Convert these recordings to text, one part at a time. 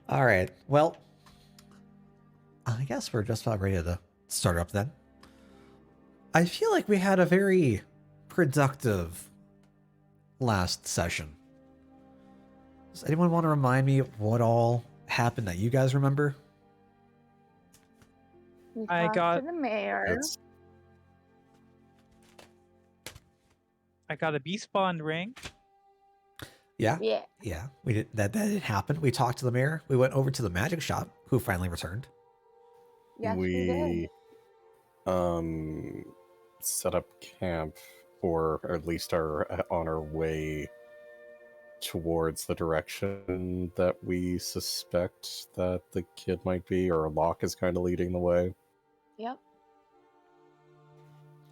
All right. Well, I guess we're just about ready to start up then. I feel like we had a very productive last session. Does anyone want to remind me what all happened that you guys remember? We I talked got- to the mayor. I got a bee spawn ring. Yeah. Yeah. Yeah, we did that. That did happen. We talked to the mayor. We went over to the magic shop, who finally returned. Yes, we did. Set up camp, or at least are on our way towards the direction that we suspect that the kid might be, or Locke is kind of leading the way. Yep.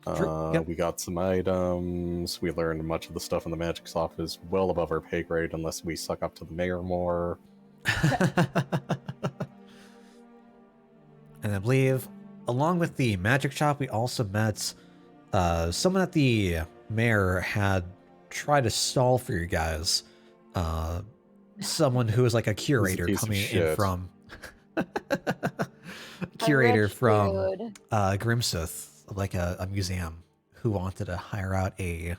Yep. We got some items. We learned much of the stuff in the magic shop is well above our pay grade unless we suck up to the mayor more. And I believe, along with the magic shop, we also met someone that the mayor had tried to stall for you guys. Someone who was like a curator piece of coming in shit. from curator rich from dude. Grimsith, like a museum, who wanted to hire out an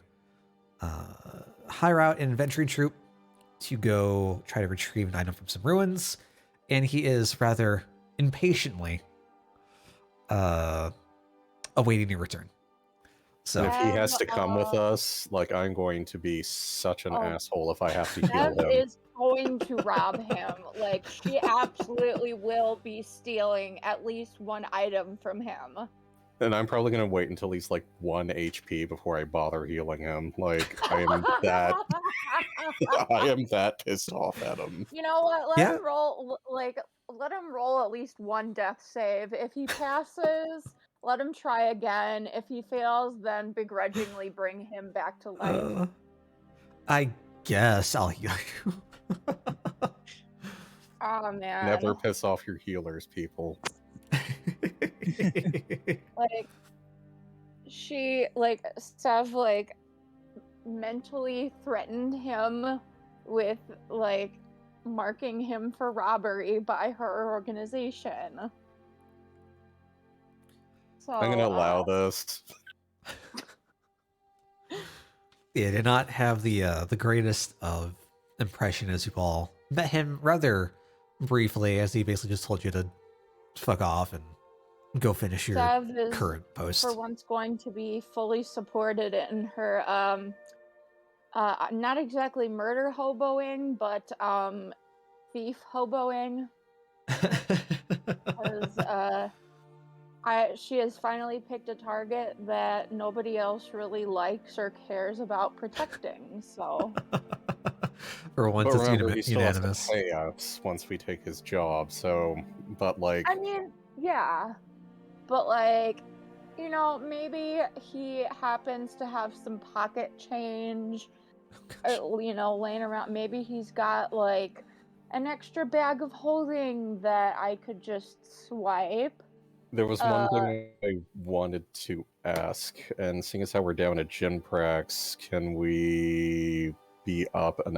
adventuring troupe to go try to retrieve an item from some ruins, and he is rather impatiently awaiting your return. So And if he has to come with Dev, us, like, I'm going to be such an Oh. asshole if I have to heal Dev him. is going to rob him. Like, she absolutely will be stealing at least one item from him. And I'm probably going to wait until he's like 1 HP before I bother healing him. Like, I am that I am that pissed off at him. You know what? Let Yeah. him roll. Let him roll at least one death save. If he passes, let him try again. If he fails, then begrudgingly bring him back to life. I guess I'll heal you. Oh man. Never piss off your healers, people. Like, she, like, Sev, like, mentally threatened him with, like, marking him for robbery by her organization. So I'm going to allow this. Yeah, did not have the greatest of impression as you all met him rather briefly, as he basically just told you to fuck off and go finish your Sev is current post. for once going to be fully supported in her not exactly murder hoboing, but thief hoboing. Because she has finally picked a target that nobody else really likes or cares about protecting. So For once, But it's remember, he still has unanimous. to pay us once we take his job, so... But, like... I mean, yeah, but like, you know, maybe he happens to have some pocket change, you know, laying around. Maybe he's got like an extra bag of holding that I could just swipe. There was one thing I wanted to ask, and seeing as how we're down at Ginprax, can we be up an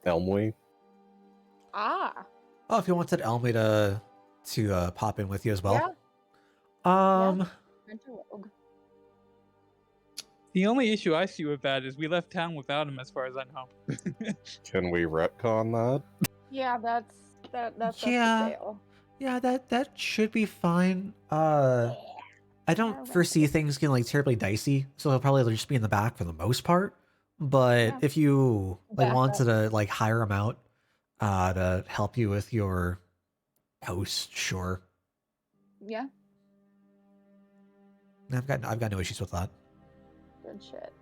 Elmway? Ah, Oh, if you wanted Elmy to pop in with you as well. yeah. Rent a rogue. The only issue I see with that is we left town without him, as far as I know. Can we retcon that? Yeah, that's Yeah. up to Dale. Yeah, that should be fine. I don't Alright. foresee things getting like terribly dicey, so he'll probably just be in the back for the most part. But Yeah. if you like Backup. wanted to like hire him out to help you with your post, sure. Yeah, I've got no issues with that. good shit.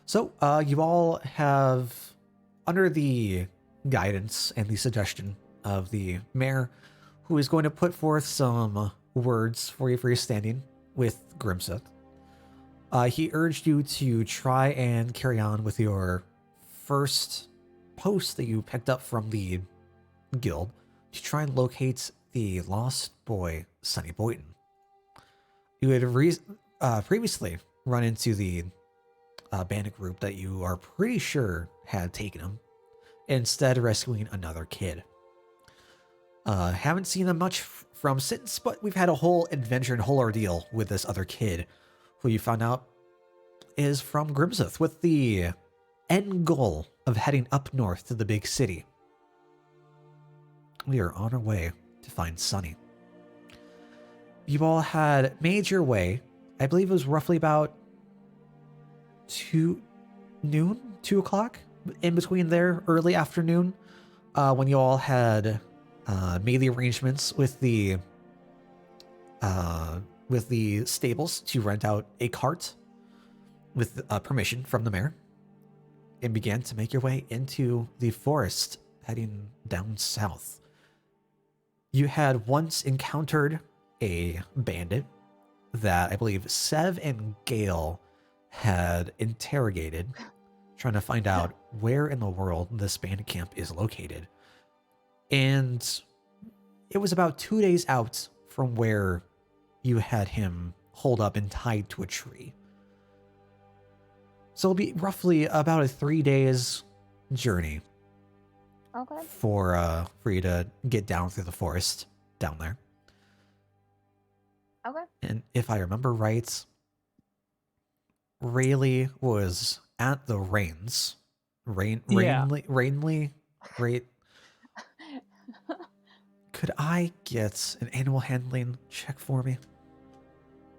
So, you all have, under the guidance and the suggestion of the mayor, who is going to put forth some words for you for your standing with Grimseth. He urged you to try and carry on with your first post that you picked up from the guild to try and locate the lost boy, Sonny Boyton. You had previously run into the bandit group that you are pretty sure had taken him, instead rescuing another kid. Haven't seen them much from since, but we've had a whole adventure and whole ordeal with this other kid, who you found out is from Grimseth, with the end goal of heading up north to the big city. We are on our way to find Sonny. You all had made your way, I believe it was roughly about 2 o'clock, in between there, early afternoon, when you all had made the arrangements with the stables to rent out a cart with permission from the mayor, and began to make your way into the forest, heading down south. You had once encountered a bandit that I believe Sev and Gale had interrogated, trying to find out where in the world this bandit camp is located. And it was about 2 days out from where you had him holed up and tied to a tree. So it'll be roughly about a 3 days journey. Okay. For you to get down through the forest down there. Okay. And if I remember right, Rayleigh was at the reins. Rainley, right? Could I get an animal handling check for me?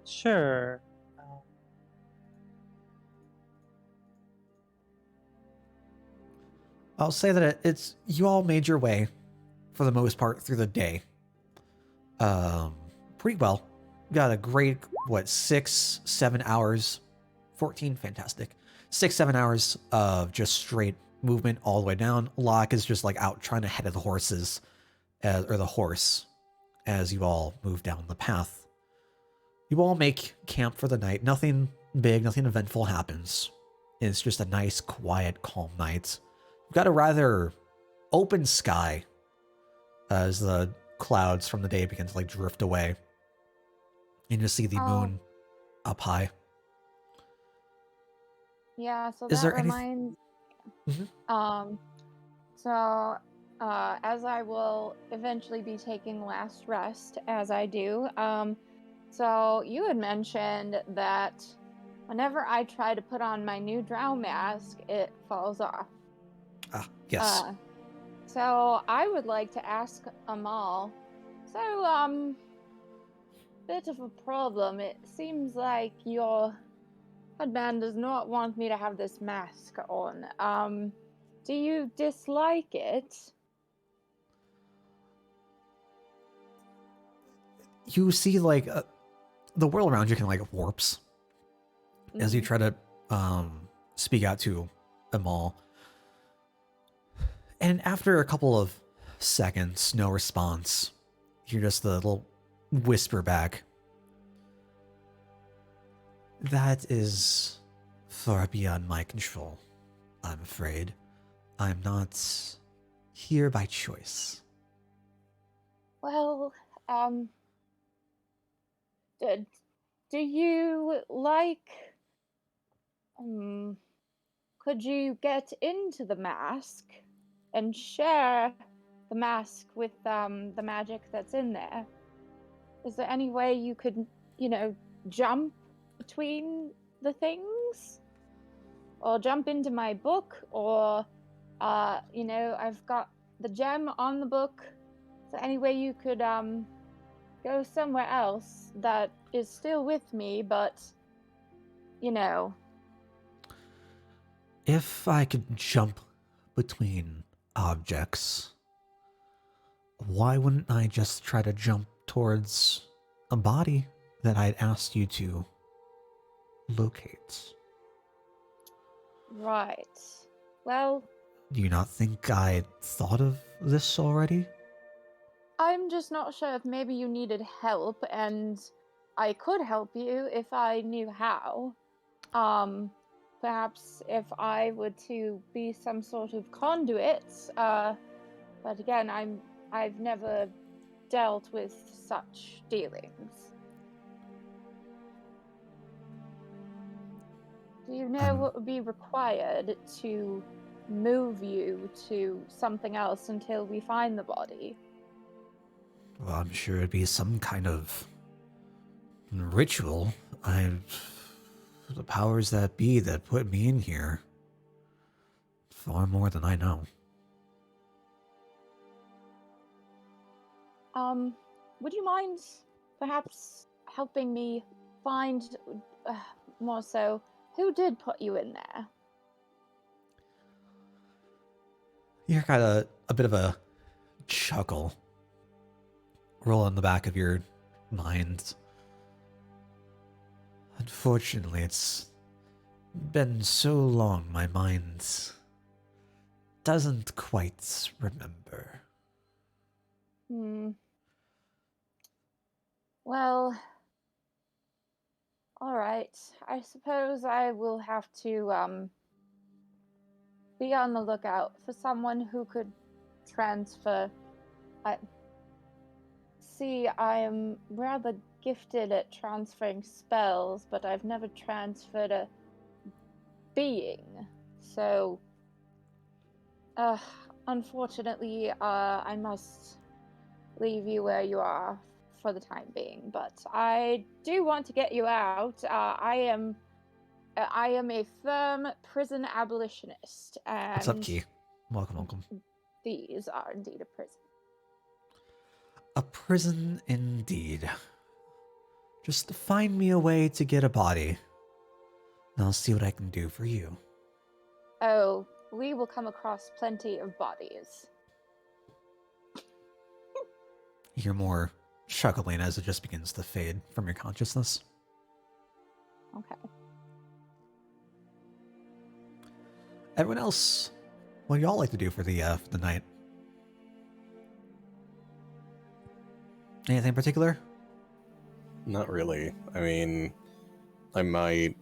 Sure. I'll say that it's you all made your way, for the most part, through the day. Pretty well. Got a great 6-7 hours, 14, fantastic. 6-7 hours of just straight movement all the way down. Locke is just like out trying to head of the horses, or the horse, as you all move down the path. You all make camp for the night. Nothing big, nothing eventful happens. It's just a nice, quiet, calm night. We've got a rather open sky as the clouds from the day begin to drift away. And you see the moon up high. Yeah, so Is that there any- reminds Mhm. as I will eventually be taking last rest, as I do, so you had mentioned that whenever I try to put on my new drow mask, it falls off. Yes. So I would like to ask Amal, bit of a problem. It seems like your headband does not want me to have this mask on. Do you dislike it? You see, the world around you can warps as you try to speak out to Amal. And after a couple of seconds, no response. You hear just the little whisper back. That is far beyond my control, I'm afraid. I'm not here by choice. Well, do you like, could you get into the mask and share the mask with, the magic that's in there? Is there any way you could, jump between the things? Or jump into my book? Or, I've got the gem on the book. Is there any way you could, go somewhere else that is still with me, but, If I could jump between objects, why wouldn't I just try to jump towards a body that I'd asked you to locate? Right. Well, Do you not think I thought of this already? I'm just not sure if maybe you needed help, and I could help you if I knew how. Perhaps if I were to be some sort of conduit, but again, I've never dealt with such dealings. Do you know what would be required to move you to something else until we find the body. Well, I'm sure it'd be some kind of ritual. The powers that be that put me in here. Far more than I know. Would you mind perhaps helping me find, more so, who did put you in there? You got a bit of a chuckle roll in the back of your mind. Unfortunately, it's been so long my mind doesn't quite remember. Well, alright. I suppose I will have to, be on the lookout for someone who could transfer. See, I am rather gifted at transferring spells, but I've never transferred a being. So, unfortunately, I must leave you where you are for the time being. But I do want to get you out. I am a firm prison abolitionist, What's up, and Key? Welcome. these are indeed a prison. A prison indeed. Just find me a way to get a body, and I'll see what I can do for you. Oh, we will come across plenty of bodies. You hear more chuckling as it just begins to fade from your consciousness. Okay. Everyone else, what do y'all like to do for the night? Anything in particular? Not really. I mean, I might,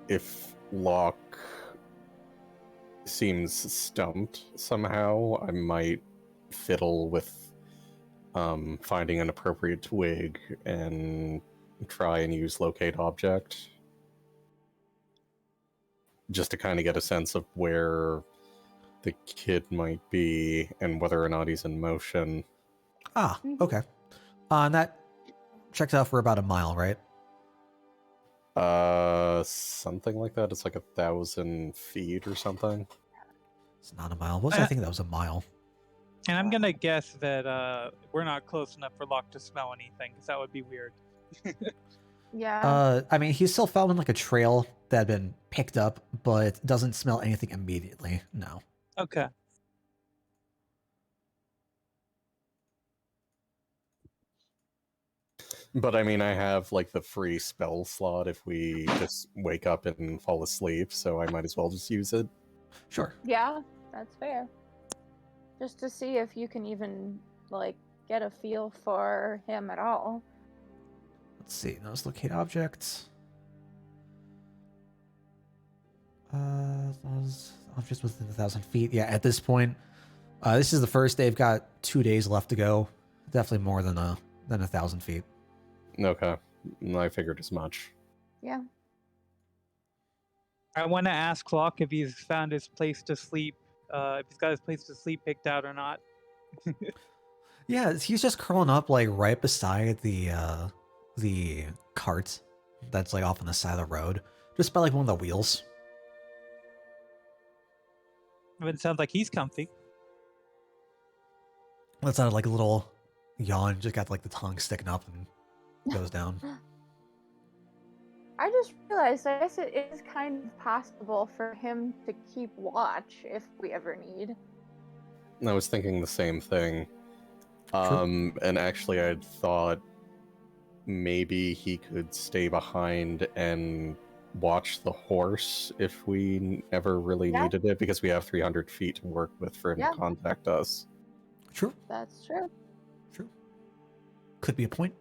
if Locke seems stumped somehow, I might fiddle with finding an appropriate twig and try and use locate object, just to kind of get a sense of where the kid might be and whether or not he's in motion. Okay. And that checks out for about a mile, right? Something like that. It's like 1,000 feet or something. It's not a mile. What was I thinking that was a mile? And I'm gonna guess that we're not close enough for Locke to smell anything, because that would be weird. Yeah. I mean, he's still following like a trail that had been picked up, but doesn't smell anything immediately. No. Okay. But I mean, I have like the free spell slot if we just wake up and fall asleep, so I might as well just use it. Sure. Yeah, that's fair. Just to see if you can even, like, get a feel for him at all. Let's see. Those locate objects. Those objects within 1,000 feet. Yeah, at this point, this is the first. They've got 2 days left to go. Definitely more than 1,000 feet. Okay, I figured as much. Yeah. I want to ask Locke if he's found his place to sleep, if he's got his place to sleep picked out or not. Yeah, he's just curling up like right beside the cart that's like off on the side of the road, just by like one of the wheels. It sounds like he's comfy. That's out like a little yawn, just got like the tongue sticking up and goes down. I just realized, I guess it is kind of possible for him to keep watch if we ever need. I was thinking the same thing. True. And actually I'd thought maybe he could stay behind and watch the horse if we ever really needed it, because we have 300 feet to work with for him to contact us. True. That's true. True. Could be a point.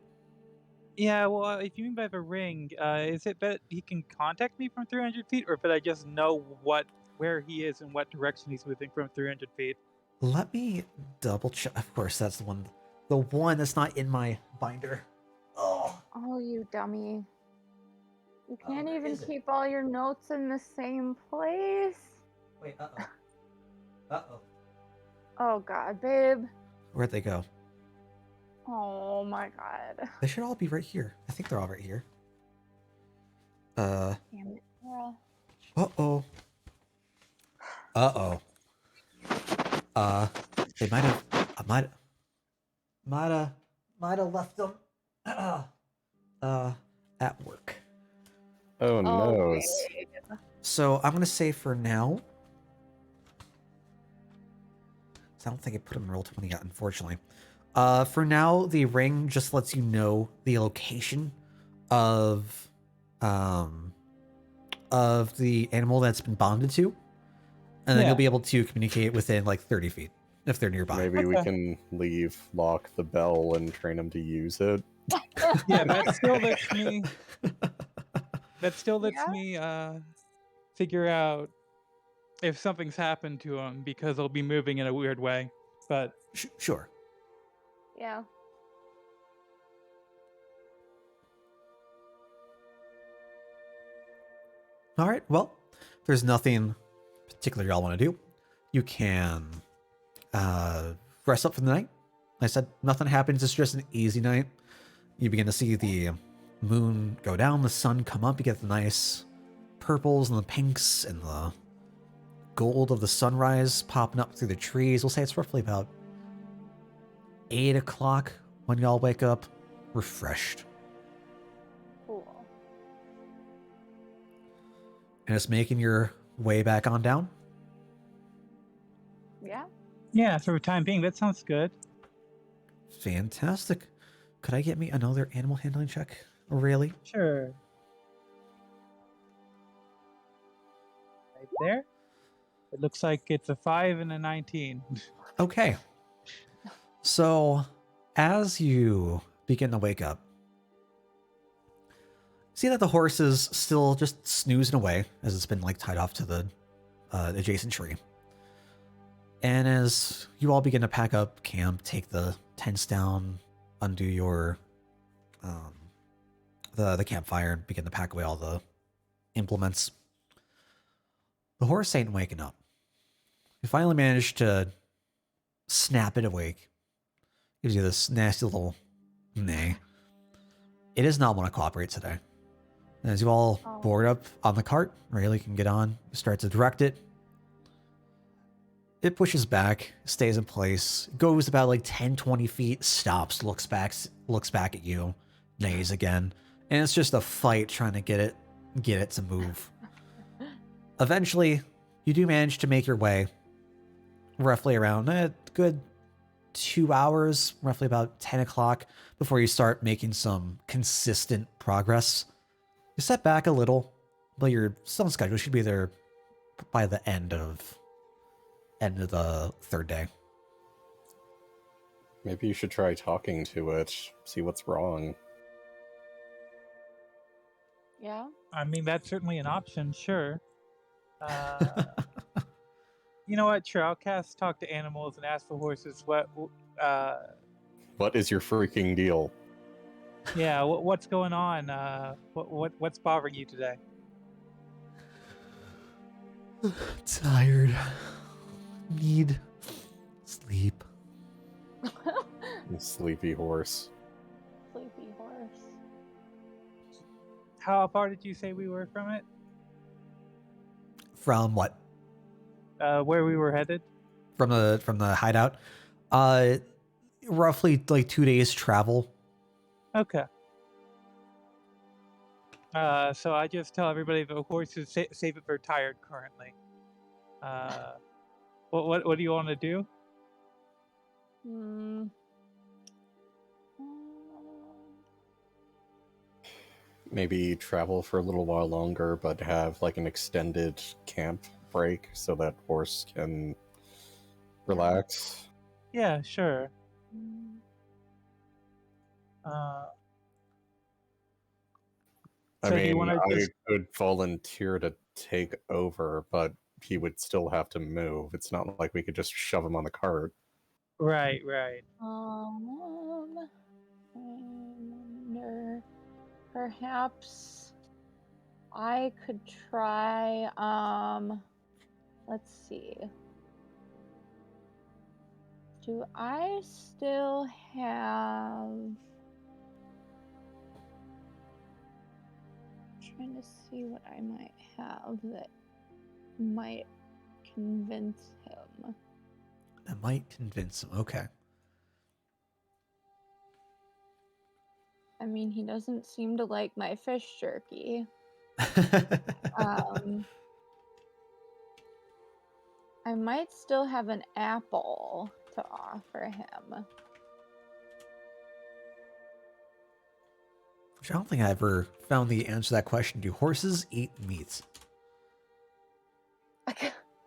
Yeah, well, if you mean by the ring, is it that he can contact me from 300 feet, or that I just know where he is and what direction he's moving from 300 feet? Let me double check. Of course, that's the one that's not in my binder. Oh, you dummy. You can't where even is it? keep all your notes in the same place? Wait, uh-oh. Uh-oh. Oh god, babe. Where'd they go? Oh my god. They should all be right here. I think they're all right here. Damn it, Laura. Uh-oh. Uh-oh. They might have... I might have left them... at work. Oh Oh, no. babe. So I'm gonna say for now... I don't think I put them in Roll20 yet, unfortunately. For now, the ring just lets you know the location of the animal that's been bonded to, and then Yeah. you'll be able to communicate within like 30 feet if they're nearby. Maybe we Okay. can leave Lock the bell and train him to use it. Yeah, that still lets me. That still lets Yeah? me figure out if something's happened to him because he'll be moving in a weird way. But Sure. Yeah. All right. Well, if there's nothing particular y'all want to do, you can rest up for the night. Like I said, nothing happens. It's just an easy night. You begin to see the moon go down, the sun come up. You get the nice purples and the pinks and the gold of the sunrise popping up through the trees. We'll say it's roughly about 8 o'clock when y'all wake up, refreshed. Cool. And it's making your way back on down. Yeah. yeah, for the time being, that sounds good. Fantastic. Could I get me another animal handling check? Really? Sure. Right there. It looks like it's a 5 and a 19. Okay. So, as you begin to wake up, see that the horse is still just snoozing away as it's been like tied off to the adjacent tree. And as you all begin to pack up camp, take the tents down, undo your the campfire, and begin to pack away all the implements, the horse ain't waking up. You finally manage to snap it awake. Gives you this nasty little neigh. It does not want to cooperate today. As you all board up on the cart, Rayleigh can get on, start to direct it. It pushes back, stays in place, goes about like 10, 20 feet, stops, looks back at you, neighs again, and it's just a fight trying to get it to move. Eventually, you do manage to make your way roughly around a good 2 hours, roughly about 10 o'clock, before you start making some consistent progress. You step back a little, but you're still on schedule. You should be there by the end of the third day. Maybe you should try talking to it, see what's wrong. Yeah. I mean, that's certainly an option, sure. You know what? Sure, I'll cast Talk to Animals and ask for horses. What is your freaking deal? Yeah, what's going on? What's bothering you today? Tired. Need sleep. Sleepy horse. Sleepy horse. How far did you say we were from it? From what? Where we were headed? From the hideout? Roughly like 2 days travel. Okay. So I just tell everybody the horses save it for tired currently. What do you want to do? Hmm. Maybe travel for a little while longer, but have like an extended camp break so that horse can relax. Yeah, sure. I So do you mean, wanna I just- could volunteer to take over, but he would still have to move. It's not like we could just shove him on the cart. Right. I wonder. Perhaps I could try. let's see. Do I still have... Trying to see what I might have that might convince him. That might convince him. Okay. I mean, he doesn't seem to like my fish jerky. I might still have an apple to offer him. Which I don't think I ever found the answer to that question. Do horses eat meat?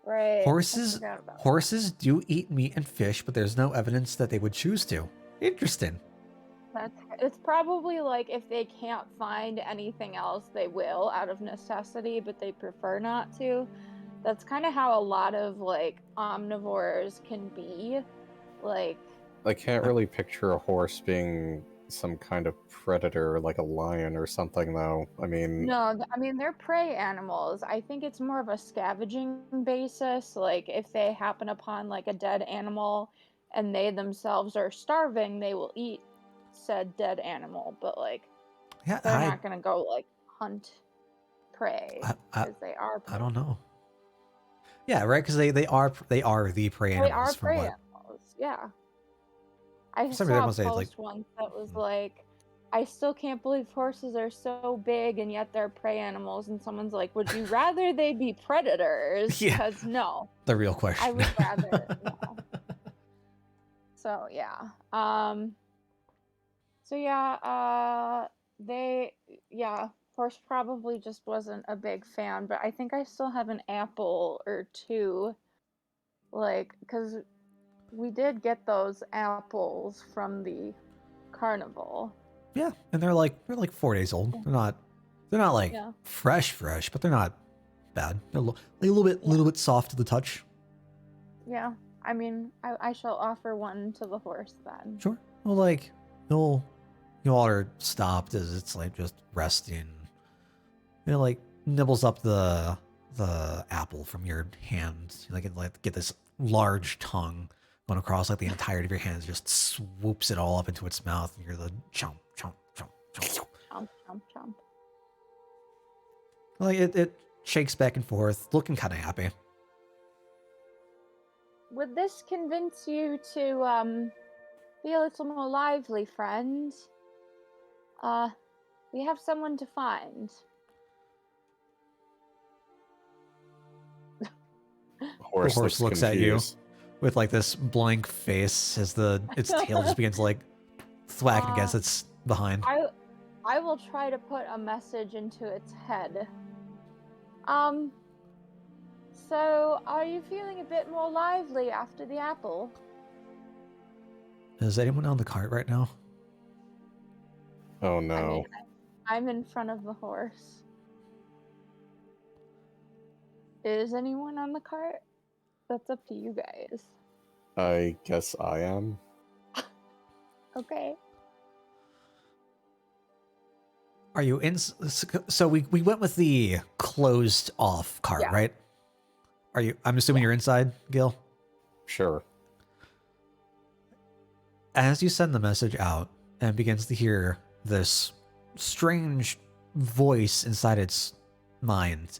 Right. Horses do eat meat and fish, but there's no evidence that they would choose to. Interesting. It's probably like if they can't find anything else, they will out of necessity, but they prefer not to. That's kind of how a lot of like omnivores can be. Like, I can't really picture a horse being some kind of predator like a lion or something, though. I mean... No, I mean, they're prey animals. I think it's more of a scavenging basis. Like, if they happen upon like a dead animal and they themselves are starving, they will eat said dead animal. But like, Yeah, they're not gonna go like hunt prey because they are prey. I don't know. Yeah, right, because they are the prey animals. They are from prey what... animals, yeah. I For some saw a reason, post like... once that was like, I still can't believe horses are so big and yet they're prey animals. And someone's like, would you rather they be predators? Yeah. Because no. The real question. I would rather no. So yeah. So yeah, horse probably just wasn't a big fan, but I think I still have an apple or two. Like, because we did get those apples from the carnival. Yeah, and they're like 4 days old. They're not like fresh, but they're not bad. They're a little bit soft to the touch. Yeah, I mean, I shall offer one to the horse then. Sure. Well, like you all are stopped as it's like just resting. Like nibbles up the apple from your hand. Like get this large tongue going across like the entirety of your hands, just swoops it all up into its mouth, and you're the chomp, chomp, chomp, chomp, chomp, chomp, chomp. Like it shakes back and forth, looking kind of happy. Would this convince you to be a little more lively, friend? We have someone to find. Horse looks confused. at you with like this blank face as its tail just begins to like thwack against its behind. I will try to put a message into its head. So are you feeling a bit more lively after the apple? Is anyone on the cart right now? Oh no. I mean, I'm in front of the horse. Is anyone on the cart? That's up to you guys. I guess I am. Okay. Are you in? So we went with the closed off cart, right? Are you? I'm assuming you're inside, Gil. Sure. As you send the message out and begins to hear this strange voice inside its mind,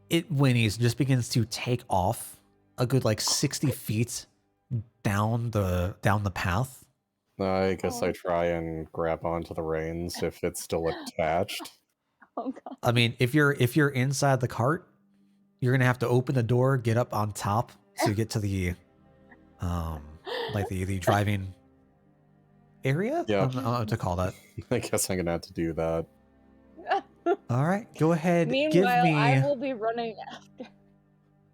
it whinnies and just begins to take off a good like 60 feet down the path. I guess I try and grab onto the reins if it's still attached. Oh god. I mean, if you're inside the cart, you're gonna have to open the door, get up on top to get to the like the driving area. Yeah. I don't know what to call that. I guess I'm gonna have to do that. All right, go ahead. Meanwhile, give me. I will be running after.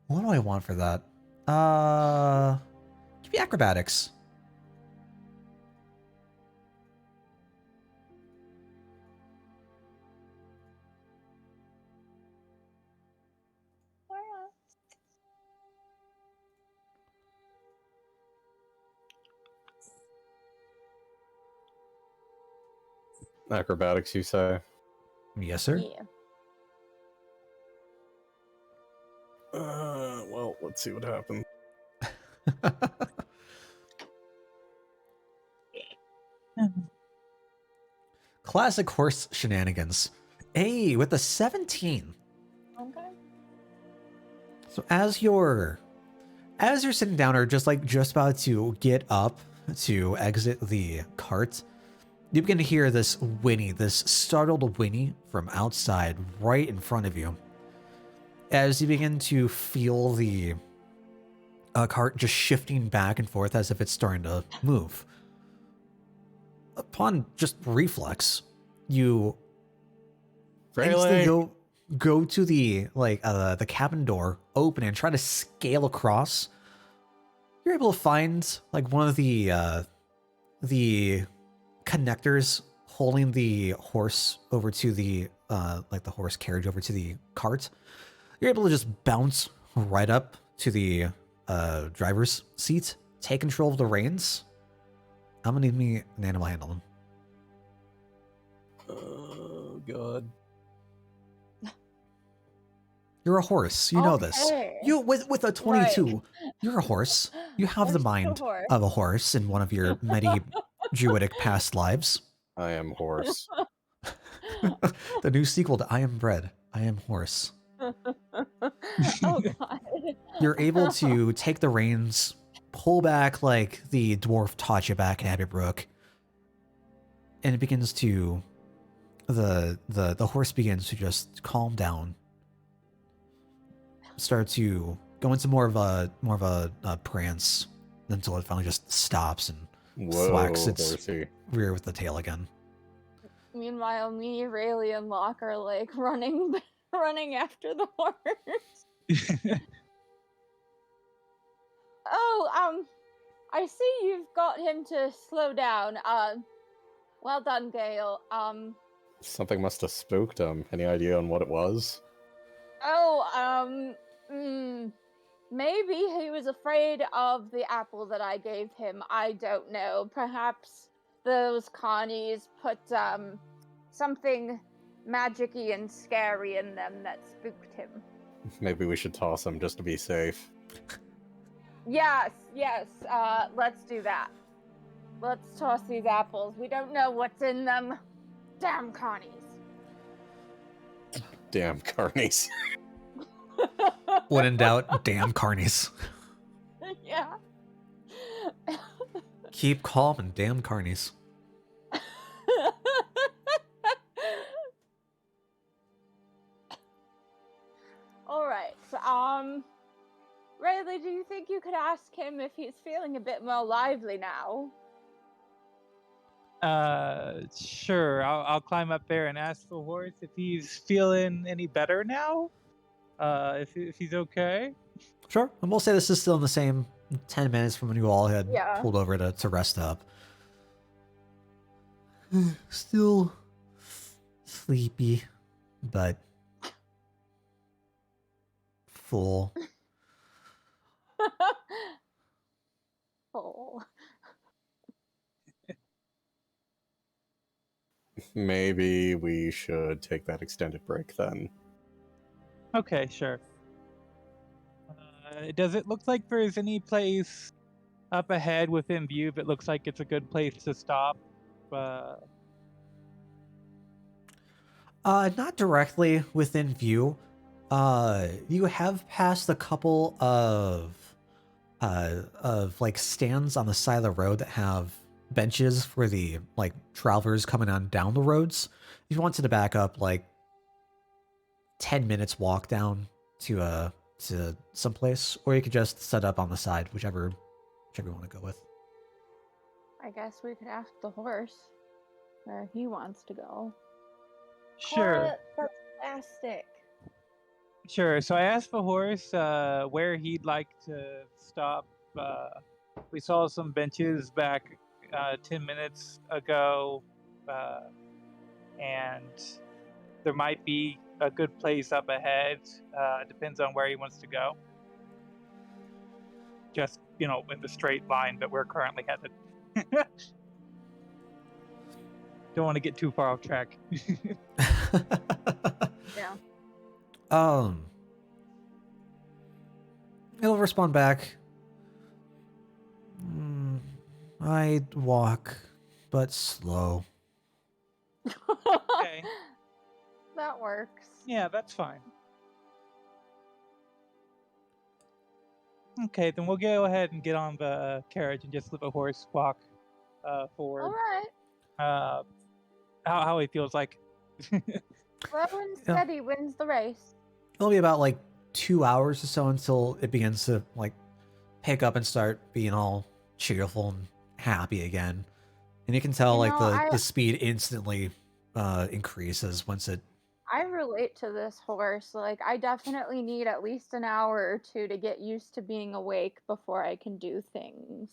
What do I want for that? Give me acrobatics. Acrobatics, you say? Yes, sir. Yeah. Let's see what happens. Classic horse shenanigans. Hey, with a 17. Okay. So as you're sitting down or just about to get up to exit the cart, you begin to hear this whinny, this startled whinny from outside right in front of you. As you begin to feel the cart just shifting back and forth as if it's starting to move. Upon just reflex, you instantly go to the cabin door, open and try to scale across. You're able to find like one of the connectors holding the horse over to the the horse carriage over to the cart. You're able to just bounce right up to the driver's seat, take control of the reins. I'm gonna need me an animal handling. Oh god. You're a horse. You know this. Okay. You with a 22, Right. you're a horse. You have the Horse to mind horse. of a horse in one of your many druidic past lives. I am horse. The new sequel to I Am Bread. I Am Horse. Oh god. You're able to take the reins, pull back like the dwarf taught you back in Abbeybrooke, and it begins to the horse begins to just calm down, start to go into more of a prance until it finally just stops and Whoa, thwacks its horsey. rear with the tail again. Meanwhile, me, Rayleigh, and Locke are like running after the horse. Oh, I see you've got him to slow down. Well done, Gale. Something must have spooked him. Any idea on what it was? Maybe he was afraid of the apple that I gave him. I don't know. Perhaps those Connies put something magic-y and scary in them that spooked him. Maybe we should toss him just to be safe. Yes, let's do that. Let's toss these apples. We don't know what's in them. Damn Connies. Damn carnies. When in doubt, damn carnies. Yeah. Keep calm and damn carnies. All right. Rayleigh, do you think you could ask him if he's feeling a bit more lively now? Sure. I'll climb up there and ask the horse if he's feeling any better now. If he's okay. Sure. And we'll say this is still in the same 10 minutes from when you all had Yeah. pulled over to rest up. Still sleepy, but full. Oh. Maybe we should take that extended break then. Okay, sure. Does it look like there's any place up ahead within view that looks like it's a good place to stop? Not directly within view. You have passed a couple of like stands on the side of the road that have benches for the like travelers coming on down the roads. If you wanted to back up like 10 minutes walk down to someplace, or you could just set up on the side, whichever you want to go with. I guess we could ask the horse where he wants to go. Sure. That's plastic. Sure. So I asked the horse where he'd like to stop. We saw some benches back 10 minutes ago, and there might be a good place up ahead. Depends on where he wants to go. Just, in the straight line that we're currently headed. Don't want to get too far off track. Yeah. It'll respond back. I walk, but slow. Okay. That works. Yeah, that's fine. Okay, then we'll go ahead and get on the carriage and just let the horse walk forward. All right. How he feels like. Slow and steady wins the race. It'll be about like 2 hours or so until it begins to like pick up and start being all cheerful and happy again. And you can tell You like know, the speed instantly increases once it. I relate to this horse. Like, I definitely need at least an hour or two to get used to being awake before I can do things.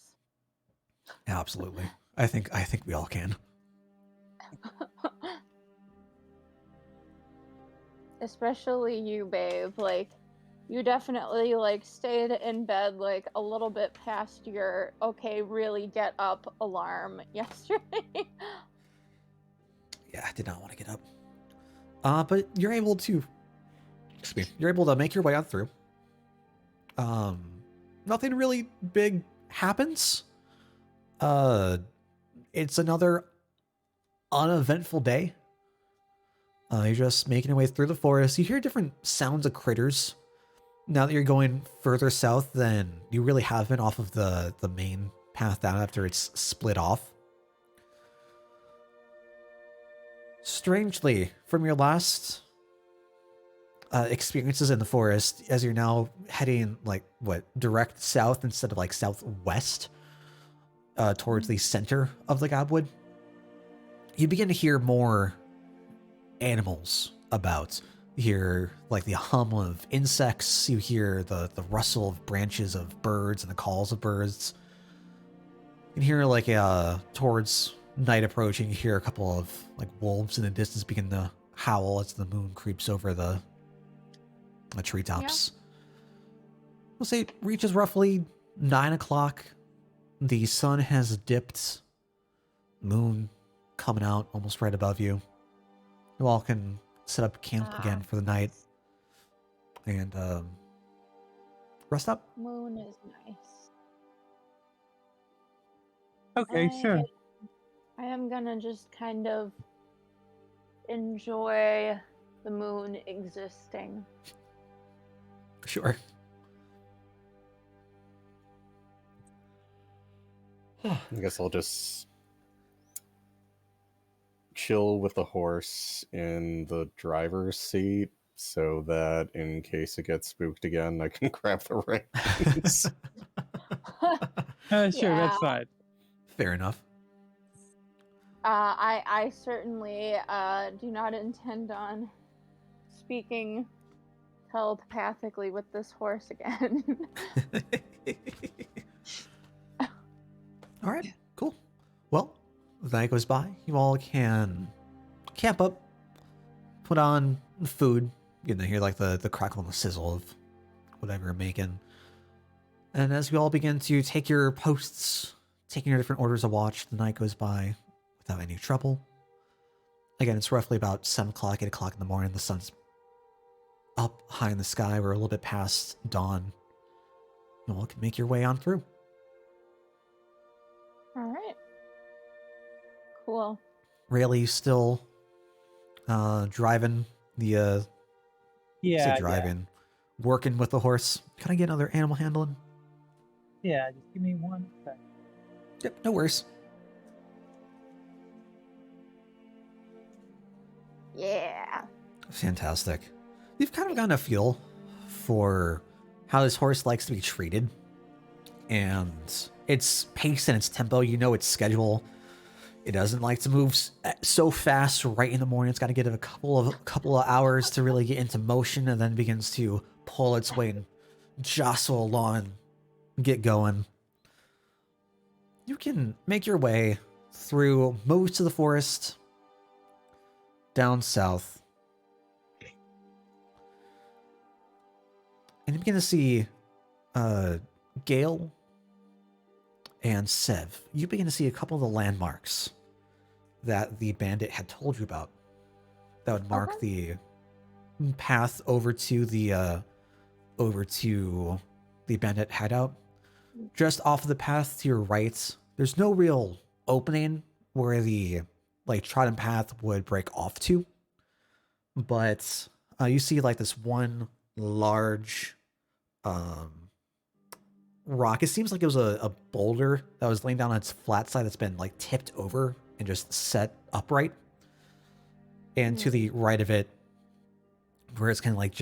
Absolutely. I think we all can. Especially you, babe. Like, you definitely like stayed in bed like a little bit past your okay, really get up alarm yesterday. Yeah, I did not want to get up. But you're able to, you're able to make your way on through. Nothing really big happens. It's another uneventful day. You're just making your way through the forest. You hear different sounds of critters. Now that you're going further south than you really have been off of the main path down after it's split off. Strangely, from your last experiences in the forest, as you're now heading like direct south instead of like southwest towards the center of the Godwood, you begin to hear more animals about. You hear like the hum of insects, you hear the rustle of branches of birds and the calls of birds. You can hear like towards night approaching, you hear a couple of like wolves in the distance begin to howl as the moon creeps over the treetops. We'll say it reaches roughly 9 o'clock. The sun has dipped. Moon coming out almost right above you. You all can set up camp again for the night and rest up. Moon is nice. Okay, sure. I am gonna just kind of enjoy the moon existing. Sure. I guess I'll just chill with the horse in the driver's seat so that in case it gets spooked again, I can grab the reins. Sure, Yeah. that's fine. Fair enough. I certainly do not intend on speaking telepathically with this horse again. All right, cool. Well, the night goes by. You all can camp up, put on food. You know, hear like the crackle and the sizzle of whatever you're making. And as you all begin to take your posts, taking your different orders of watch, the night goes by without any trouble. Again, it's roughly about 7 o'clock, 8 o'clock in the morning. The sun's up high in the sky. We're a little bit past dawn. You all can make your way on through. All right. Cool. Rayleigh still driving the Yeah, driving, working with the horse. Can I get another animal handling? yeah. Just give me 1 second. Yep, no worries. Yeah. Fantastic. You've kind of gotten a feel for how this horse likes to be treated, and its pace and its tempo. You know its schedule. It doesn't like to move so fast right in the morning. It's got to get it a couple of hours to really get into motion, and then begins to pull its way and jostle along and get going. You can make your way through most of the forest down south, and you begin to see Gale and Sev. You begin to see a couple of the landmarks that the bandit had told you about that would mark the path over to the the bandit hideout. Just off of the path to your right, there's no real opening where the like trodden path would break off to, but you see like this one large rock. It seems like it was a boulder that was laying down on its flat side that's been like tipped over and just set upright. And to the right of it, where it's kind of like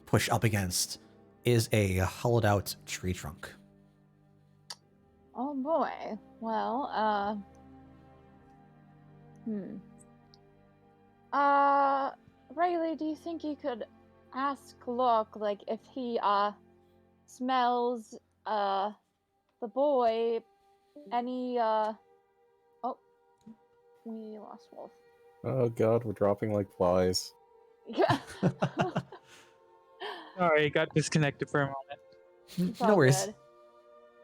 pushed up against, is a hollowed out tree trunk. Oh boy. Well, Riley, do you think you could ask Locke, like, if he, smells, the boy any, oh, we lost Wolf. Oh god, we're dropping like flies. Yeah. Sorry, got disconnected for a moment. It's No all worries. good.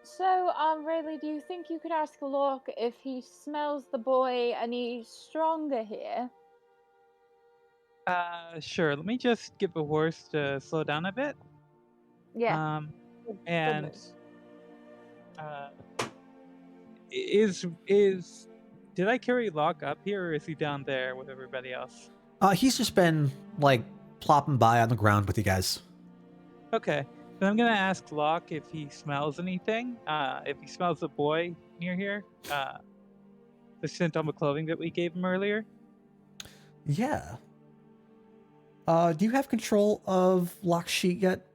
So, Rayleigh, do you think you could ask Locke if he smells the boy any stronger here? Sure. Let me just get the horse to slow down a bit. Yeah. And Goodness. did I carry Locke up here, or is he down there with everybody else? He's just been like plopping by on the ground with you guys. Okay. Then I'm gonna ask Locke if he smells anything. If he smells the boy near here. The scent on the clothing that we gave him earlier. Yeah. Do you have control of Lock's sheet yet?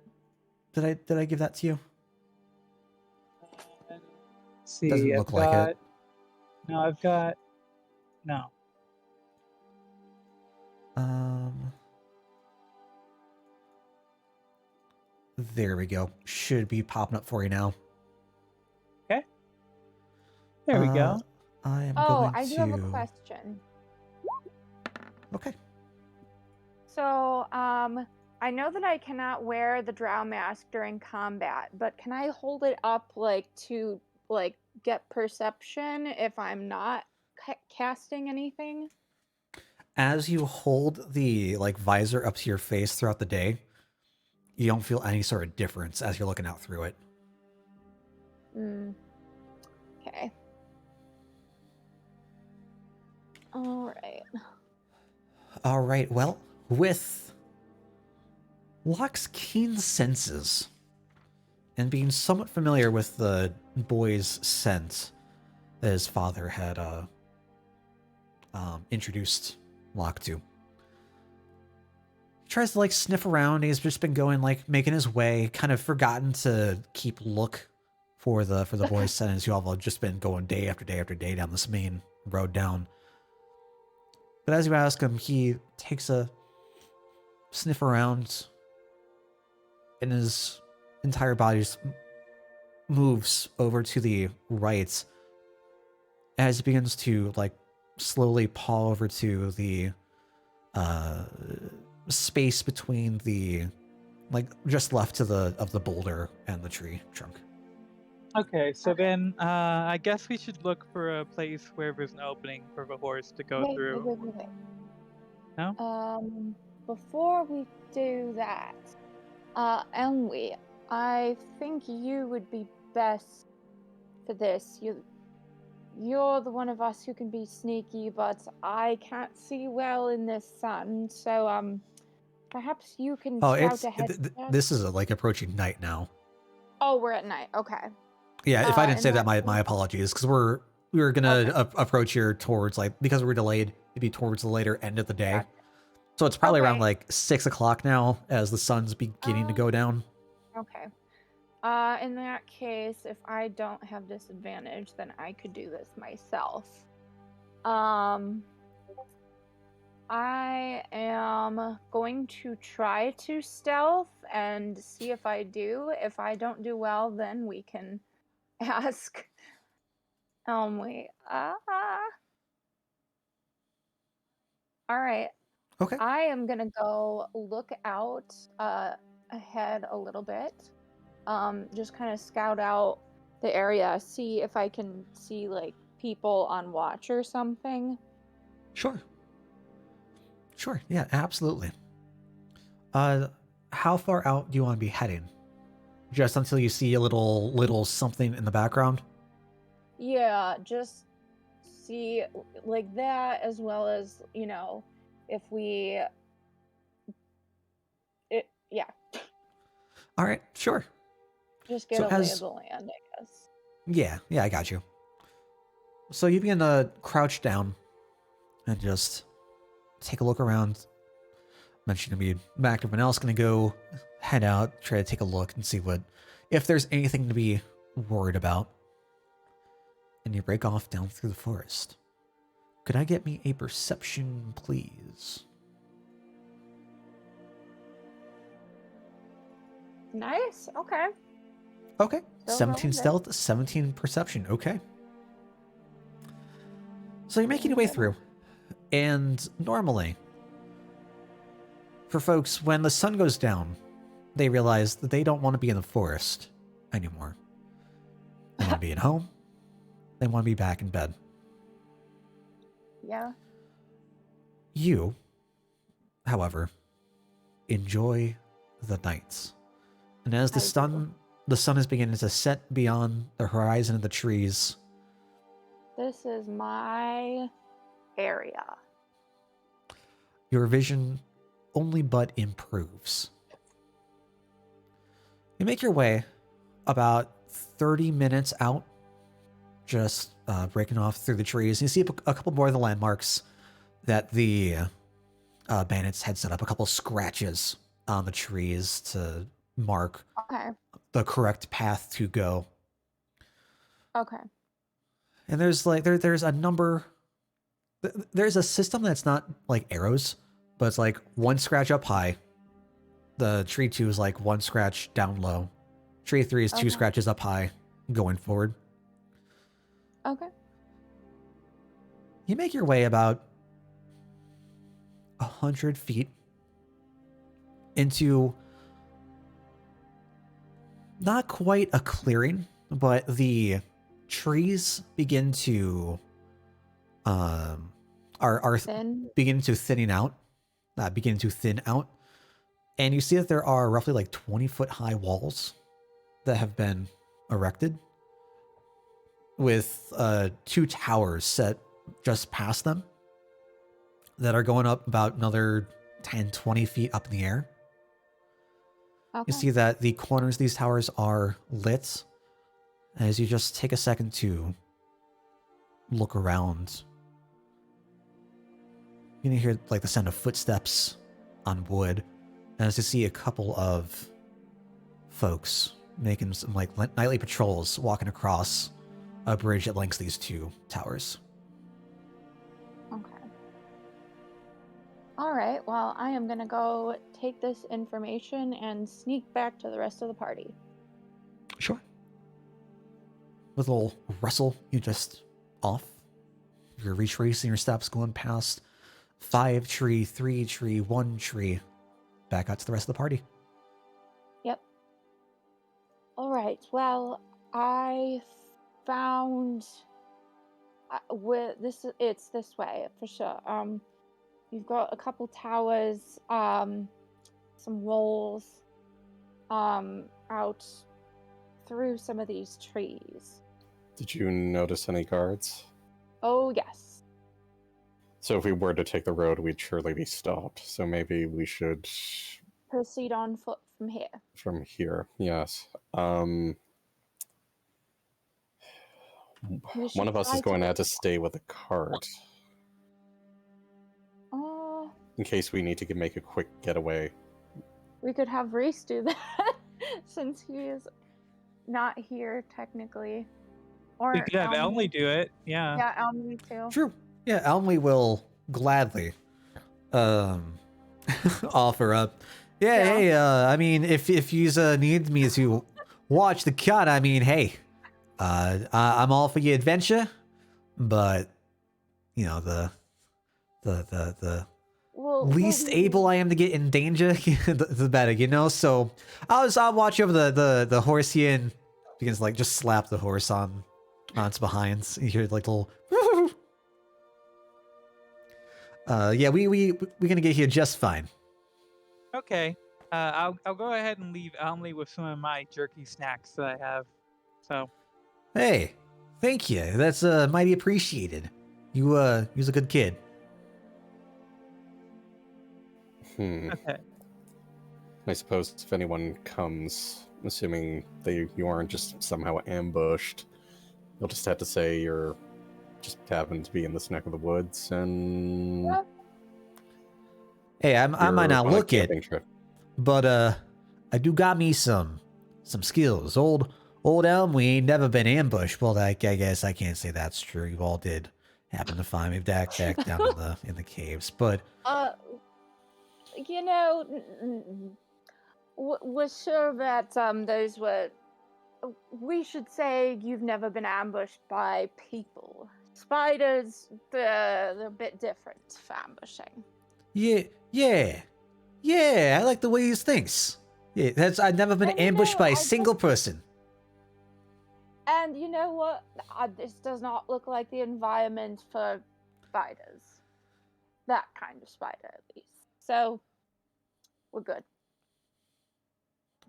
Did I give that to you? Let's see, Doesn't look like it. No, I've got. No. There we go. Should be popping up for you now. Okay. There we go. I am Oh, going I do to... have a question. Okay. So, I know that I cannot wear the drow mask during combat, but can I hold it up, like, to, like, get perception if I'm not casting anything? As you hold the like visor up to your face throughout the day, you don't feel any sort of difference as you're looking out through it. Okay. All right. Well, with Locke's keen senses and being somewhat familiar with the boy's scent that his father had introduced Locke to, he tries to like sniff around. He's just been going like making his way, kind of forgotten to keep look for the boy's scent, as you all have just been going day after day after day down this main road down. But as you ask him, he takes a sniff around, and his entire body just moves over to the right as he begins to like slowly paw over to the space between the like just left to the of the boulder and the tree trunk. Okay, so then I guess we should look for a place where there's an opening for the horse to go through. Wait. No? Before we do that, Elmwe, I think you would be best for this. You're the one of us who can be sneaky, but I can't see well in this sun, so perhaps you can scout ahead. This is like approaching night now. Oh, we're at night. Okay. Yeah, if I didn't say that, that my apologies, because we were gonna approach here towards like, because we're delayed, it'd be towards the later end of the day. Gotcha. So it's probably around like 6 o'clock now as the sun's beginning to go down. Okay. In that case, if I don't have disadvantage, then I could do this myself. I am going to try to stealth and see if I do. If I don't do well, then we can ask. Wait. All right. Okay. I am gonna go look out ahead a little bit. Just kind of scout out the area, see if I can see like people on watch or something. Sure. Yeah, absolutely. How far out do you want to be heading? just until you see a little something in the background. Yeah, just see like that, as well as, if we yeah, All right, sure. just get So a lay of as the land, I guess. yeah, I got you. So you begin to crouch down and just take a look around. Mention to me back. Everyone else gonna go head out, try to take a look and see if there's anything to be worried about. And you break off down through the forest. Could I get me a perception, please? Nice. Okay. Okay. Still 17 rolling stealth, 17 perception. Okay. So you're making your way through. And normally, for folks, when the sun goes down, they realize that they don't want to be in the forest anymore. They want to be at home. They want to be back in bed. Yeah. You, however, enjoy the nights. And as the sun is beginning to set beyond the horizon of the trees, This is my area. your vision only but improves. You make your way about 30 minutes out, just breaking off through the trees. You see a couple more of the landmarks that the bandits had set up, a couple scratches on the trees to mark Okay. the correct path to go. Okay. And there's like there's a number. There's a system that's not like arrows, but it's like one scratch up high. The tree 2 is like one scratch down low. Tree 3 is 2 Okay. scratches up high, going forward. Okay. You make your way about 100 feet into not quite a clearing, but the trees begin to are Then beginning to thinning out, begin to thin out, and you see that there are roughly like 20-foot high walls that have been erected with 2 towers set just past them that are going up about another 10-20 feet up in the air. okay. You see that the corners of these towers are lit as you just take a second to look around. You can hear like the sound of footsteps on wood, and as you see a couple of folks making some like nightly patrols walking across a bridge that links these 2 towers. Okay. All right. Well, I am gonna go take this information and sneak back to the rest of the party. Sure. With a little rustle, you just off. You're retracing your steps, going past 5 tree, 3 tree, 1 tree, back out to the rest of the party. Yep. All right. Well, I found it's this way for sure. You've got a couple towers, some walls, out through some of these trees. Did you notice any guards? Oh yes. So if we were to take the road, we'd surely be stopped. So maybe we should Proceed on foot from here. from here. Yes. One of us is going to have to stay with a cart in case we need to make a quick getaway. We could have Reese do that since he is not here technically. Or We could have Elmy do it. Yeah. Yeah, Elmy too. True. Yeah, Elmy will gladly offer up. Yeah, Yeah. hey, I mean, if you need me to watch the cut, I mean, hey, I'm all for your adventure, but you know the least able I am to get in danger, the better, you know. So I'll watch over the horse here, and begins to, like, just slap the horse on its behinds. You hear like little. Yeah, we gonna get here just fine. Okay. I'll go ahead and leave Elmley with some of my jerky snacks that I have. So Hey, thank you. That's mighty appreciated. You was a good kid. okay. I suppose if anyone comes, assuming you aren't just somehow ambushed, you'll just have to say you're just happened to be in this neck of the woods and Yeah. Hey, I you're might not on a look it, camping trip. but I do got me some skills. Old Elm, we ain't never been ambushed. Well, I guess I can't say that's true. You all did happen to find me back down in the caves, but You know, we're sure that those were. We should say you've never been ambushed by people. Spiders, they're a bit different for ambushing. yeah. I like the way he thinks. Yeah, I've never been And you ambushed know, by a I single person. And you know what? This does not look like the environment for spiders. That kind of spider, at least. So, we're good.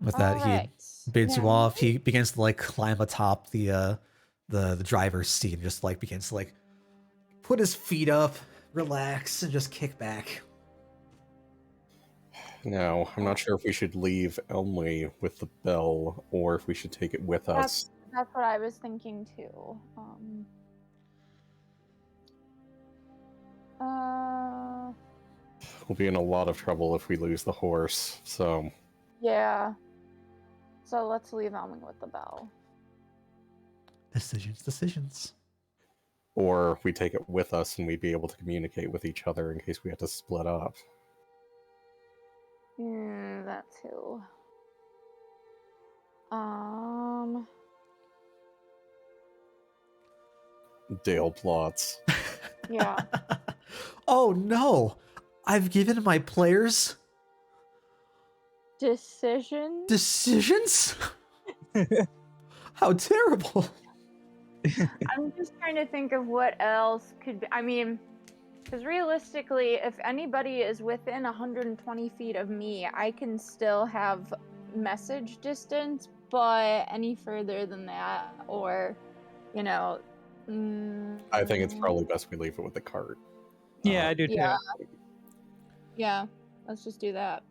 With that, Alright, he bids you now- off. He begins to like climb atop the driver's seat and just like begins to like put his feet up, relax, and just kick back. Now, I'm not sure if we should leave Elmley with the bell or if we should take it with us. That's what I was thinking too. We'll be in a lot of trouble if we lose the horse, so Yeah. So let's leave Elming with the bell. Decisions. or we take it with us and we'd be able to communicate with each other in case we had to split up. That too. Dale plots. Yeah. Oh no! I've given my players Decision. decisions? How terrible! I'm just trying to think of what else could be. I mean, because realistically, if anybody is within 120 feet of me, I can still have message distance, but any further than that, or, you know. I think it's probably best we leave it with the cart. Yeah, I do too. Yeah. Yeah, let's just do that.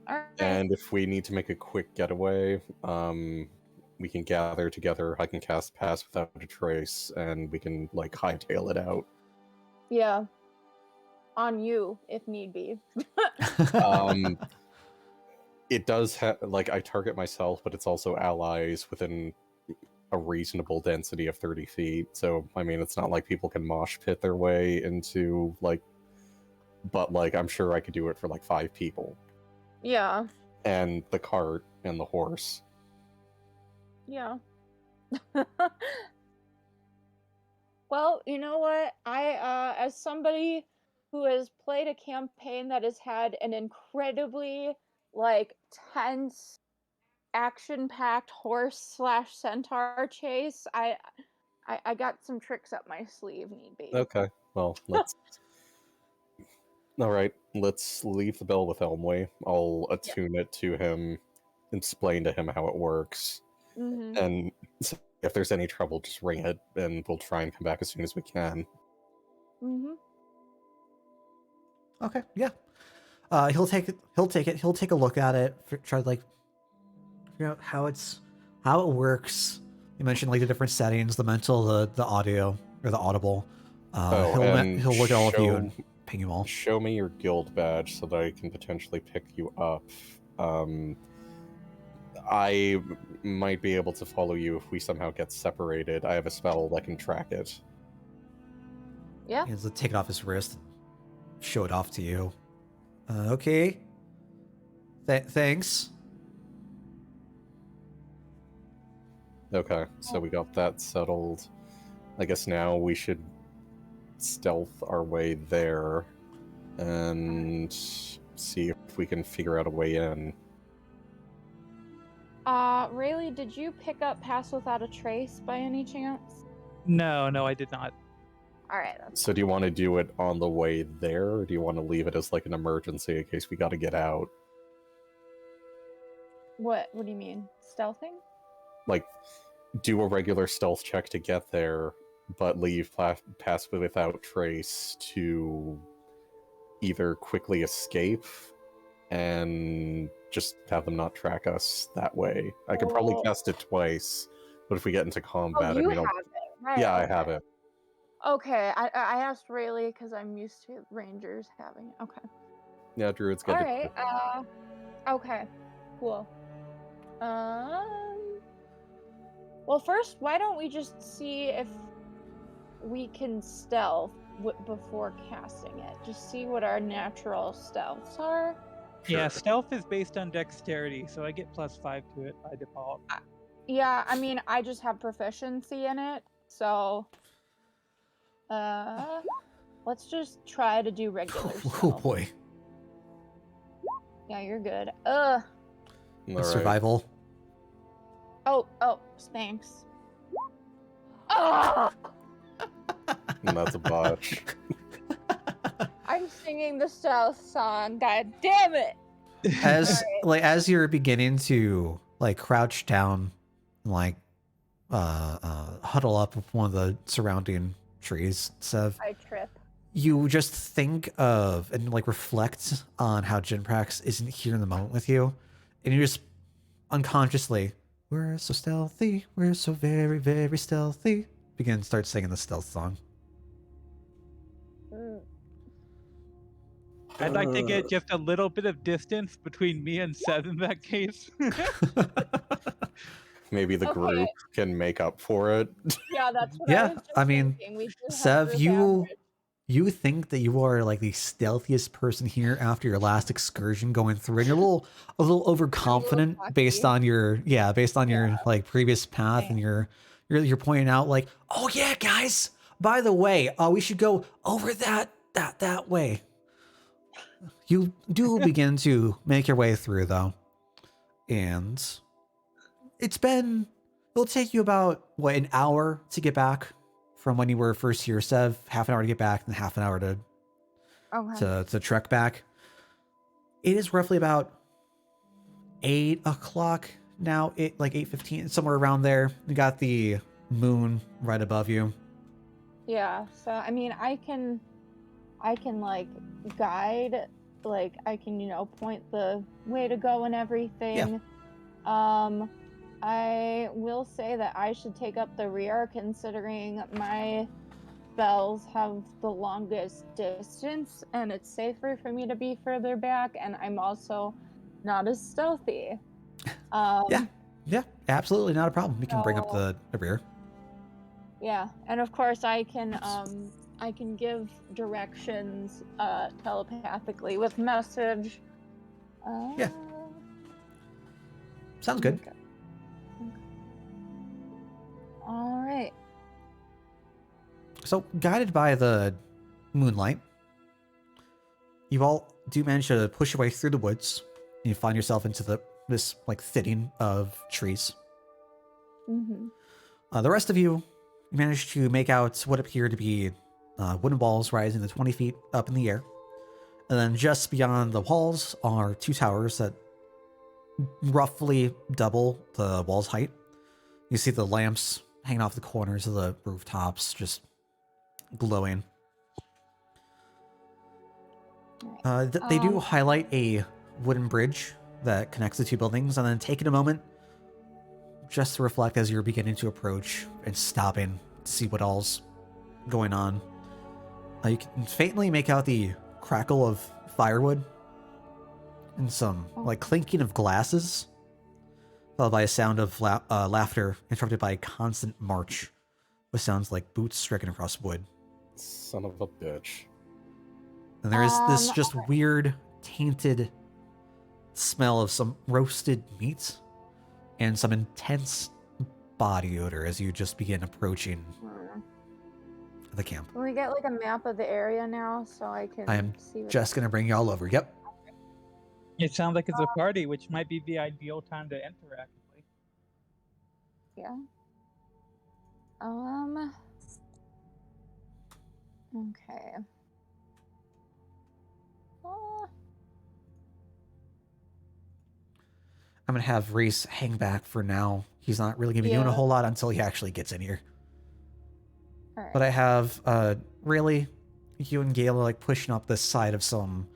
Alright. And if we need to make a quick getaway, we can gather together. I can cast Pass Without a Trace, and we can like hightail it out. Yeah. On you, if need be. It does have like I target myself, but it's also allies within a reasonable density of 30 feet. So I mean, it's not like people can mosh pit their way into like, but like I'm sure I could do it for like 5 people. Yeah. And the cart and the horse. Yeah. Well, you know what? I, as somebody who has played a campaign that has had an incredibly, like, tense, action-packed horse/centaur chase, I got some tricks up my sleeve, need be. Okay, well, let's... Alright, let's leave the bell with Elmway. I'll attune it to him, explain to him how it works, and if there's any trouble, just ring it, and we'll try and come back as soon as we can. Okay, yeah. He'll take it. He'll take a look at it. Try to like figure out how it works. You mentioned like the different settings, the mental, the audio, or the audible. He'll look at all of you and ping you all. Show me your guild badge so that I can potentially pick you up. I might be able to follow you if we somehow get separated. I have a spell that can track it. Yeah. He'll take it off his wrist and show it off to you. Okay. Thanks. Okay, so we got that settled. I guess now we should stealth our way there and see if we can figure out a way in. Rayleigh, did you pick up Pass Without a Trace by any chance? No, I did not. Alright. So do you want to do it on the way there, or do you want to leave it as like an emergency in case we got to get out? What do you mean? Stealthing? Like, do a regular stealth check to get there, but leave passively without trace to either quickly escape and just have them not track us that way. I could probably Oh. cast it twice, but if we get into Oh, combat, you I have mean, it. Right, yeah, I okay. have it. Okay, I asked Rayleigh because I'm used to rangers having it. Okay. Yeah, druids get Alright, okay. Cool. Well, first, why don't we just see if we can stealth before casting it? Just see what our natural stealths are. Yeah, Sure. stealth is based on dexterity, so I get +5 to it by default. Yeah, I mean, I just have proficiency in it, so let's just try to do regular Oh stealth. boy. Yeah, you're good. All right. Survival. Oh, thanks. Ah! And that's a botch. I'm singing the stealth song. God damn it! As you're beginning to like crouch down, like huddle up with one of the surrounding trees, Sev, I trip. you just think of and like reflect on how Jinprax isn't here in the moment with you, and you just unconsciously, we're so stealthy, we're so very, very stealthy, begin to start singing the stealth song. I'd like to get just a little bit of distance between me and Seth in that case. Maybe the group can make up for it. Yeah, that's what Yeah, I was just I mean, thinking. We do have Sev, group you average. you think that you are like the stealthiest person here after your last excursion going through, and you're a little overconfident based cocky. on your like previous path, and you're pointing out like, oh yeah, guys, by the way, we should go over that way. You do begin to make your way through though, and it'll take you about an hour to get back from when you were first here, Sev. Half an hour to get back, and half an hour to trek back. It is roughly about 8 o'clock now. Like 8:15, somewhere around there. You got the moon right above you. Yeah, so I mean, I can like guide, like I can, point the way to go and everything. I will say that I should take up the rear considering my spells have the longest distance and it's safer for me to be further back, and I'm also not as stealthy. Yeah, absolutely not a problem. We can bring up the rear. Yeah, and of course I can give directions telepathically with message. Yeah. Sounds good. Okay. All right. So, guided by the moonlight, you all do manage to push your way through the woods, and you find yourself into this like thicket of trees. Mm-hmm. The rest of you manage to make out what appear to be wooden walls rising to 20 feet up in the air. And then just beyond the walls are two towers that roughly double the wall's height. You see the lamps hanging off the corners of the rooftops, just glowing. They do highlight a wooden bridge that connects the two buildings, and then taking a moment just to reflect as you're beginning to approach and stopping to see what all's going on. You can faintly make out the crackle of firewood and some like clinking of glasses, followed by a sound of laughter interrupted by a constant march with sounds like boots striking across wood. Son of a bitch. And there is this just weird, tainted smell of some roasted meat and some intense body odor as you just begin approaching the camp. Can we get like a map of the area now so I can I am see what just going to bring you all over. Yep. It sounds like it's a party, which might be the ideal time to enter, actually. Yeah. Okay. I'm gonna have Reese hang back for now. He's not really gonna be doing a Yeah. whole lot until he actually gets in here. Alright. But I have really you and Gale are like pushing up the side of some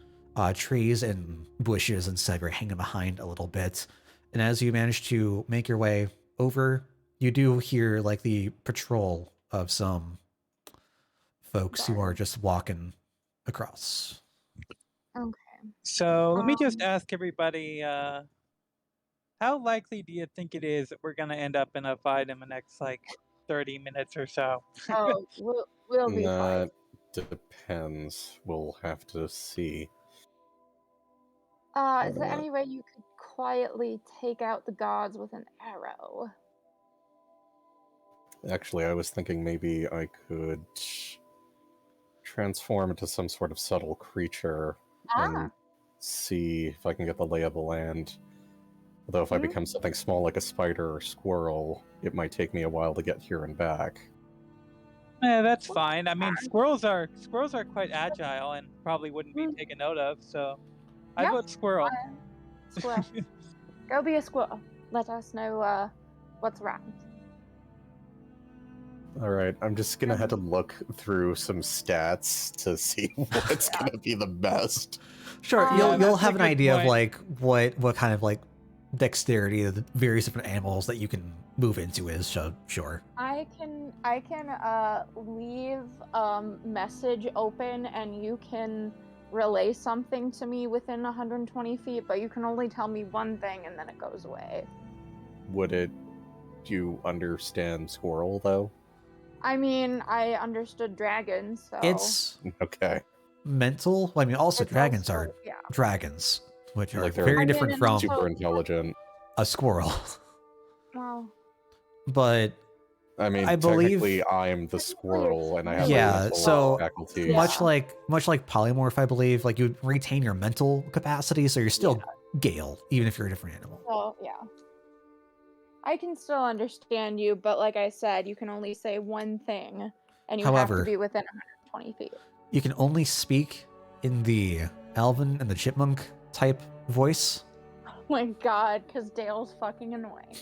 trees and bushes and Sever hanging behind a little bit. And as you manage to make your way over, you do hear like the patrol of some folks who are just walking across. Okay. So let me just Um, ask everybody, how likely do you think it is that we're gonna end up in a fight in the next like 30 minutes or so? Oh, we'll be fine. That depends. We'll have to see. Is there any way you could quietly take out the gods with an arrow? Actually, I was thinking maybe I could transform into some sort of subtle creature and see if I can get the lay of the land. Although if I become something small like a spider or squirrel, it might take me a while to get here and back. Yeah, that's fine. I mean, squirrels are quite agile and probably wouldn't be Mm. taken note of. So I Yeah, vote squirrel. Squirrel. Go be a squirrel. Let us know what's around. Alright, I'm just gonna have to look through some stats to see what's gonna be the best. Sure, Yeah, you'll that's a have an good idea of point. like what kind of like dexterity of the various different animals that you can move into is. So sure. I can leave message open and you can relay something to me within 120 feet, but you can only tell me one thing and then it goes away. Do you understand squirrel, though? I mean, I understood dragons, so It's Okay. mental. Well, I mean, also it's dragons also- are yeah. dragons, which are Like they're very I mean, different and from also- super intelligent. a squirrel. Well, But I mean, I believe- technically, I'm the squirrel, and I have Yeah, mental so faculties. Yeah. much like polymorph, I believe, like you retain your mental capacity, so you're still Gale, even if you're a different animal. so yeah. I can still understand you, but like I said, you can only say one thing, and you have However- to be within 120 feet. You can only speak in the Alvin and the Chipmunk type voice. Oh my god, because Dale's fucking annoying.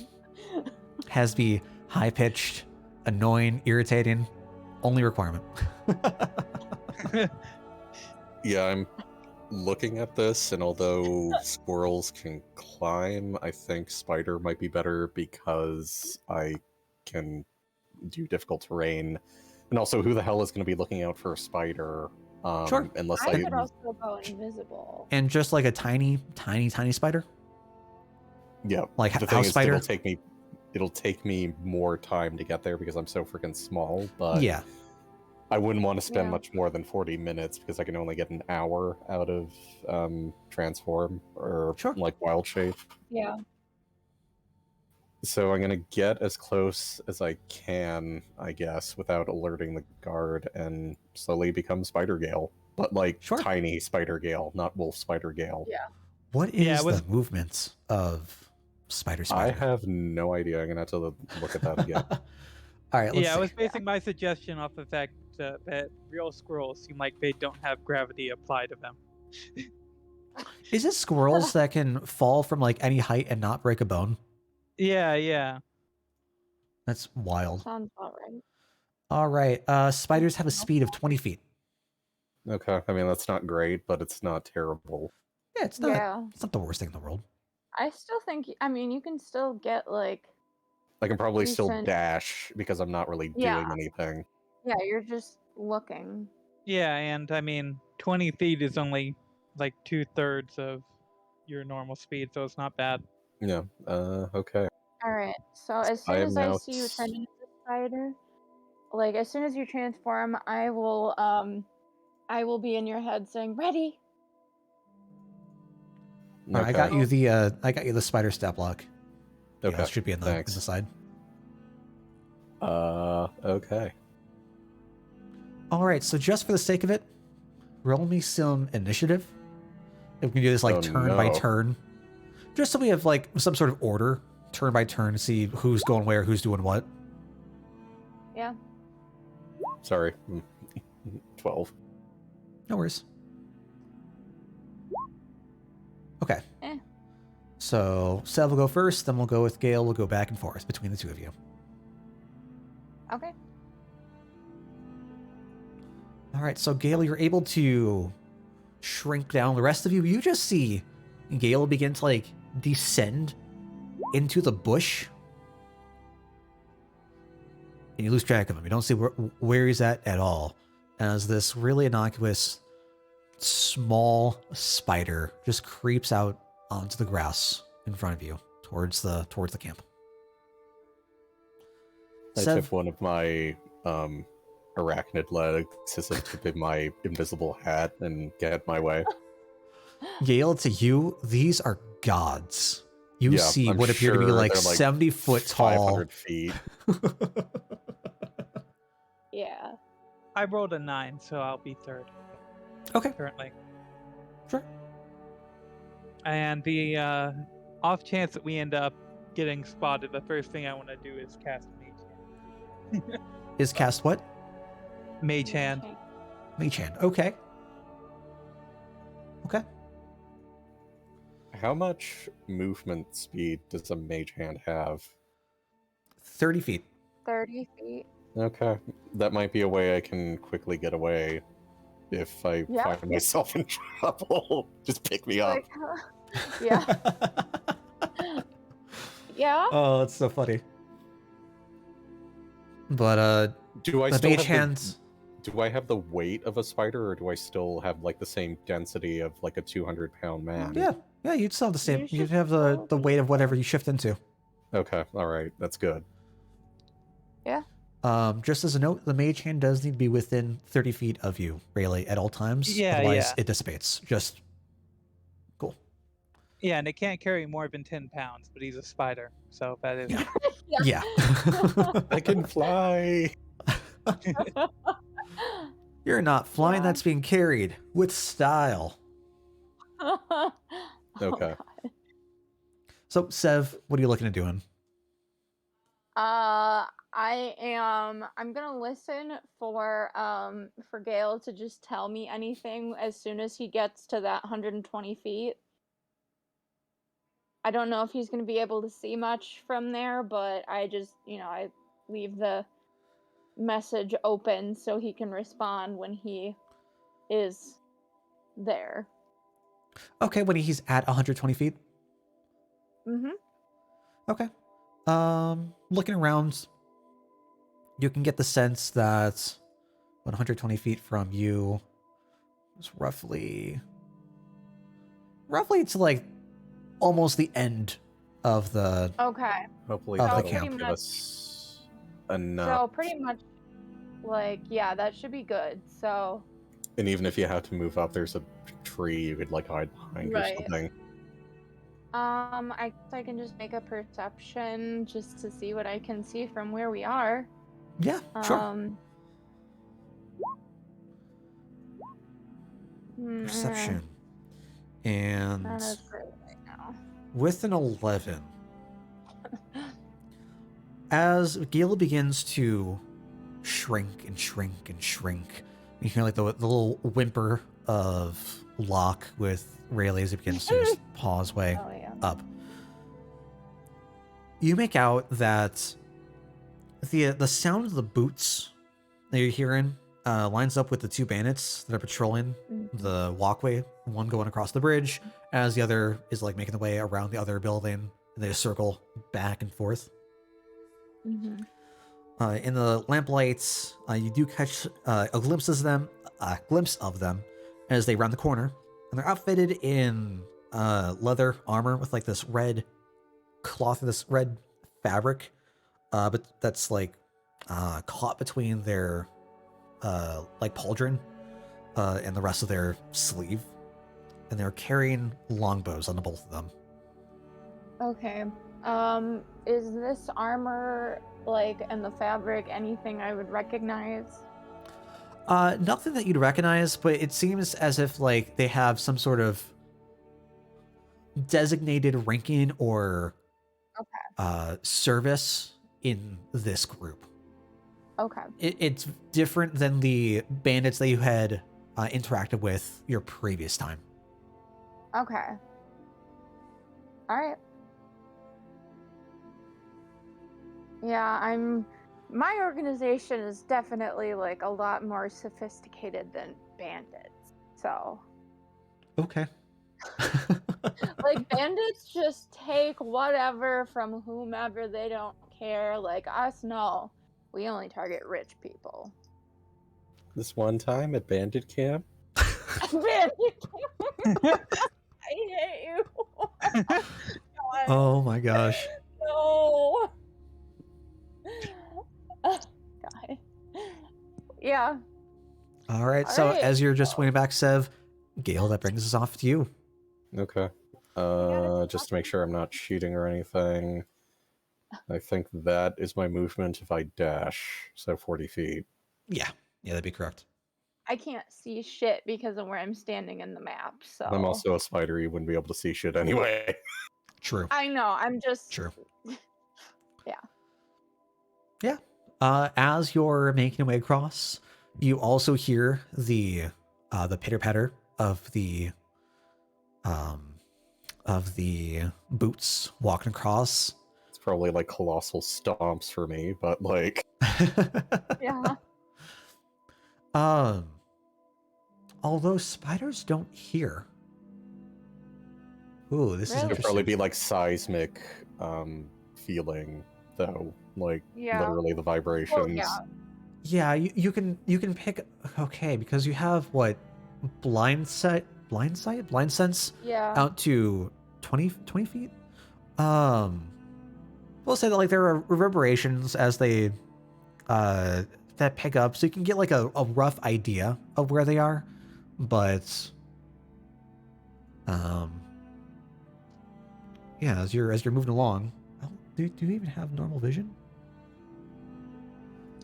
Has the high pitched, annoying, irritating only requirement. Yeah, I'm looking at this, and although squirrels can climb, I think spider might be better because I can do difficult terrain. And also, who the hell is going to be looking out for a spider? Sure. Unless I I... could also go invisible. And just like a tiny spider, Yeah, like the house thing is, spider. it'll take me more time to get there because I'm so freaking small, but Yeah, I wouldn't want to spend Yeah. much more than 40 minutes because I can only get an hour out of transform or Sure. like wild shape. Yeah. So I'm gonna get as close as I can, I guess, without alerting the guard, and slowly become Spider Gale. But like Sure. tiny Spider Gale, not Wolf Spider Gale. Yeah. what is Yeah, it was- the movement of spider? I have no idea. I'm gonna have to look at that again. All right, let's Yeah, I see. was basing my suggestion off the fact that real squirrels seem like they don't have gravity applied to them. Is it squirrels that can fall from like any height and not break a bone? Yeah. That's wild. Sounds about right. All right, spiders have a speed of 20 feet. Okay, I mean that's not great, but it's not terrible. Yeah, it's not. Yeah. It's not the worst thing in the world. I still think, I mean, you can still get like, I can probably still Decent. dash because I'm not really doing Yeah. anything. yeah, you're just looking. Yeah, and I mean, 20 feet is only like 2/3 of your normal speed, so it's not bad. Yeah. Okay. Alright, so as I soon am as I now see you s- turn into a spider, like as soon as you transform, I will be in your head saying, ready. All right, I got you the spider step block. Okay. Yeah, it should be in the Thanks. side. Okay. All right, so just for the sake of it, roll me some initiative. If we can do this like Oh, turn by no. turn, just so we have like some sort of order, turn by turn, to see who's going where, who's doing what. Yeah. Sorry. 12. No worries. Okay. Eh. So Sev will go first, then we'll go with Gale. We'll go back and forth between the two of you. Okay. All right, so Gale, you're able to shrink down. The rest of you, you just see Gale begin to like descend into the bush, and you lose track of him. You don't see where he's at all, as this really innocuous small spider just creeps out onto the grass in front of you towards the camp. I Sev, took one of my arachnid legs as a tip in my invisible hat and get my way. Gale, to you, these are gods. You Yeah, see I'm what appear to be sure like they're, like, 70 foot tall. 500 feet. Yeah. I rolled a 9, so I'll be third Okay, currently. sure. And the off chance that we end up getting spotted, the first thing I want to do is cast Mage Hand. Is cast what? Mage Hand. Mage Hand. Okay. Okay. How much movement speed does a mage hand have? 30 feet. 30 feet. Okay, that might be a way I can quickly get away if I Yeah. find myself in trouble. Just pick me up. Like, yeah. Yeah. Oh, that's so funny. But Do I the still mage have hands. do I have the weight of a spider, or do I still have like the same density of like a 200-pound man? Yeah, you'd still have the same. You You'd should have the still weight of be whatever fine. you shift into. Okay, all right, that's good. Just as a note, the mage hand does need to be within 30 feet of you, Rayleigh, at all times. Yeah, Otherwise, yeah. it dissipates. Just cool. Yeah, and it can't carry more than 10 pounds, but he's a spider, so that is. Yeah. Yeah. I can fly. You're not flying. Yeah. That's being carried with style. Oh, Okay. God. So, Sev, what are you looking at doing? I'm gonna listen for Gale to just tell me anything as soon as he gets to that 120 feet. I don't know if he's gonna be able to see much from there, but I just, I leave the message open so he can respond when he is there. Okay, when he's at 120 feet. Mm-hmm. Okay. Looking around, you can get the sense that 120 feet from you is roughly to like almost the end of the. Okay. Hopefully Of the that'll camp. give Pretty us enough. So pretty much, like, yeah, that should be good. So. And even if you have to move up, there's a tree you could like hide behind Right. or something. I guess I can just make a perception just to see what I can see from where we are. Yeah, sure. Perception. And Not as great right now. with an 11, as Gale begins to shrink and shrink and shrink, you hear like the little whimper of Locke with Rayleigh as it begins to just paw his way Oh yeah. up. You make out that the sound of the boots that you're hearing lines up with the two bandits that are patrolling the walkway, one going across the bridge, as the other is like making the way around the other building, and they just circle back and forth. Mm-hmm. In the lamplights, you do catch a glimpse of them as they round the corner, and they're outfitted in leather armor with like this red cloth, this red fabric, but that's like caught between their like pauldron and the rest of their sleeve, and they're carrying longbows on the both of them. Okay. Is this armor and the fabric anything I would recognize? Nothing that you'd recognize, but it seems as if like they have some sort of designated ranking or service in this group. Okay. It's different than the bandits that you had interacted with your previous time. Okay. All right. Yeah, my organization is definitely like a lot more sophisticated than Bandits. So, Okay. like, Bandits just take whatever from whomever, they don't care. Like us, no. We only target rich people. This one time at Bandit Camp, Bandit, I hate you. God, Oh my gosh. no. God. Yeah. All right. All So right. as you're just waiting back, Sev, Gale, that brings us off to you. okay. Just to make sure I'm not cheating or anything. I think that is my movement if I dash, so 40 feet. Yeah. Yeah, that'd be correct. I can't see shit because of where I'm standing in the map, so I'm also a spider, you wouldn't be able to see shit anyway. True. I know, I'm just True. Yeah. Yeah. As you're making your way across, you also hear the pitter patter of the boots walking across. It's probably like colossal stomps for me, but like Yeah. Although spiders don't hear. Ooh, this is Really? it'd interesting. probably be like seismic feeling though, like Yeah. literally the vibrations. yeah. Yeah, you can pick. Okay, because you have what, blind sense Yeah. out to 20 feet. We'll say that like there are reverberations as they that pick up, so you can get like a rough idea of where they are, but yeah, as you're moving along, do you even have normal vision?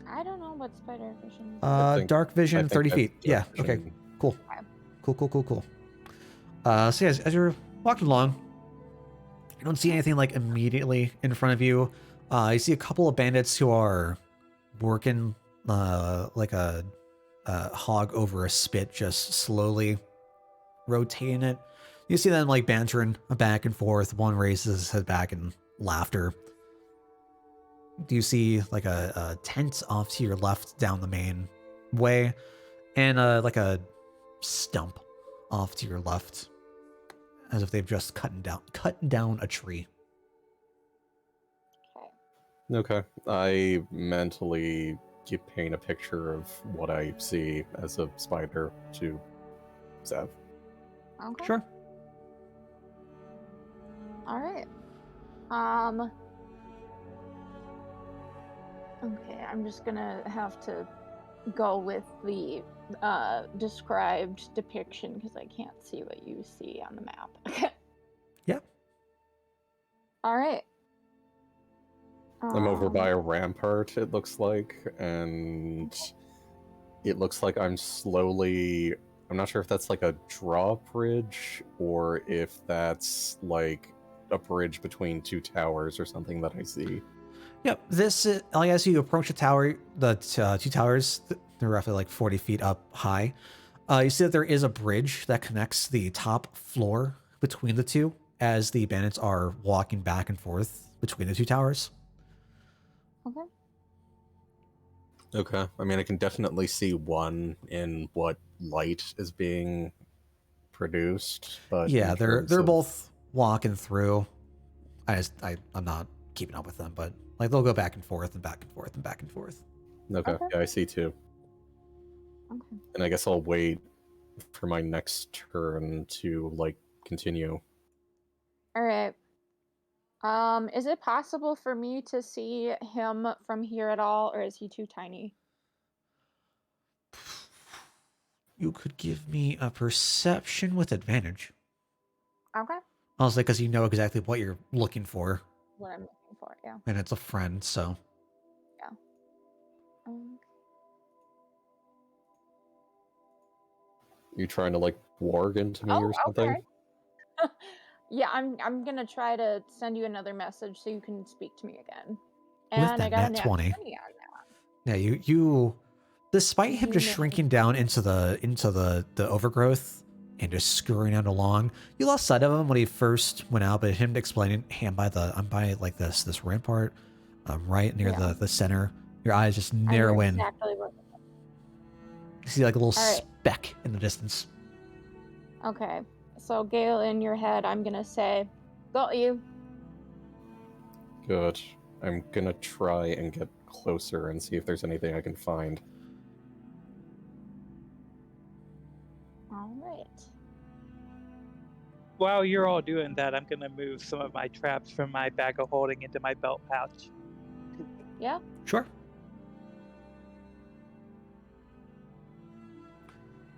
I don't know what spider vision is. Dark I vision, think 30 that's feet. Yeah. dark Okay. vision. Cool. Cool. So yeah, as you're walking along, you don't see anything like immediately in front of you. You see a couple of bandits who are working like a hog over a spit, just slowly rotating it. You see them like bantering back and forth. One raises his head back in laughter. Do you see like a tent off to your left down the main way, and like a stump off to your left, as if they've just cut down a tree. Okay. Okay. I mentally paint a picture of what I see as a spider to Zev. Okay. Sure. All right. Okay, I'm just gonna have to go with the described depiction because I can't see what you see on the map. Yeah. All right. I'm over by a rampart, it looks like, and it looks like I'm not sure if that's like a drawbridge or if that's like a bridge between two towers or something that I see. Yep. This is, like, as you approach the tower, the two towers, they're roughly like 40 feet up high. You see that there is a bridge that connects the top floor between the two, as the bandits are walking back and forth between the two towers. Okay. Okay. I mean, I can definitely see one in what light is being produced, but Yeah, in they're terms of- both walking through. I'm not keeping up with them, but like they'll go back and forth and back and forth and back and forth. Okay. Okay. Yeah, I see two. Okay. And I guess I'll wait for my next turn to like continue. All right. Is it possible for me to see him from here at all, or is he too tiny? You could give me a perception with advantage. Okay. Honestly, because you know exactly what you're looking for, What I'm looking for, yeah. and it's a friend, so. You trying to like warg into me or something? Okay. Yeah, I'm gonna try to send you another message so you can speak to me again. With And I that got a nat nat 20. 20 on that. Yeah, you despite him just You know. shrinking down into the overgrowth, and just scurrying out along. You lost sight of him when he first went out, but him explaining, "Hey, I'm by like this rampart, right near Yeah. the center." Your eyes just I know narrow in. exactly what. You see like a little All right. speck in the distance. Okay, so Gale, in your head, I'm gonna say, "Got you." Good. I'm gonna try and get closer and see if there's anything I can find. All right. While you're all doing that, I'm gonna move some of my traps from my bag of holding into my belt pouch. Yeah. Sure.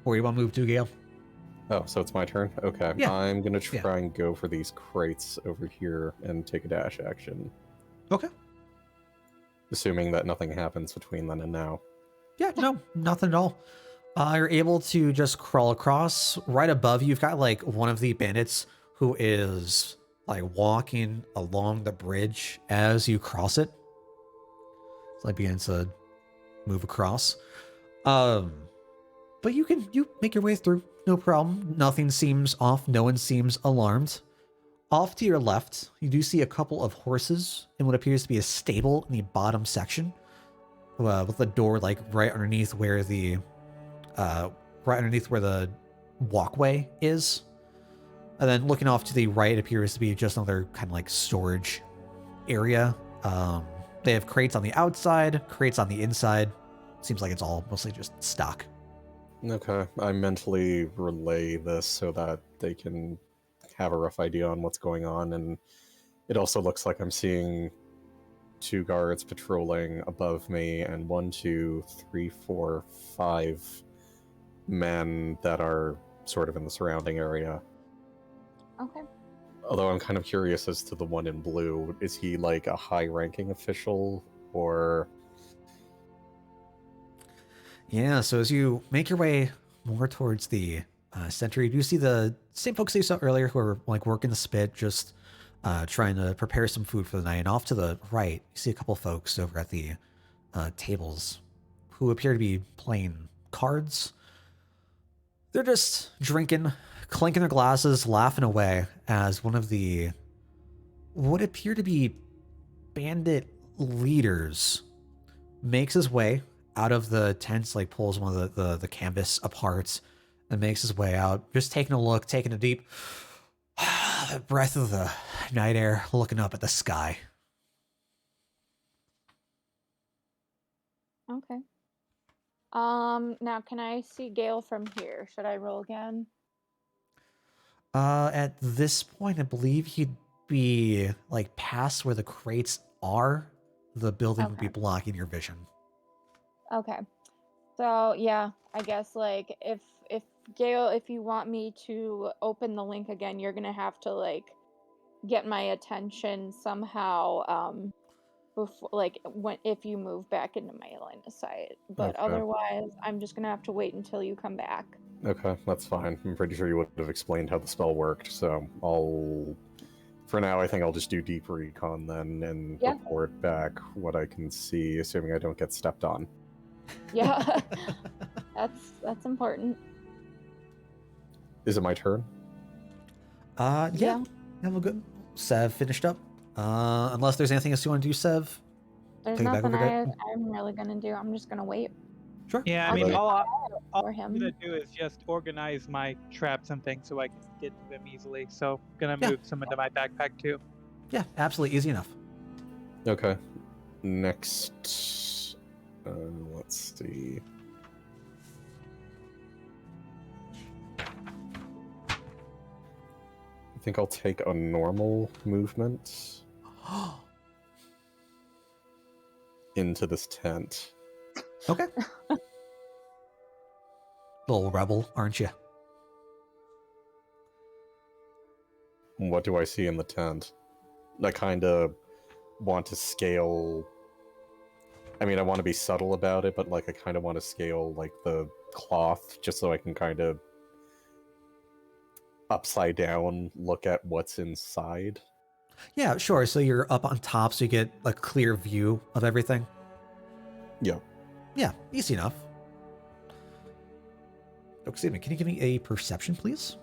Or you want to move to, Gale? Oh, so it's my turn? Okay. Yeah. I'm gonna try and go for these crates over here and take a dash action. Okay. Assuming that nothing happens between then and now. Yeah, no, nothing at all. You're able to just crawl across. Right above you, you've got like one of the bandits who is like walking along the bridge as you cross it. So like begins to move across. But you make your way through, no problem. Nothing seems off. No one seems alarmed. Off to your left, you do see a couple of horses in what appears to be a stable in the bottom section, with the door like right underneath where the walkway is. And then looking off to the right appears to be just another kind of like storage area. They have crates on the outside, crates on the inside. Seems like it's all mostly just stock. Okay. I mentally relay this so that they can have a rough idea on what's going on, and it also looks like I'm seeing 2 guards patrolling above me and 1, 2, 3, 4, 5 men that are sort of in the surrounding area. Okay. Although I'm kind of curious as to the one in blue. Is he like a high-ranking official, or... Yeah, so as you make your way more towards the center, you do see the same folks that you saw earlier who are like working the spit, just trying to prepare some food for the night. And off to the right, you see a couple folks over at the tables who appear to be playing cards. They're just drinking, clinking their glasses, laughing away as one of the what appear to be bandit leaders makes his way out of the tents, like pulls one of the canvas apart and makes his way out, just taking a look, taking a deep breath of the night air, looking up at the sky. Okay. Now can I see Gale from here? Should I roll again? At this point, I believe he'd be like past where the crates are. The building would be Okay. blocking your vision. Okay. So yeah, I guess like if Gale, if you want me to open the link again, you're gonna have to like get my attention somehow before like if you move back into my line of sight. But Okay. otherwise, I'm just gonna have to wait until you come back. Okay, that's fine. I'm pretty sure you would have explained how the spell worked, so I'll... For now, I think I'll just do deep recon then and Yeah. report back what I can see, assuming I don't get stepped on. Yeah. that's important. Is it my turn? Yeah. We're good. Sev finished up. Unless there's anything else you want to do, Sev. There's Take it back nothing over to- I'm really gonna do. I'm just gonna wait Sure. Yeah, I I'll mean, keep all for I'm him. gonna do is just organize my traps and things so I can get to them easily. So gonna Yeah. move some into my backpack too. Yeah, absolutely easy enough. Okay. Next... let's see... I think I'll take a normal movement into this tent. Okay. Little rebel, aren't you? What do I see in the tent? I kind of want to scale... I mean, I want to be subtle about it, but like I kind of want to scale like the cloth just so I can kind of upside down look at what's inside. Yeah, sure. So you're up on top, so you get a clear view of everything. Yeah. Yeah, easy enough. excuse me, can you give me a perception, please?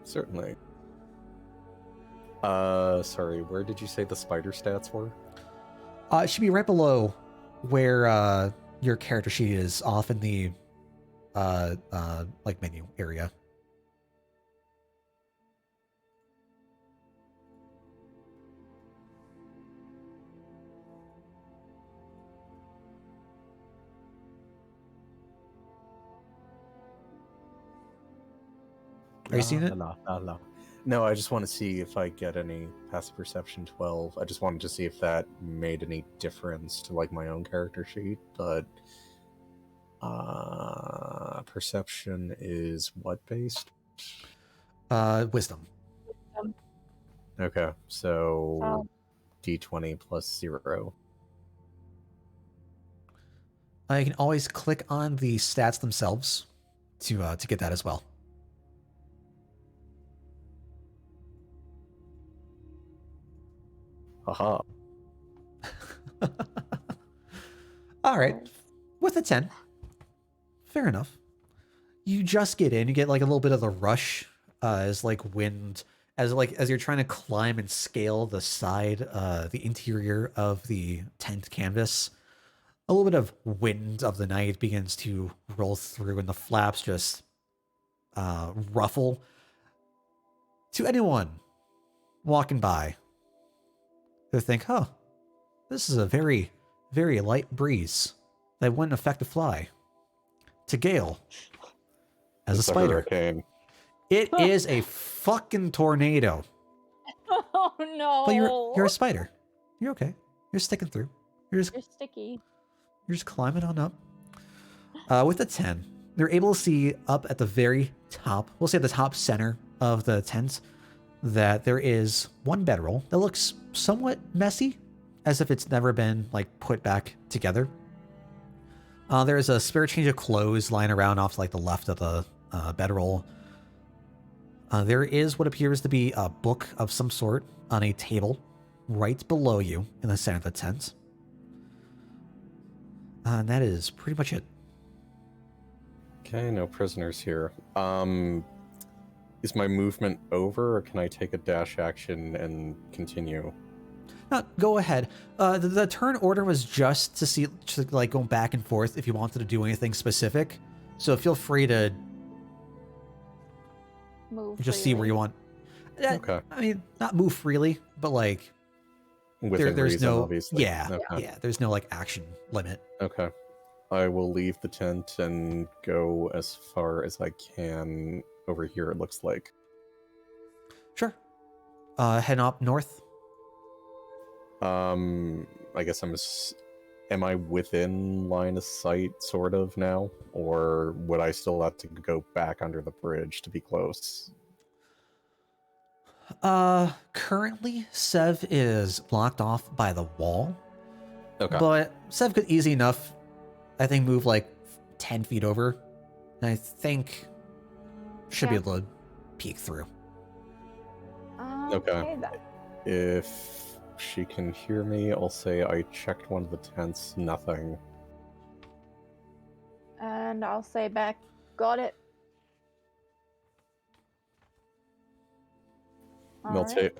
Certainly. Sorry, where did you say the spider stats were? It should be right below where your character sheet is, off in the like menu area. Are you seeing it? No, I just want to see if I get any passive perception 12. I just wanted to see if that made any difference to like my own character sheet, but perception is what based? Wisdom. Okay, so Oh. d20 plus 0. You can always click on the stats themselves to get that as well. Haha. All right, with a 10, fair enough. You just get in. You get like a little bit of the rush as like wind, as you're trying to climb and scale the side, the interior of the tent canvas. A little bit of wind of the night begins to roll through, and the flaps just ruffle. To anyone walking by, they think, "Oh, this is a very, very light breeze that wouldn't affect a fly." To Gale, as It's a spider, hurricane. it is a fucking tornado. Oh no! But you're a spider. You're okay. You're sticking through. You're sticky. just climbing on up. With a 10, they're able to see up at the very top, we'll say the top center of the tent, that there is one bedroll that looks somewhat messy, as if it's never been like put back together. There is a spare change of clothes lying around off to like the left of the bedroll. There is what appears to be a book of some sort on a table right below you in the center of the tent. And that is pretty much it. Okay, no prisoners here. Is my movement over, or can I take a dash action and continue? No, go ahead. The turn order was just to see, like, going back and forth if you wanted to do anything specific. So feel free to Move. just see where you want. Okay. I mean, not move freely, but like Within there's reason, no, obviously. yeah, Okay. yeah. There's no like action limit. Okay. I will leave the tent and go as far as I can over here, it looks like. Sure. Head up north. I guess am I within line of sight, sort of, now? Or would I still have to go back under the bridge to be close? Currently, Sev is blocked off by the wall. Okay. But Sev could easy enough, I think, move like 10 feet over. And I think should be Yeah. able to peek through. Okay. Then. If she can hear me, I'll say I checked one of the tents, nothing. And I'll say back, got it. And I'll Alright. take,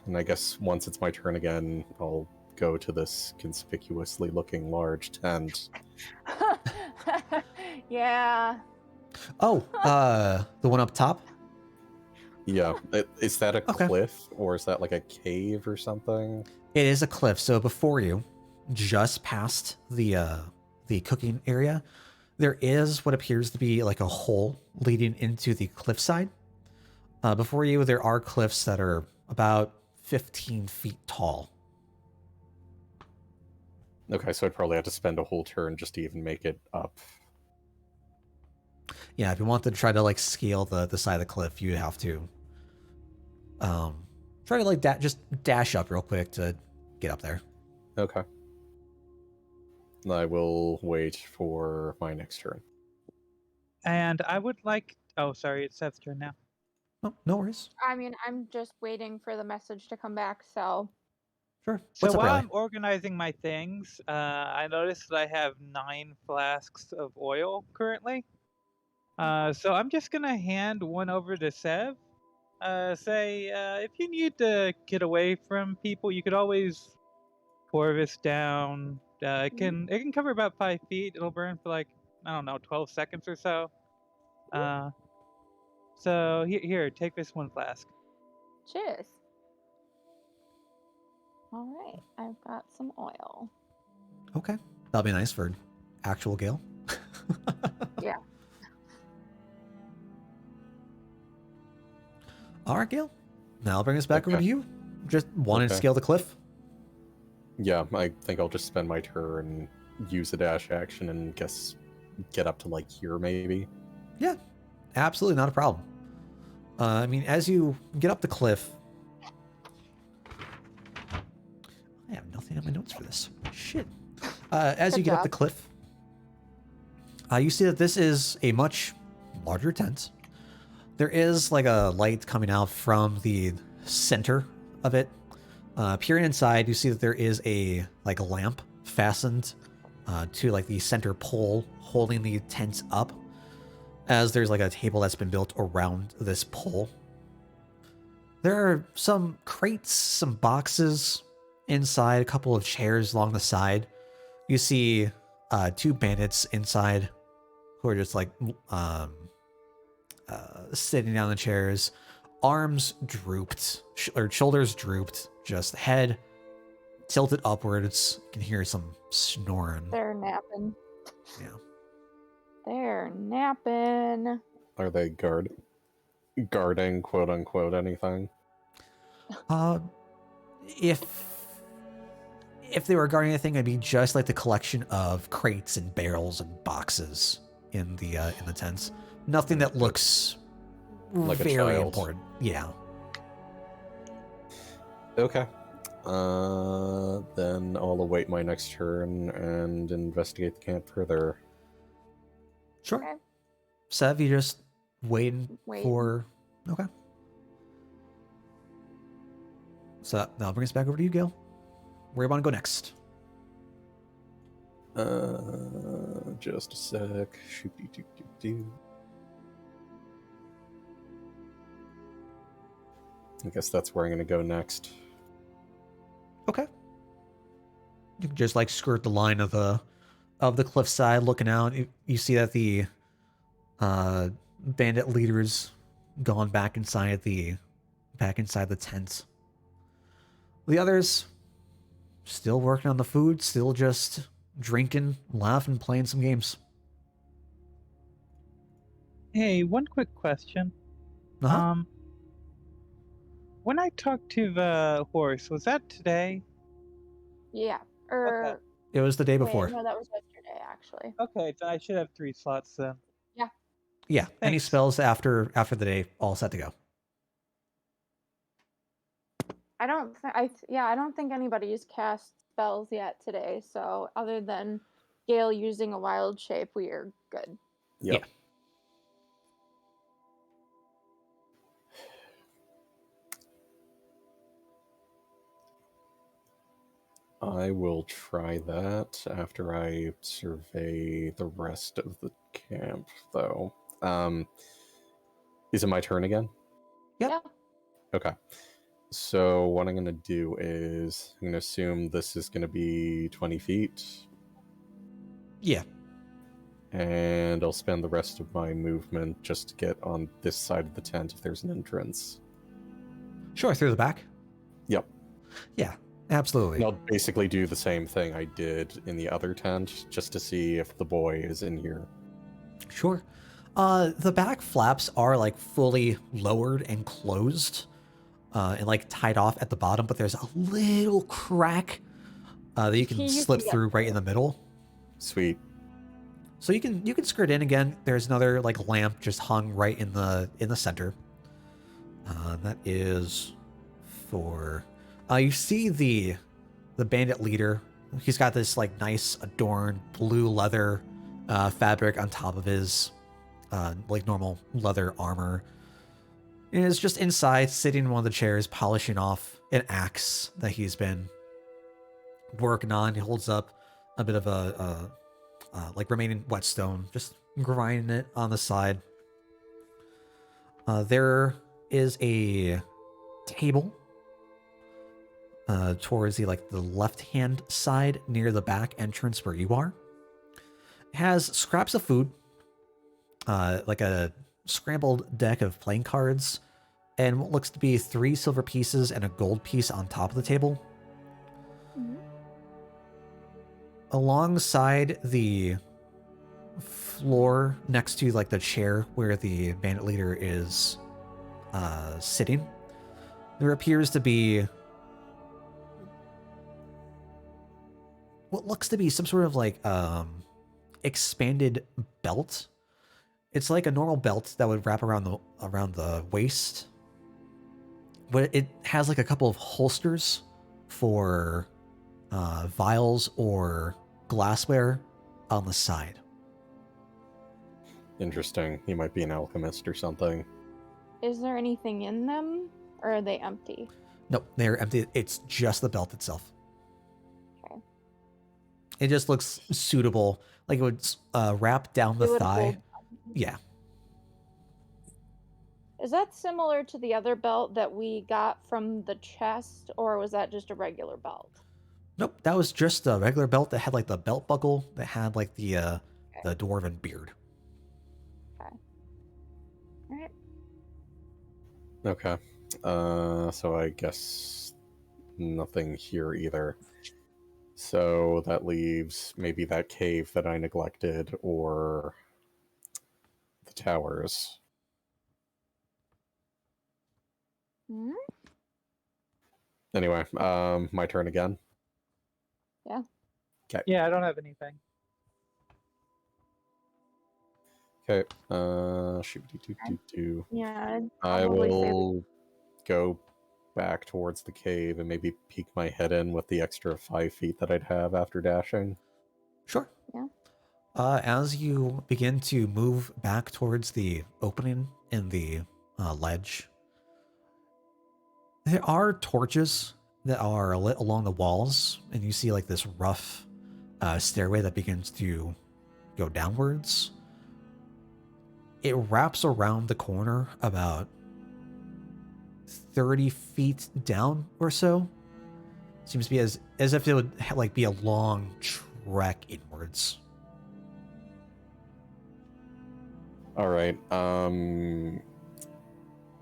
and I guess once it's my turn again, I'll go to this conspicuously looking large tent. Yeah. Oh, the one up top? Yeah, is that a Okay. cliff, or is that like a cave or something? It is a cliff. So before you, just past the cooking area, there is what appears to be like a hole leading into the cliffside. Before you, there are cliffs that are about 15 feet tall. Okay, so I'd probably have to spend a whole turn just to even make it up. Yeah, if you wanted to try to like scale the side of the cliff, you'd have to try to like just dash up real quick to get up there. Okay. I will wait for my next turn. And I would like. Oh, sorry, it's Seth's turn now. Oh, no worries. I mean, I'm just waiting for the message to come back, so. Sure. So What's up, while Riley? I'm organizing my things, I noticed that I have 9 flasks of oil currently. So I'm just gonna hand one over to Sev. Say, if you need to get away from people, you could always Corvus down. It can cover about 5 feet. It'll burn for like, I don't know, 12 seconds or so. So here, take this one flask. Cheers. All right, I've got some oil. Okay. That'll be nice for actual Gale. Yeah. All right, Gale. Now I'll bring us back over to Okay. you. Just wanted to Okay. scale the cliff. Yeah, I think I'll just spend my turn, use a dash action, and guess get up to like here maybe. Yeah, absolutely not a problem. I mean, as you get up the cliff, I have nothing on my notes for this. Shit. As Good you get up the job. cliff, you see that this is a much larger tent. There is like a light coming out from the center of it. Peering inside, you see that there is a like a lamp fastened to like the center pole holding the tent up, as there's like a table that's been built around this pole. There are some crates, some boxes inside, a couple of chairs along the side. You see two bandits inside who are just like sitting down in the chairs, arms drooped, or shoulders drooped, just head tilted upwards. You can hear some snoring. They're napping. Yeah. They're napping. Are they guarding quote unquote anything? If they were guarding anything, it'd be just like the collection of crates and barrels and boxes in the tents. Nothing that looks Like a very child. important. Yeah. Okay. Then I'll await my next turn and investigate the camp further. Sure. Okay. Sev, you just waiting Waiting. for. Okay. So that'll bring us back over to you, Gil. Where do you want to go next? Just a sec. Shoop-dee-doo-doo-doo. I guess that's where I'm gonna go next. Okay. You can just like skirt the line of the cliffside, looking out. You see that the bandit leaders gone back inside the tent. The others still working on the food, still just drinking, laughing, playing some games. Hey, one quick question. Uh-huh. When I talked to the horse, was that today? Yeah. Okay. It was the day Wait, before. no, that was yesterday, actually. Okay, then I should have 3 slots then. Yeah. Any Thanks. spells after the day, all set to go. I don't think anybody's cast spells yet today. So other than Gale using a wild shape, we are good. Yep. Yeah. I will try that after I survey the rest of the camp, though. Is it my turn again? Yep. Yeah. Okay. So what I'm going to do is I'm going to assume this is going to be 20 feet, Yeah. and I'll spend the rest of my movement just to get on this side of the tent if there's an entrance. Sure, through the back. Yep. Yeah, absolutely. And I'll basically do the same thing I did in the other tent, just to see if the boy is in here. Sure. The back flaps are like fully lowered and closed, and like tied off at the bottom, but there's a little crack that you can You slip can get through right in the middle. Sweet. So you can skirt in again. There's another like lamp just hung right in the center. That is for. You see the bandit leader. He's got this like nice adorned blue leather fabric on top of his like normal leather armor. And is just inside, sitting in one of the chairs, polishing off an axe that he's been working on. He holds up a bit of a like remaining whetstone, just grinding it on the side, There is a table towards the left-hand side near the back entrance where you are. It has scraps of food, like a scrambled deck of playing cards, and what looks to be 3 silver pieces and a gold piece on top of the table. Mhm. Alongside the floor next to the chair where the bandit leader is sitting, there appears to be what looks to be some sort of expanded belt. It's like a normal belt that would wrap around the waist, but it has a couple of holsters for vials or glassware on the side. Interesting. He might be an alchemist or something. Is there anything in them, or are they empty? Nope, they're empty. It's just the belt itself. Okay. It just looks suitable, like it would wrap down the It would thigh. hold- Yeah. Is that similar to the other belt that we got from the chest, or was that just a regular belt? Nope, that was just a regular belt that had the belt buckle that had the dwarven beard. Okay. All right. Okay. So I guess nothing here either. So that leaves maybe that cave that I neglected or the towers. Hmm? Anyway, my turn again. Yeah. Okay. Yeah, I don't have anything. Okay. Shoot. Yeah. I probably say that- will go back towards the cave and maybe peek my head in with the extra 5 feet that I'd have after dashing. Sure. Yeah. As you begin to move back towards the opening in the ledge, there are torches that are lit along the walls, and you see this rough stairway that begins to go downwards. It wraps around the corner about 30 feet down or so. Seems to be as if it would be a long trek inwards. All right.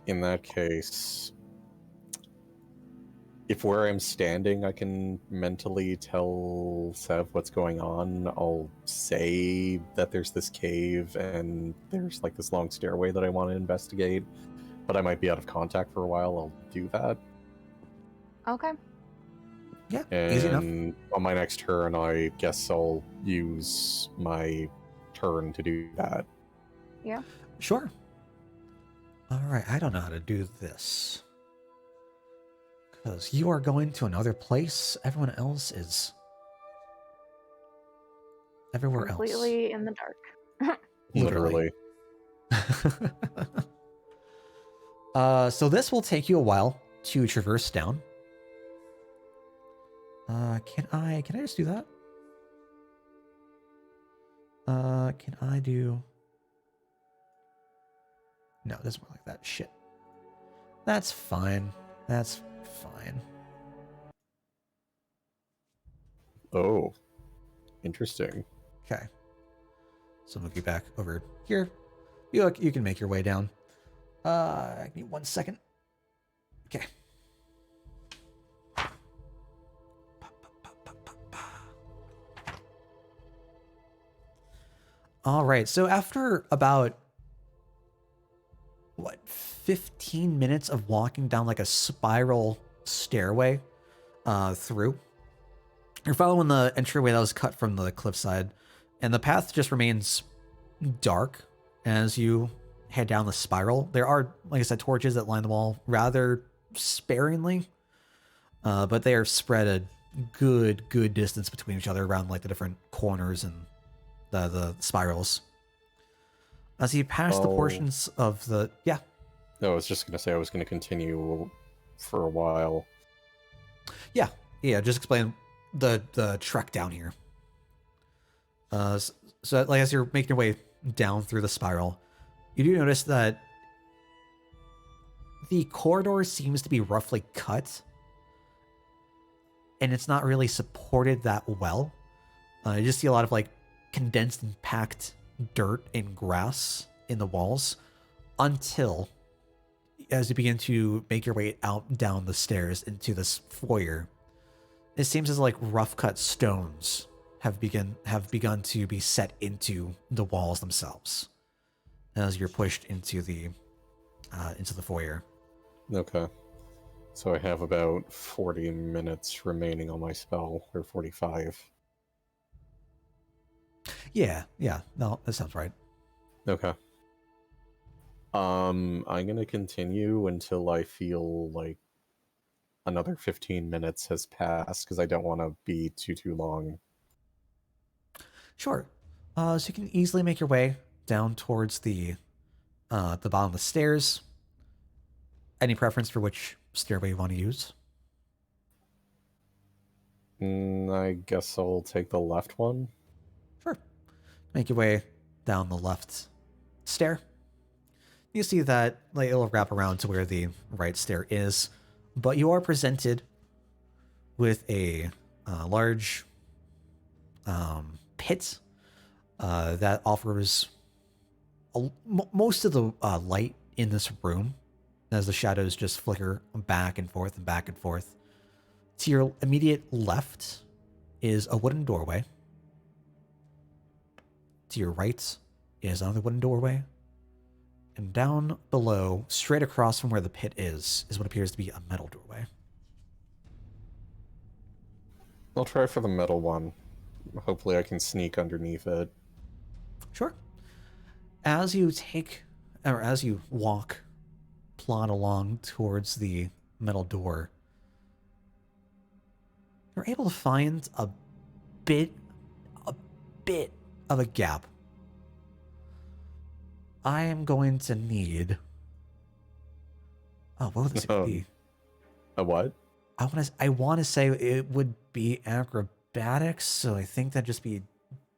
In that case, if where I'm standing, I can mentally tell Sev what's going on, I'll say that there's this cave and there's this long stairway that I want to investigate, but I might be out of contact for a while. I'll do that. Okay. Yeah, easy enough. And on my next turn, I guess I'll use my turn to do that. Yeah. Sure. All right, I don't know how to do this. Because you are going to another place. Everyone else is everywhere Completely in the dark. Literally. Literally. So this will take you a while to traverse down. Can I just do that? Can I do... No, it doesn't work like that. Shit. That's fine. That's fine. Oh, interesting. Okay. So move you back over here. You can make your way down. Give me 1 second. Okay. All right. So after about 15 minutes of walking down a spiral stairway through, you're following the entryway that was cut from the cliffside, and the path just remains dark as you head down the spiral. There are, like I said, torches that line the wall rather sparingly, but they are spread a good distance between each other around the different corners and the spirals. As you pass the portions of the... Yeah. No, I was just going to say I was going to continue for a while. Yeah, just explain the trek down here. So as you're making your way down through the spiral, you do notice that the corridor seems to be roughly cut, and it's not really supported that well. You just see a lot of like condensed and packed dirt and grass in the walls until, as you begin to make your way out down the stairs into this foyer, it seems as like rough cut stones have begun to be set into the walls themselves as you're pushed into the foyer. Okay. So I have about 40 minutes remaining on my spell, or 45. Yeah, no, that sounds right. Okay. I'm gonna continue until I feel like another 15 minutes has passed, because I don't want to be too long. Sure. So you can easily make your way down towards the bottom of the stairs. Any preference for which stairway you want to use? I guess I'll take the left one. Sure. Make your way down the left stair. You see that like it'll wrap around to where the right stair is, but you are presented with a large pit that offers most of the light in this room as the shadows just flicker back and forth and back and forth. To your immediate left is a wooden doorway. To your right is another wooden doorway. And down below, straight across from where the pit is what appears to be a metal doorway. I'll try for the metal one. Hopefully I can sneak underneath it. Sure. As you walk, plod along towards the metal door, you're able to find a bit of a gap. I am going to need... Oh, what would this be? A what? I want to say it would be acrobatics, so I think that'd just be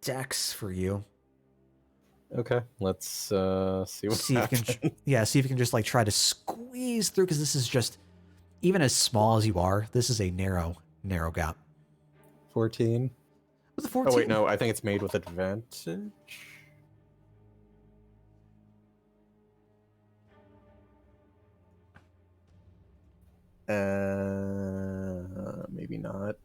dex for you. Okay, let's see what's happening. See if you can just like try to squeeze through, because this is just, even as small as you are, this is a narrow gap. 14. With a 14? Oh wait, no, I think it's made with advantage. Maybe not.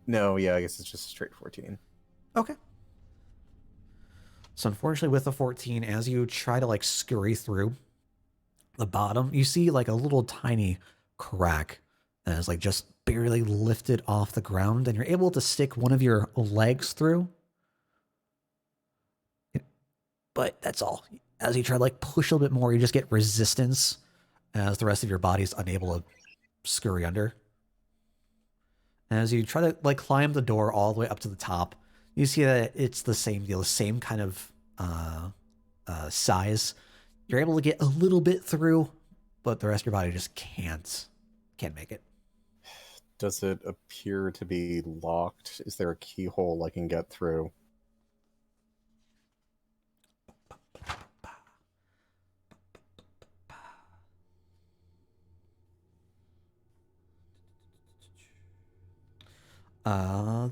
No, yeah, I guess it's just a straight 14. Okay. So unfortunately with the 14, as you try to like scurry through the bottom, you see like a little tiny crack that is like just barely lifted off the ground, and you're able to stick one of your legs through. But that's all. As you try to like push a little bit more, you just get resistance as the rest of your body is unable to scurry under. As you try to like climb the door all the way up to the top, you see that it's the same deal, the same kind of size. You're able to get a little bit through, but the rest of your body just can't make it. Does it appear to be locked? Is there a keyhole I can get through?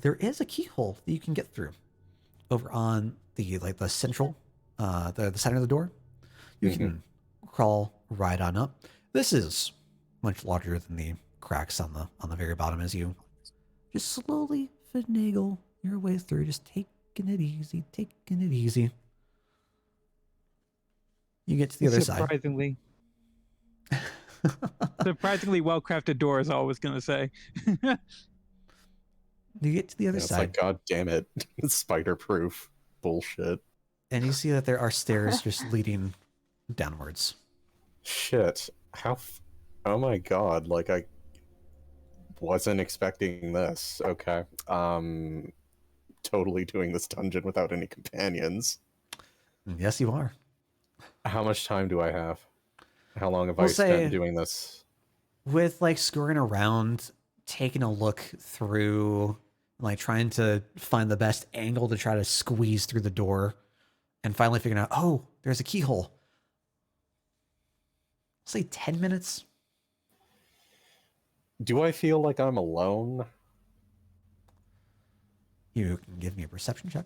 There is a keyhole that you can get through over on the central, the center of the door. You can crawl right on up. This is much larger than the cracks on the very bottom, as you just slowly finagle your way through, just taking it easy. You get to the other side. Surprisingly well-crafted door, is all I was going to say. You get to the other side. It's like, God damn it. Spider-proof bullshit. And you see that there are stairs just leading downwards. Shit. Oh my god, like I wasn't expecting this. Okay. Totally doing this dungeon without any companions. Yes, you are. How much time do I have? How long have I spent doing this? With like scurrying around, taking a look through, like trying to find the best angle to try to squeeze through the door. and finally figuring out, oh, there's a keyhole. Say 10 minutes. Do I feel like I'm alone? You can give me a perception check.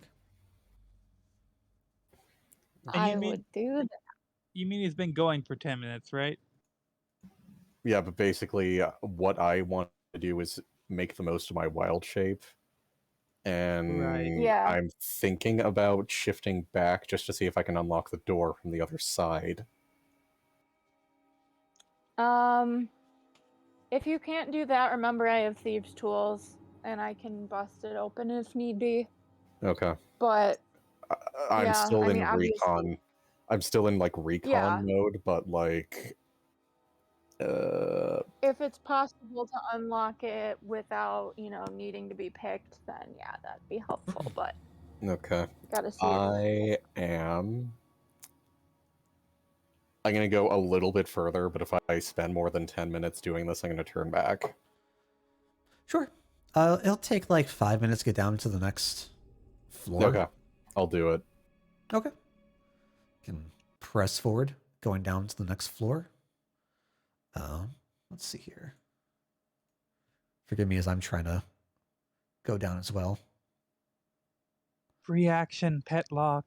I you mean would do that. you mean he's been going for 10 minutes, right? Yeah, but basically, what I want to do is make the most of my wild shape. And Right. Yeah. I'm thinking about shifting back just to see if I can unlock the door from the other side. If you can't do that, remember I have thieves' tools, and I can bust it open if need be. Okay. But I'm yeah, still I in mean, obviously, recon. I'm still in like recon yeah. mode, but like If it's possible to unlock it without, needing to be picked, then yeah, that'd be helpful. But okay. gotta see it. I'm gonna go a little bit further, but if I spend more than 10 minutes doing this, I'm gonna turn back. Sure. It'll take like 5 minutes to get down to the next floor. Okay. I'll do it. Okay. You can press forward, going down to the next floor. Let's see here. Forgive me as I'm trying to go down as well. Free action, pet lock.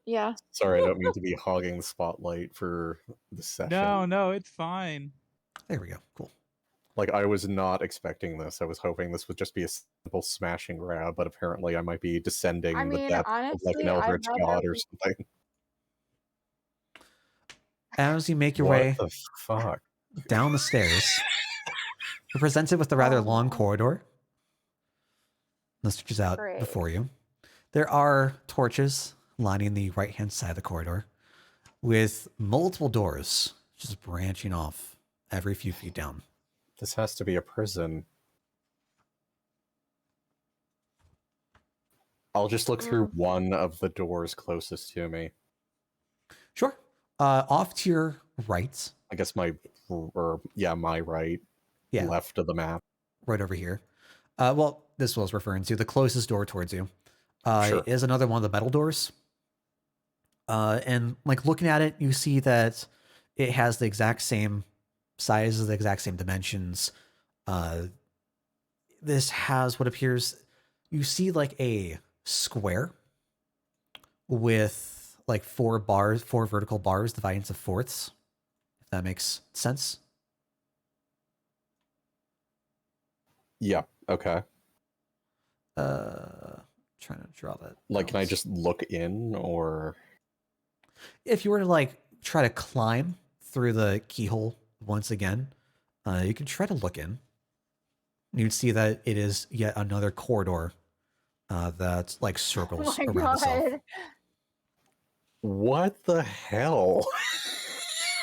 Yeah. Sorry, I don't mean to be hogging the spotlight for the session. No, it's fine. There we go. Cool. Like, I was not expecting this. I was hoping this would just be a simple smashing grab, but apparently I might be descending I the mean, depth of like an honestly, I'd eldritch rather god or something. As you make your What way the fuck? down the stairs, you're presented with a rather long no. corridor that stretches out Great. before you. There are torches lining the right-hand side of the corridor with multiple doors just branching off every few feet down. This has to be a prison. I'll just look through one of the doors closest to me. Sure. Off to your right. I guess my right. Yeah. Left of the map. Right over here. Well, this was referring to the closest door towards you. Sure. Is another one of the metal doors. And like looking at it, you see that it has the exact same size, the exact same dimensions. This has what appears, you see like a square with like four vertical bars dividing into fourths, if that makes sense. Yeah, okay. Trying to draw that. Like, can I out. just look in, or... If you were to like try to climb through the keyhole once again, you can try to look in. You'd see that it is yet another corridor that like circles Oh my around itself. God. What the hell?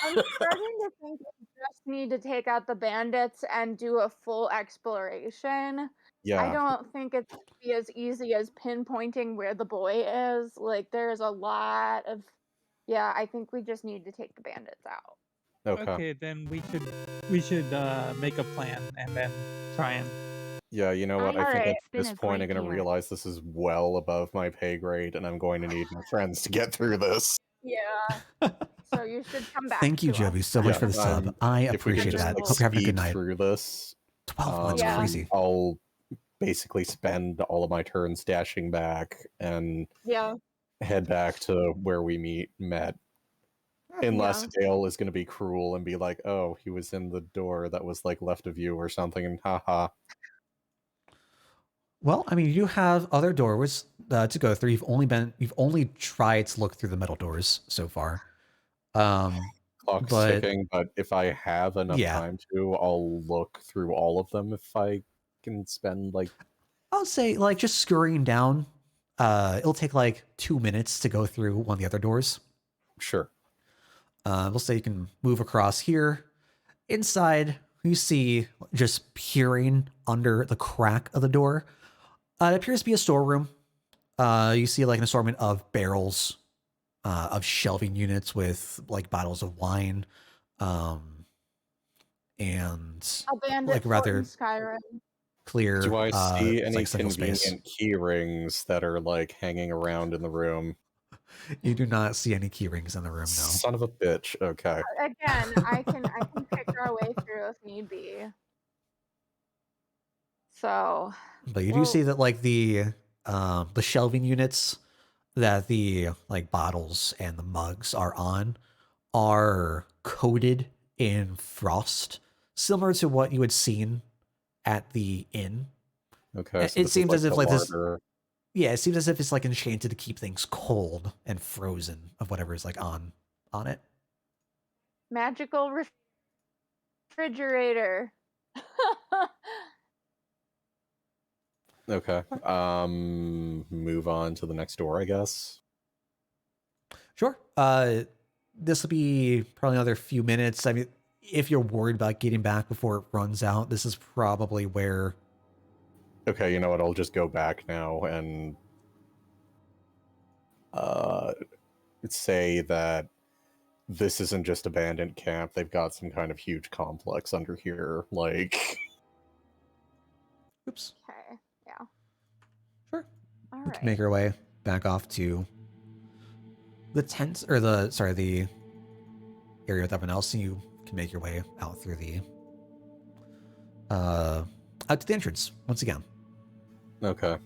I'm starting to think we just need to take out the bandits and do a full exploration. Yeah. I don't think it's gonna be as easy as pinpointing where the boy is. Like, there's a lot of... Yeah, I think we just need to take the bandits out. Okay, then we should make a plan and then try and... Yeah, you know what? I think Alright. at this point I'm going to realize this is well above my pay grade, and I'm going to need my friends to get through this. Yeah. So you should come back. Thank you, to Jovi, us. so much for the sub. I If we can appreciate just, that. like, Hope you're having a good speed night. through this, 12 months, Yeah. crazy. I'll basically spend all of my turns dashing back and Yeah. head back to where we met. Unless Dale is going to be cruel and be like, oh, he was in the door that was like left of you or something, and haha. Well, I mean, you have other doors to go through. You've only tried to look through the metal doors so far. Clock's ticking, but if I have enough time to, I'll look through all of them if I can spend like... I'll say like just scurrying down. It'll take like 2 minutes to go through one of the other doors. Sure. We'll say you can move across here. Inside, you see just peering under the crack of the door. It appears to be a storeroom. You see like an assortment of barrels, of shelving units with like bottles of wine, and A bandit like fort rather in Skyrim. clear, Do I see any like central space. convenient key rings that are like hanging around in the room? You do not see any key rings in the room, no. Son of a bitch. Okay. Again, I can pick our way through if need be. So, But you do see that like the shelving units that the like bottles and the mugs are on are coated in frost, similar to what you had seen at the inn. Okay, so It this is seems like as if the like this, larder. yeah, it seems as if it's like enchanted to keep things cold and frozen of whatever is like on it. magical refrigerator. Okay. Move on to the next door, I guess. Sure. This will be probably another few minutes. I mean, if you're worried about getting back before it runs out, this is probably where. Okay, you know what? I'll just go back now and say that this isn't just abandoned camp. They've got some kind of huge complex under here. Like, Oops. Okay, yeah. Sure. All We right. can make our way back off to the tent, or the area with everyone else, and you can make your way out through the out to the entrance once again. okay.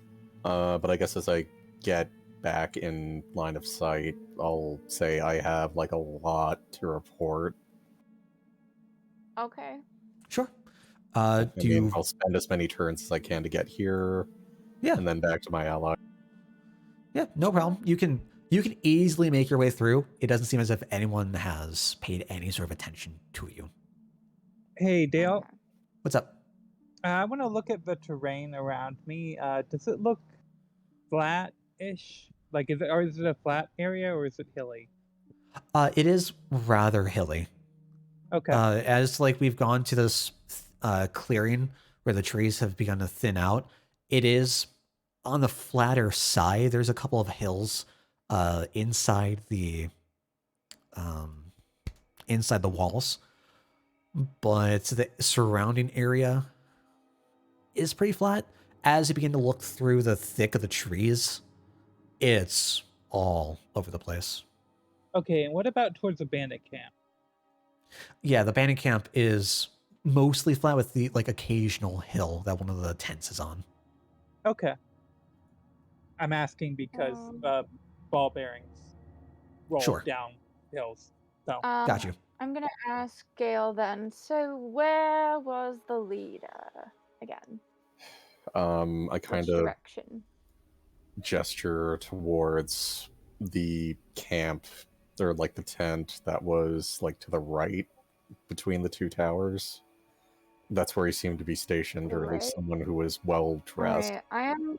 But I guess as I get back in line of sight, I'll say I have like a lot to report. Okay. Sure. I Do mean, you? I'll spend as many turns as I can to get here, Yeah. and then back to my ally. Yeah. No problem. You can easily make your way through. It doesn't seem as if anyone has paid any sort of attention to you. Hey, Dale. Okay. What's up? I want to look at the terrain around me. Does it look flat-ish? Like, is it a flat area or is it hilly? It is rather hilly. Okay. As like we've gone to this clearing where the trees have begun to thin out, it is on the flatter side. There's a couple of hills inside the walls, but the surrounding area is pretty flat. As you begin to look through the thick of the trees, it's all over the place. Okay, and what about towards the bandit camp? Yeah, the bandit camp is mostly flat with the like occasional hill that one of the tents is on. Okay. I'm asking because ball bearings roll Sure. down hills. So Got you. I'm gonna ask Gail then. So where was the leader again? I Which kind of direction? gesture towards the camp, or like the tent that was like to the right between the two towers. That's where he seemed to be stationed, or at least Right. someone who was well dressed. Alright, I am.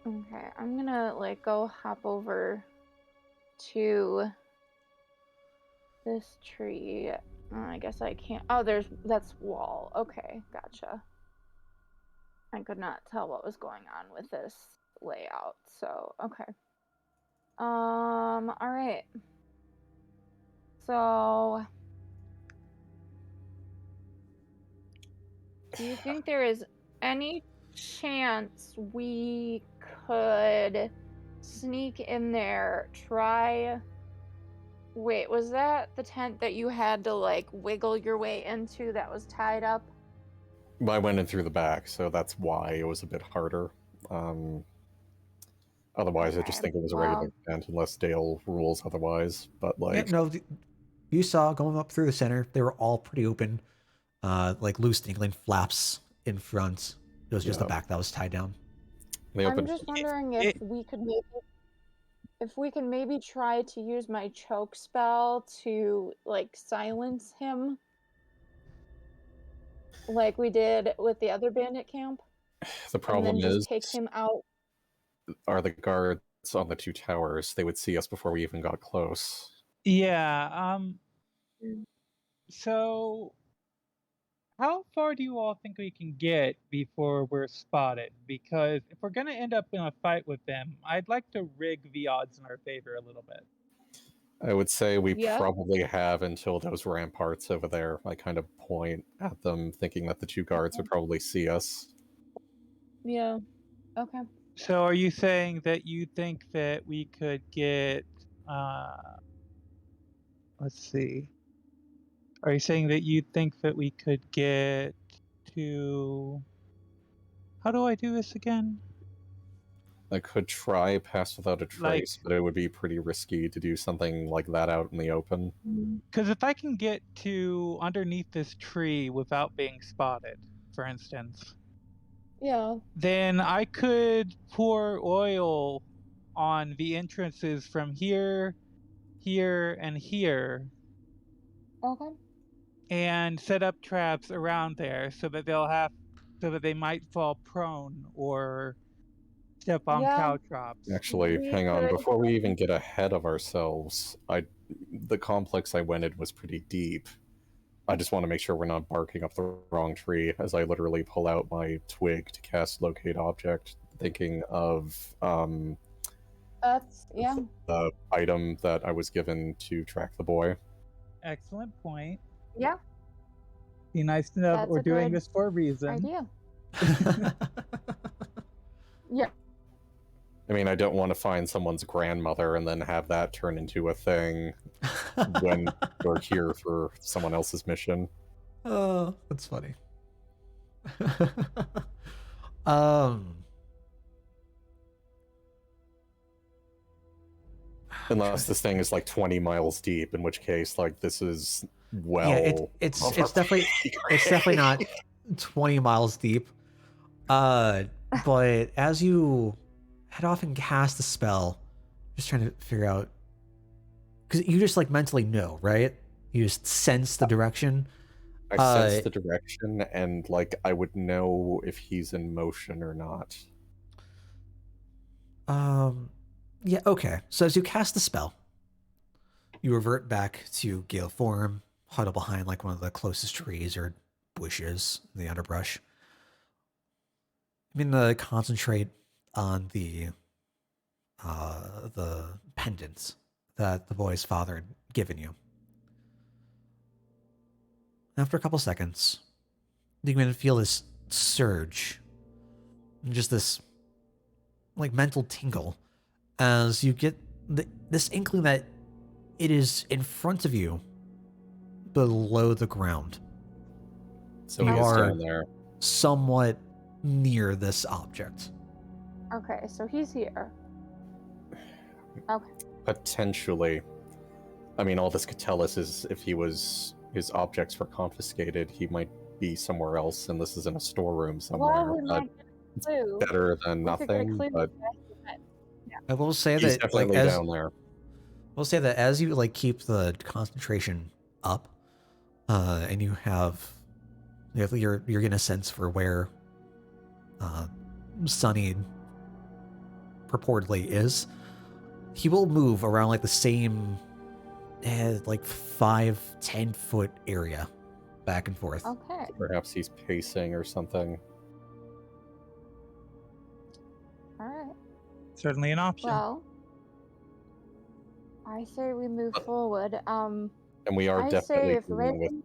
Okay, I'm gonna like go hop over to this tree. I guess I can't. Oh, that's wall. Okay, gotcha. I could not tell what was going on with this layout. So, okay. All right. So, do you think there is any chance we could sneak in there, try... Wait, was that the tent that you had to like wiggle your way into that was tied up? I went in through the back, so that's why it was a bit harder. Otherwise, I just Okay, think it was a well, regular tent, unless Dale rules otherwise. But Yeah, like, no, you saw going up through the center, they were all pretty open, like loose dangling flaps in front. It was just the Yeah. back that was tied down. they I'm opened. just wondering if we could maybe try to use my choke spell to like silence him, like we did with the other bandit camp, The and problem then just is, take him out. are the guards on the two towers? They would see us before we even got close. yeah. Mm. So how far do you all think we can get before we're spotted? Because if we're gonna end up in a fight with them, I'd like to rig the odds in our favor a little bit. I would say we Yeah. probably have until those ramparts over there. I kind of point at them, thinking that the two guards would probably see us. Yeah. Okay. So are you saying that you think that we could get let's see. Are you saying that you think that we could get to how do I do this again? I could try pass without a Like trace, but it would be pretty risky to do something like that out in the open. because if I can get to underneath this tree without being spotted, for instance, Yeah. then I could pour oil on the entrances from here, here, and here, Okay. and set up traps around there so that they might fall prone or step on Yeah. cow traps. Actually, We hang on, could. before we even get ahead of ourselves, the complex I went in was pretty deep. I just want to make sure we're not barking up the wrong tree as I literally pull out my twig to cast locate object, thinking of That's the item that I was given to track the boy. Excellent point. Yeah. Be nice to know that That's we're a doing good this for a reason. idea. Yeah. I mean, I don't want to find someone's grandmother and then have that turn into a thing when we're here for someone else's mission. Oh, that's funny. um, Unless this thing is like 20 miles deep, in which case, like, this is yeah, it's definitely not 20 miles deep. But as you head off and cast the spell, just trying to figure out, because you just like mentally know, right? You just sense the direction. I sense the direction, and like I would know if he's in motion or not. Yeah, okay. So as you cast the spell, you revert back to Gale form, huddle behind like one of the closest trees or bushes in the underbrush. I'm going to concentrate on the pendants that the boy's father had given you. After a couple seconds, you can feel this surge, just this like mental tingle, as you get this inkling that it is in front of you, below the ground. So You he's are down there. somewhat near this object. Okay, so he's here. Okay. Potentially. I mean, all this could tell us is if his objects were confiscated, he might be somewhere else, and this is in a storeroom somewhere. Well, we might get a clue. Better than We could get a nothing, clue but I will say he's that definitely like, down there. we'll say that as you like keep the concentration up, and you're getting a sense for where Sonny purportedly is, he will move around like the same like 5-10 foot area back and forth. Okay. Perhaps he's pacing or something. All right. Certainly an option. Well, I say we move forward. And we are I say definitely if dealing with Raven.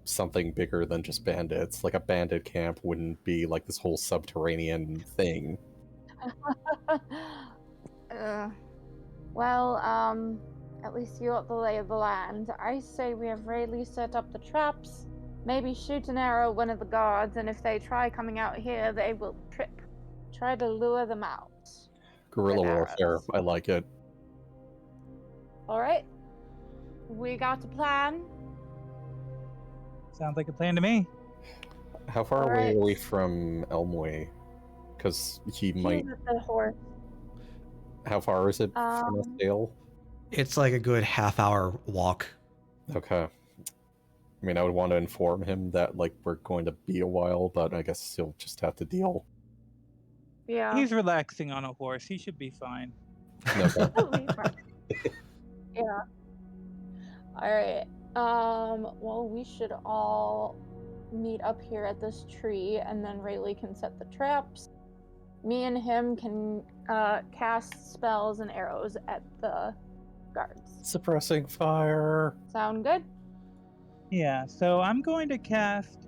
something bigger than just bandits. Like a bandit camp wouldn't be like this whole subterranean thing. Well, at least you got the lay of the land. I say we have Rayleigh set up the traps. Maybe shoot an arrow at one of the guards, and if they try coming out here, they will trip. Try to lure them out. Guerrilla With warfare. arrows. I like it. All right. We got a plan. Sounds like a plan to me. How far away Alright. are we from Elmway? Because he might. He's at the horse. How far is it from us, Dale? It's like a good half-hour walk. Okay. I mean, I would want to inform him that like we're going to be a while, but I guess he'll just have to deal. Yeah. He's relaxing on a horse. He should be fine. Okay. Yeah. All right. Well, we should all meet up here at this tree, and then Rayleigh can set the traps. Me and him can cast spells and arrows at the guards. Suppressing fire. Sound good? Yeah, so I'm going to cast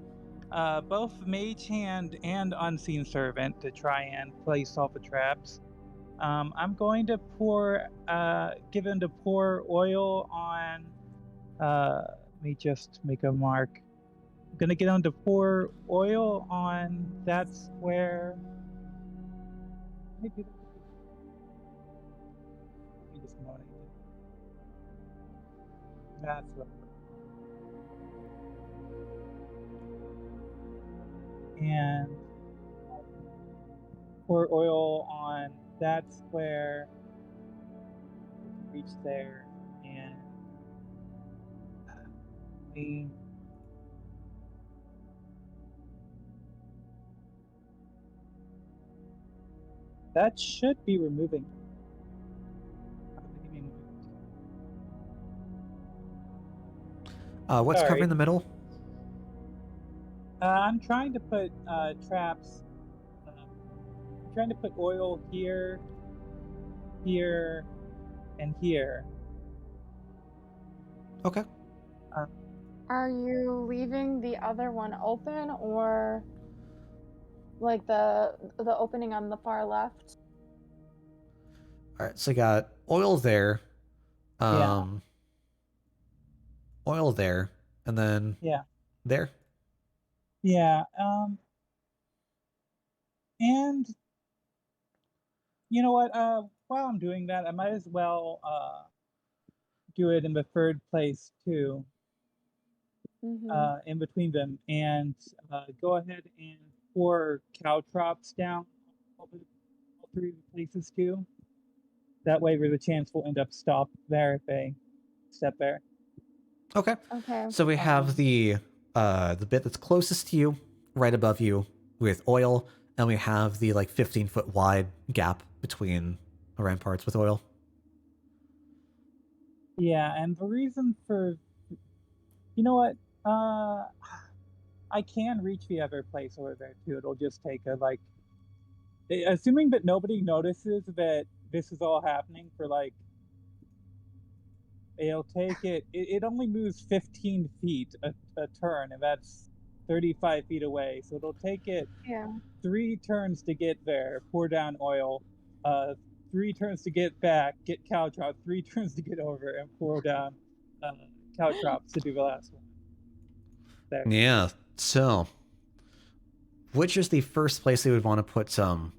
both Mage Hand and Unseen Servant to try and place all the traps. I'm going to give him to pour oil on. Let me just make a mark. I'm gonna get him to pour oil on that square. Maybe just a moment. That's what. And pour oil on that square. Reach there, and we. That should be removing. Give me a moment. What's Sorry. covering the middle? I'm trying to put traps. I'm trying to put oil here, here, and here. Okay. Are you leaving the other one open, or like the opening on the far left? All right. So you got oil there. Yeah. Oil there, and then Yeah. there. Yeah. And you know what? While I'm doing that, I might as well do it in the third place too. In between them, and go ahead and pour caltrops down all three places too. That way, there's a chance we'll end up stop there if they step there. Okay. Okay. So we have the bit that's closest to you, right above you, with oil, and we have the like 15-foot wide gap between the ramparts with oil. Yeah, and the reason for, you know what, I can reach the other place over there too. It'll just take assuming that nobody notices that this is all happening for it'll take it only moves 15 feet a turn, and that's 35 feet away. So it'll take it 3 turns to get there, pour down oil, 3 turns to get back, get caltrops, 3 turns to get over, and pour down caltrops to do the last one. There. Yeah. So, which is the first place they would want to put some,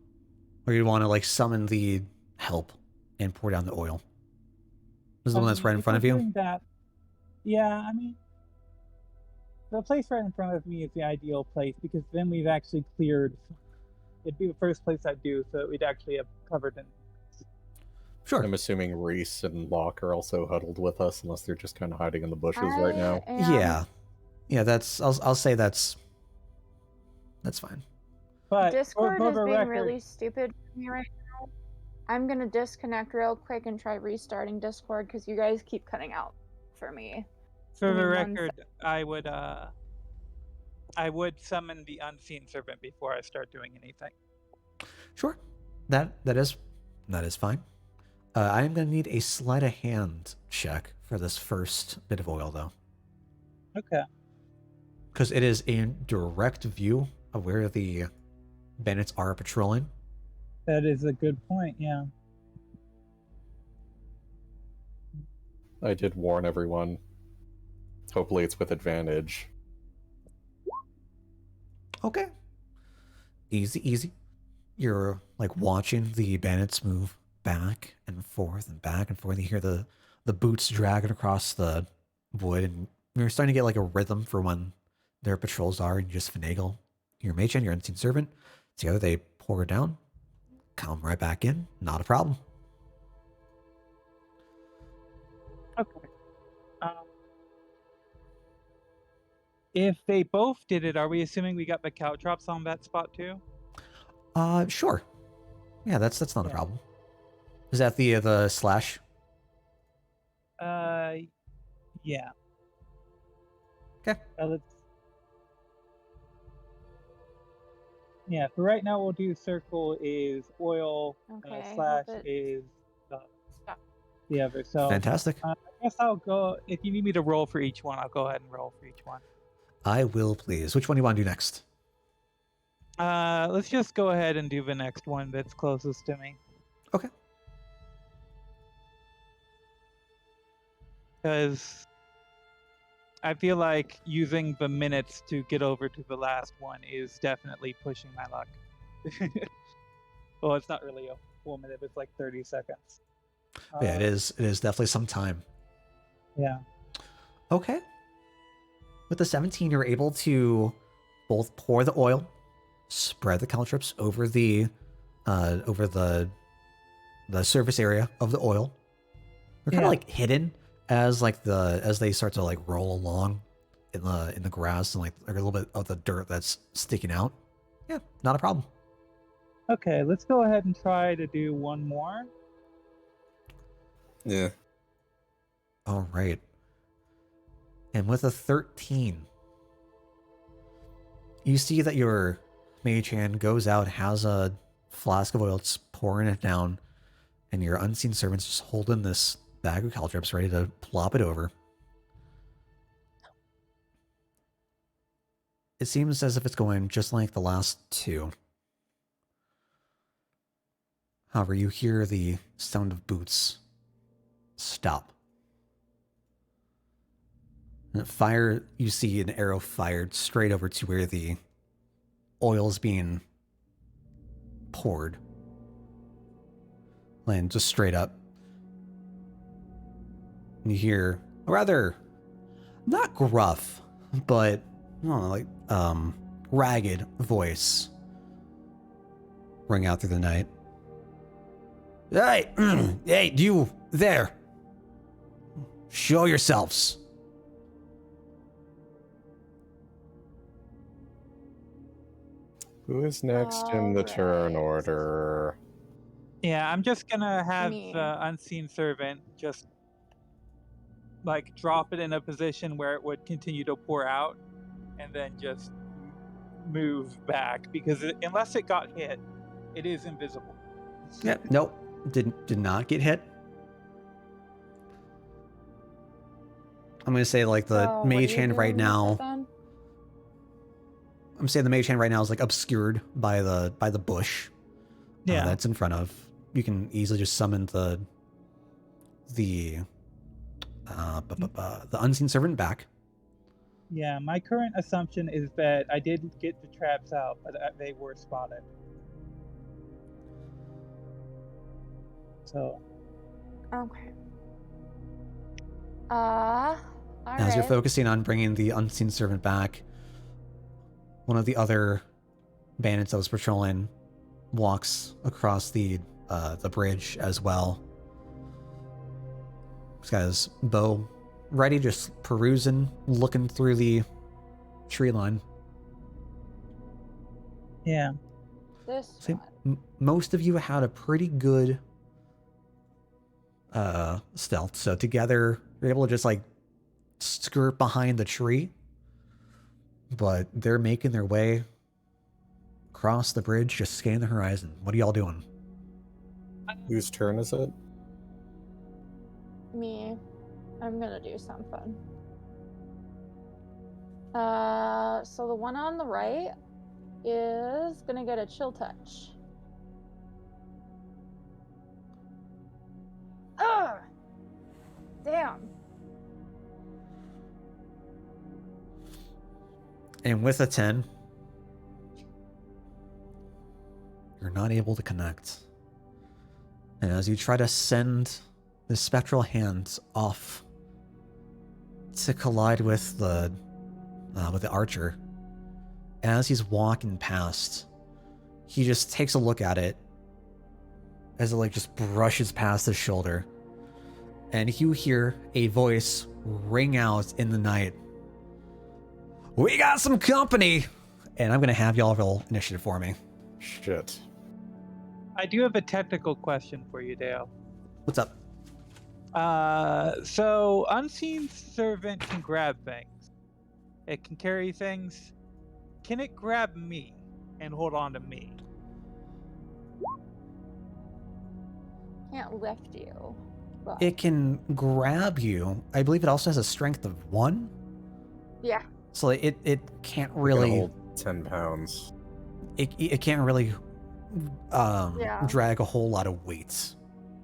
or you'd want to like summon the help and pour down the oil? Is the one that's right in front of you? Doing that, yeah, I mean, the place right in front of me is the ideal place because then we've actually cleared. It'd be the first place I'd do, so we'd actually have covered it. Sure. I'm assuming Reese and Locke are also huddled with us, unless they're just kind of hiding in the bushes right now. Yeah. That's. I'll say that's fine. But Discord is being record, really stupid for me right now. I'm gonna disconnect real quick and try restarting Discord because you guys keep cutting out for me. For the record, I would summon the Unseen Servant before I start doing anything. Sure. That is fine. I am going to need a sleight of hand check for this first bit of oil, though. Okay. Because it is in direct view of where the bandits are patrolling. That is a good point, yeah. I did warn everyone. Hopefully it's with advantage. Okay. Easy. You're like watching the bandits move back and forth and back and forth. You hear the boots dragging across the wood, and you're starting to get like a rhythm for when their patrols are, and you just finagle your mage and your unseen servant. Together they pour it down, come right back in, not a problem. Okay. If they both did it, are we assuming we got the caltrops on that spot too? Sure. Yeah, that's not a problem. Is that the slash? Yeah. Okay. Yeah, for right now we'll do circle is oil, Okay, slash is the other. So Fantastic. I guess I'll go. If you need me to roll for each one, I'll go ahead and roll for each one. I will, please. Which one do you want to do next? Let's just go ahead and do the next one that's closest to me. Okay. Because I feel like using the minutes to get over to the last one is definitely pushing my luck. Well, it's not really a full minute, it's like 30 seconds. Yeah, it is. It is definitely some time. Yeah. Okay. With the 17, you're able to both pour the oil, spread the caltrops over the surface area of the oil. They're kind of like hidden as they start to like roll along in the grass, and like a little bit of the dirt that's sticking out. Yeah, not a problem. Okay, let's go ahead and try to do one more. Yeah. All right. And with a 13, you see that your mage hand goes out, has a flask of oil, it's pouring it down, and your unseen servant's just holding this bag of caltrops ready to plop it over. It seems as if it's going just like the last two. However, you hear the sound of boots stop. And you see an arrow fired straight over to where the oil is being poured. Land just straight up. And you hear a rather, not gruff, but ragged voice ring out through the night. Hey, hey, you there. Show yourselves. Who is next in the turn order? Yeah, I'm just gonna have Me. the unseen servant just like drop it in a position where it would continue to pour out, and then just move back, because unless it got hit, it is invisible. Yeah, nope. Did not get hit. I'm gonna say like the So, mage what are you hand right doing with now. it then? I'm saying the mage hand right now is like obscured by the bush. Yeah. That's in front of. You can easily just summon the unseen servant back. Yeah, my current assumption is that I did get the traps out, but they were spotted. So. Okay. All As you're right. focusing on bringing the unseen servant back, one of the other bandits that was patrolling walks across the bridge as well. He's got his bow ready, just perusing, looking through the tree line. Yeah. This See, one. most of you had a pretty good stealth, so together you're able to just like skirt behind the tree, but they're making their way across the bridge, just scanning the horizon. What are y'all doing? Whose turn is it? Me. I'm gonna do something. So the one on the right is gonna get a chill touch. Ugh! Damn. And with a 10, you're not able to connect. And as you try to send the spectral hands off to collide with the archer, as he's walking past, he just takes a look at it as it like just brushes past his shoulder, and you hear a voice ring out in the night. We got some company! And I'm gonna have y'all roll initiative for me. Shit. I do have a technical question for you, Dale. What's up? So unseen servant can grab things. It can carry things. Can it grab me and hold on to me? Can't lift you. But It can grab you. I believe it also has a strength of 1. yeah. So it can't It can really hold 10 pounds. it can't really Yeah. drag a whole lot of weights.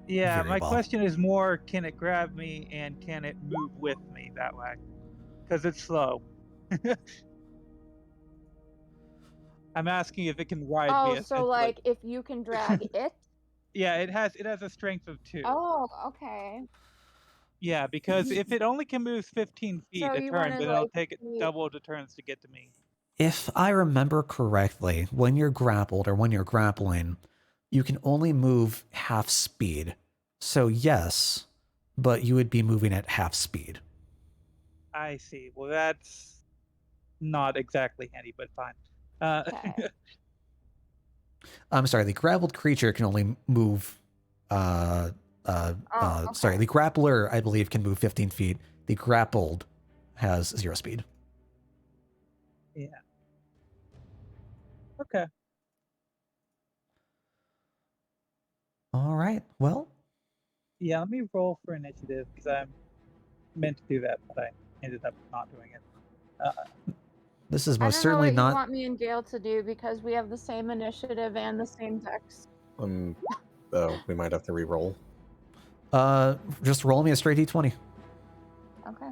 Yeah, Very my well. question is more, can it grab me and can it move with me that way? Because it's slow. I'm asking if it can ride me. Oh, so essentially. like if you can drag it? Yeah, it has a strength of 2. Oh, okay. Yeah, because if it only can move 15 feet So a you turn, wanna then it'll like take it see- double the turns to get to me. If I remember correctly, when you're grappled or when you're grappling, you can only move half speed. So yes, but you would be moving at half speed. I see. Well, that's not exactly handy, but fine. Okay. I'm sorry, the grappled creature can only move. Oh, Sorry, okay. the grappler, I believe, can move 15 feet. The grappled has 0 speed. Yeah. Okay. All right. Well, Yeah, let me roll for initiative because I'm meant to do that, but I ended up not doing it. this is I most don't know certainly what you not. want me and Gale to do because we have the same initiative and the same dex. We might have to re-roll. Just roll me a straight d20. Okay.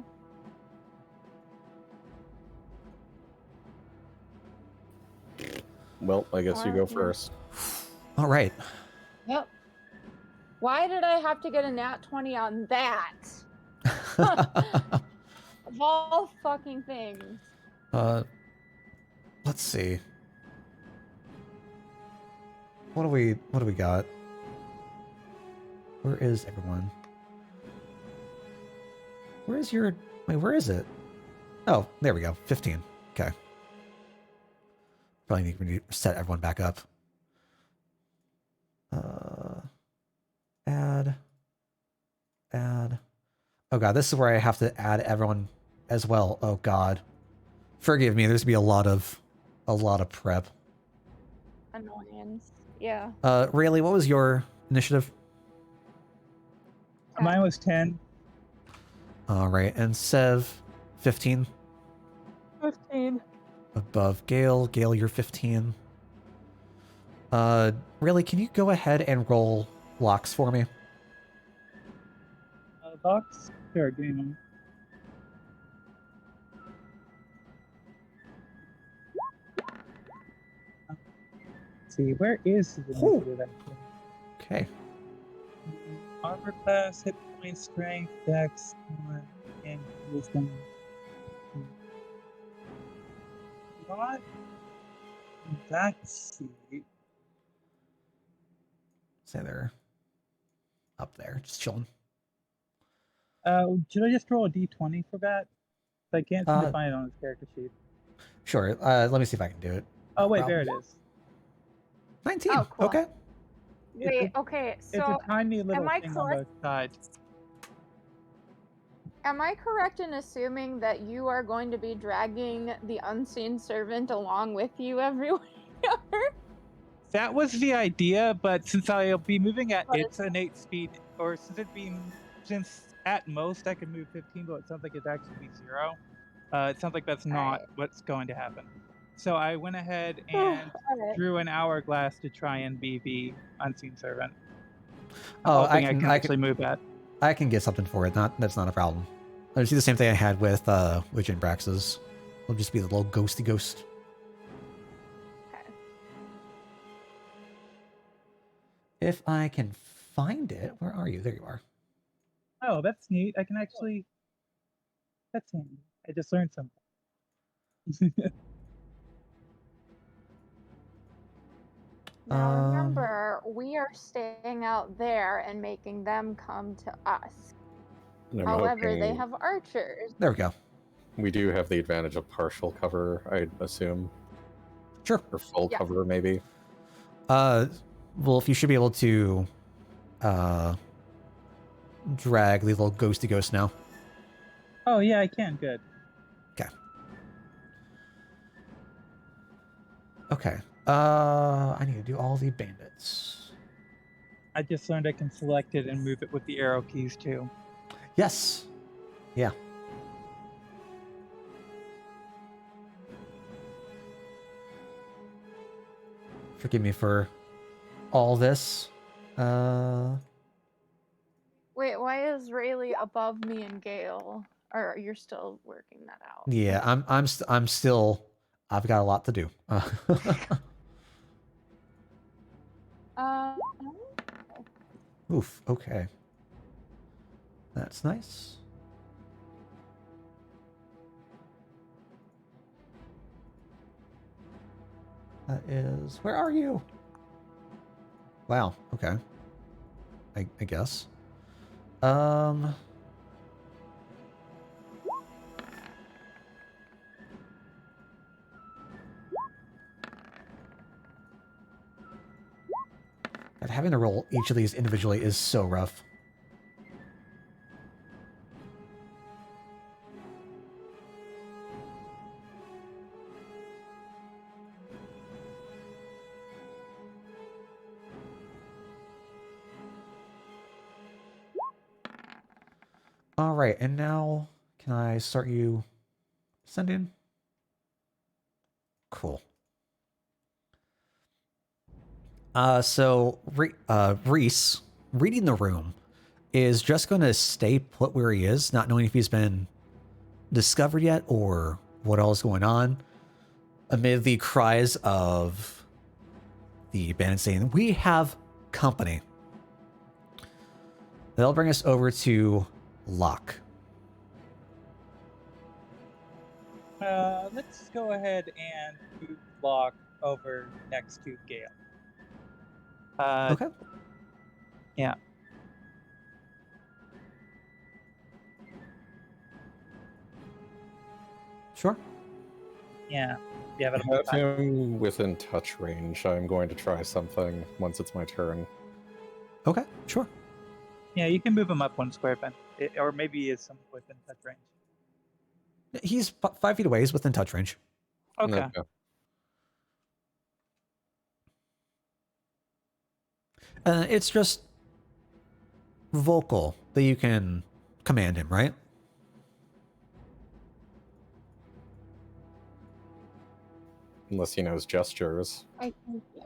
Well, I guess you go Alright, yeah. first. All right. Yep. Why did I have to get a nat 20 on that? Of all fucking things. Let's see. What do we got? Where is everyone? Where is your wait, where is it? Oh, there we go. 15. Okay. Probably need to set everyone back up. Add. Oh god, this is where I have to add everyone as well. Oh god. Forgive me, there's gonna be a lot of prep. Annoyance. Yeah. Rayleigh, what was your initiative? Mine was 10. All right, and Sev, 15. 15. Above Gale. Gale, you're 15. Really, can you go ahead and roll locks for me? Box? Sure, give me a moment. Let's see, where is the Whew. initiative actually? Okay. Armor class, hit point, strength, dex, and wisdom. Not that sheet. Say they're up there, just chilling. Should I just roll a d20 for that? I can't seem to find it on his character sheet. Sure. Let me see if I can do it. Oh, wait, Problem. there it is. 19. Oh, cool. Okay. Wait, okay, It's so a tiny little I thing on both sides. am I correct in assuming that you are going to be dragging the unseen servant along with you everywhere? That was the idea, but since I'll be moving at But its innate speed, or since at most I can move 15, but it sounds like it'd actually be 0. It sounds like that's not Alright. what's going to happen. So I went ahead and Alright. drew an hourglass to try and be the unseen servant. Oh, hoping I can actually move that. I can get something for it. That's not a problem. I'll do the same thing I had with Jane Brax's. It'll just be the little ghosty ghost. Okay. If I can find it, where are you? There you are. Oh, that's neat. I can actually. That's handy. I just learned something. Now remember, we are staying out there and making them come to us. And I'm However, they hoping have archers. There we go. we do have the advantage of partial cover, I'd assume. Sure. Or full Yeah. cover, maybe. Wolf, you should be able to drag the little ghosty ghost now. Oh, yeah, I can. Good. Okay. I need to do all the bandits. I just learned I can select it and move it with the arrow keys too. Yes. Yeah. Forgive me for all this. Wait, why is Rayleigh above me and Gale? Or you're still working that out? Yeah, I'm still. I've got a lot to do. Um, Oof. Okay. That's nice. That is. Where are you? Wow. Okay. I guess. God, having to roll each of these individually is so rough. All right, and now can I start you sending? Cool. So Reese, reading the room, is just going to stay put where he is, not knowing if he's been discovered yet or what all is going on, amid the cries of the bandits saying, "We have company." They'll bring us over to Locke. Let's go ahead and move Locke over next to Gale. Okay. Yeah. Sure. Yeah. Yeah, but Have him within touch range. I'm going to try something once it's my turn. Okay. Sure. yeah, you can move him up 1 square then. Or maybe he is some within touch range. He's 5 feet away. He's within touch range. Okay. It's just vocal that you can command him, right? Unless he knows gestures. I think, yeah.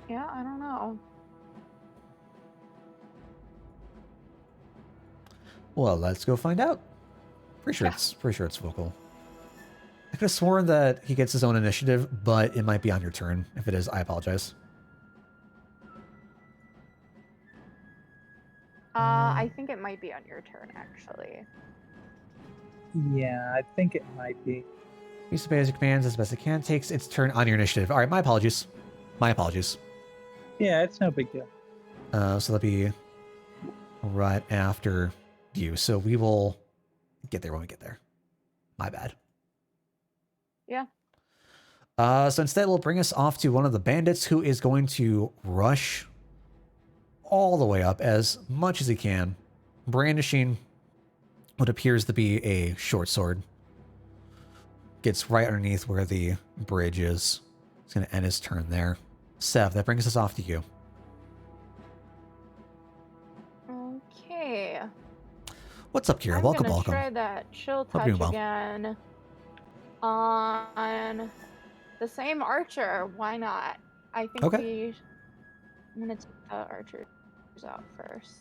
Yeah, I don't know. Well, let's go find out. Pretty sure it's vocal. I could have sworn that he gets his own initiative, but it might be on your turn. If it is, I apologize. I think it might be on your turn, actually. Yeah, I think it might be. He obeys your commands as best it can. Takes its turn on your initiative. All right, my apologies. My apologies. Yeah, it's no big deal. So that'll be right after you. So we will get there when we get there. My bad. Yeah. So instead, it'll bring us off to one of the bandits who is going to rush all the way up as much as he can, brandishing what appears to be a short sword. Gets right underneath where the bridge is. He's going to end his turn there. Sev, that brings us off to you. Okay. What's up, Kira? I'm Welcome, gonna welcome. try that chill Hope you're touch well. again on the same archer. Why not? I think Okay. I'm gonna take the archers out first.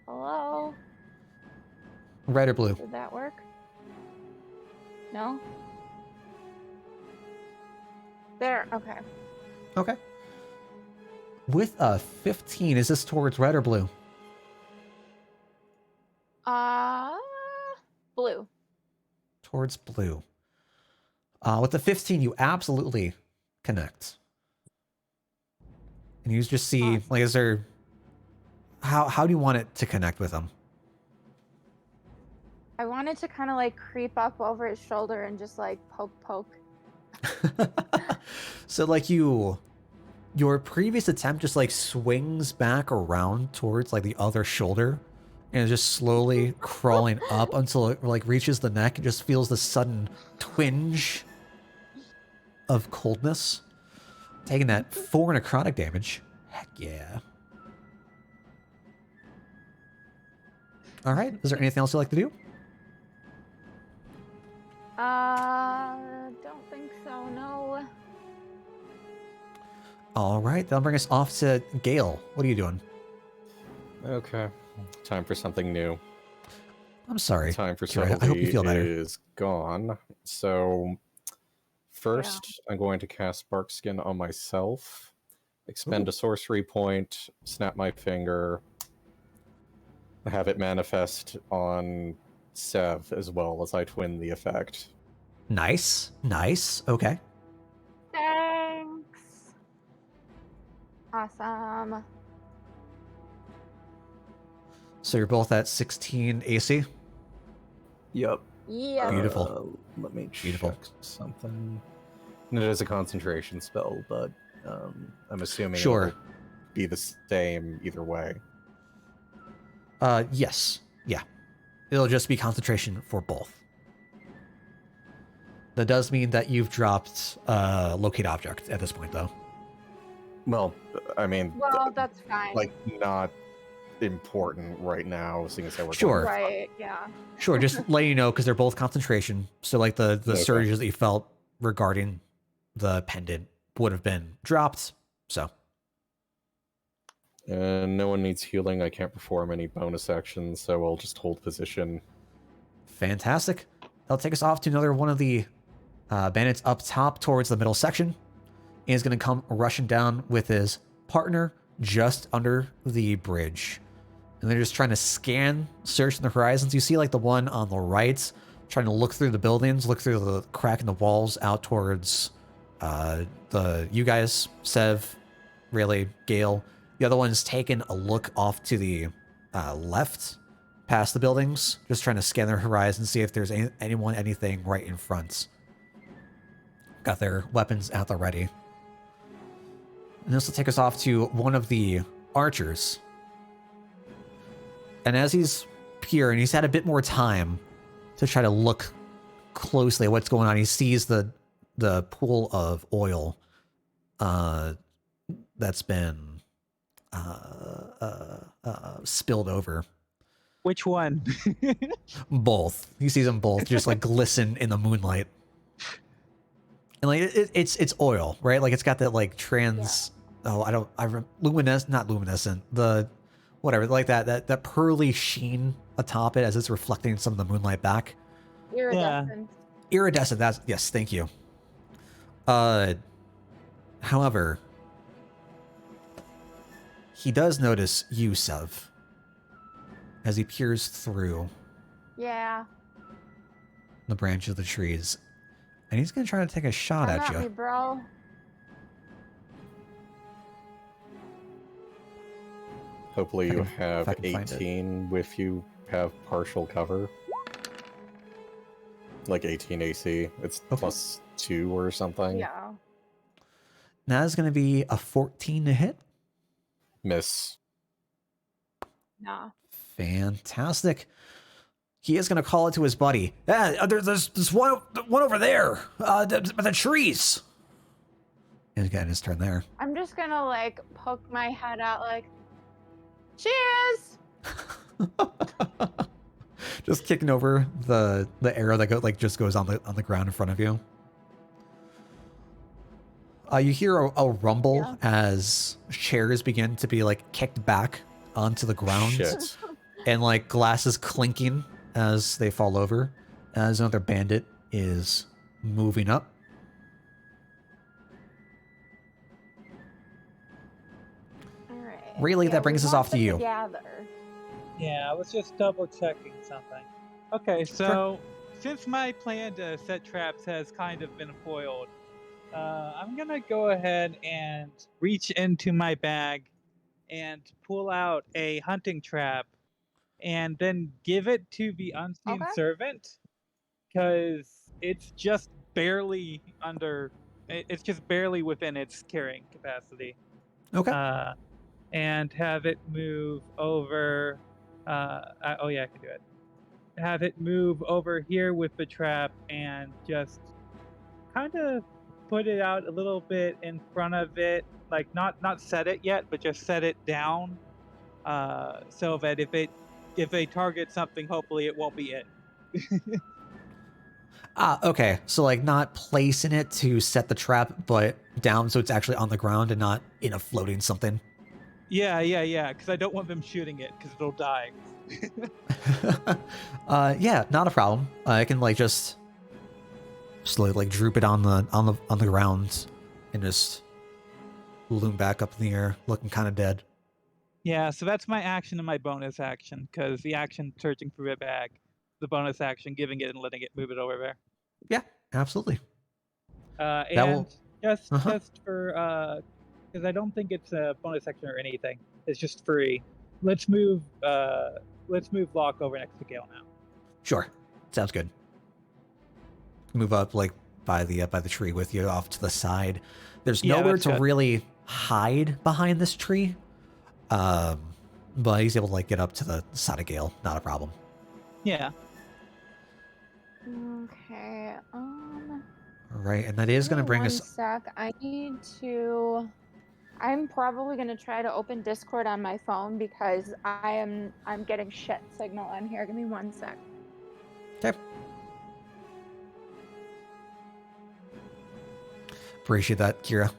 Hello? Red or blue? Did that work? No? There, okay. Okay. With a 15, is this towards red or blue? Blue. Towards blue. With the 15, you absolutely connect. And you just see, Awesome. like, is there... How do you want it to connect with him? I wanted to kind of like creep up over his shoulder and just like poke. So, like, your previous attempt just, like, swings back around towards, like, the other shoulder and is just slowly crawling up until it, like, reaches the neck and just feels the sudden twinge of coldness, taking that 4 necrotic damage. Heck yeah. All right. Is there anything else you'd like to do? Don't think so, no. All right. That'll bring us off to Gale. What are you doing? Okay. Time for something new. I'm sorry. Time for Kira, Sylvie I hope you feel better. is gone. So first, I'm going to cast Bark Skin on myself, expend a sorcery point, snap my finger, have it manifest on Sev as well as I twin the effect. Nice. Nice. Okay. Thanks. Awesome. So you're both at 16 AC? Yep. Yeah. Beautiful. Let me Beautiful. check something. And it is a concentration spell, but I'm assuming Sure. it'll be the same either way. Yes. Yeah. It'll just be concentration for both. That does mean that you've dropped locate object at this point, though. Well, I mean, Well, that's fine. like, not important right now, seeing as how we're Sure. Right, yeah. Sure, just letting you know, because they're both concentration. So, like, the Okay. surges that you felt regarding the pendant would have been dropped. So, And no one needs healing. I can't perform any bonus actions, so I'll just hold position. fantastic. That'll take us off to another one of the bandits up top towards the middle section. And he's going to come rushing down with his partner just under the bridge. And they're just trying to scan, search in the horizons. You see, like, the one on the right trying to look through the buildings, look through the crack in the walls out towards you guys, Sev, really, Gale. The other one's taking a look off to the left, past the buildings, just trying to scan their horizon, see if there's anything right in front. Got their weapons at the ready. And this will take us off to one of the archers. And as he's peering, he's had a bit more time to try to look closely at what's going on. He sees the pool of oil that's been spilled over. Which one? Both. He sees them both just like glisten in the moonlight. And like it's oil, right? Like it's got that like not luminescent. The whatever, like that pearly sheen atop it as it's reflecting some of the moonlight back. Iridescent. Iridescent, that's yes, thank you. However, he does notice you, Sev, as he peers through Yeah. the branch of the trees. And he's gonna try to take a shot Come at at you. me, bro. Hopefully If I you can- have if I can find it. 18 if you have partial cover. Like 18 AC. It's Okay. plus 2 or something. Yeah. Now is gonna be a 14 to hit. Miss. Nah. Fantastic. He is going to call it to his buddy. Yeah, there's one over there. By the trees. And he's getting his turn there. I'm just gonna like poke my head out like, cheers! Just kicking over the arrow that just goes on the ground in front of you. You hear a rumble Yeah. as chairs begin to be like kicked back onto the ground. Shit. And like glasses clinking as they fall over, as another bandit is moving up. Alright. Really, that brings we us want off to them you. Gather. Yeah, I was just double checking something. Okay, so since my plan to set traps has kind of been foiled, I'm gonna go ahead and reach into my bag and pull out a hunting trap and then give it to the unseen Okay. servant because it's just barely it's just barely within its carrying capacity. Okay. And have it move over. I can do it. Have it move over here with the trap and just kind of put it out a little bit in front of it, like not set it yet, but just set it down, so that if they target something, hopefully it won't be it. Okay. So like not placing it to set the trap, but down so it's actually on the ground and not in a floating something. Yeah, because I don't want them shooting it because it'll die. Yeah, not a problem. I can like just slowly like droop it on the ground and just loom back up in the air, looking kind of dead. Yeah, so that's my action and my bonus action, because the action searching for a bag, the bonus action giving it and letting it move it over there. Yeah, absolutely. That And will. just Uh-huh. just for because I don't think it's a bonus action or anything. It's just free. Let's move Locke over next to Gale now. Sure, sounds good. Move up like by the tree with you off to the side. There's Yeah, nowhere that's to good. really hide behind this tree. But he's able to like get up to the side of Gale, not a problem. Yeah. Okay. All right, and that is going to bring us. Sec. I'm probably gonna try to open Discord on my phone because I'm getting shit signal on here. Give me 1 sec. Okay. Appreciate that, Kira.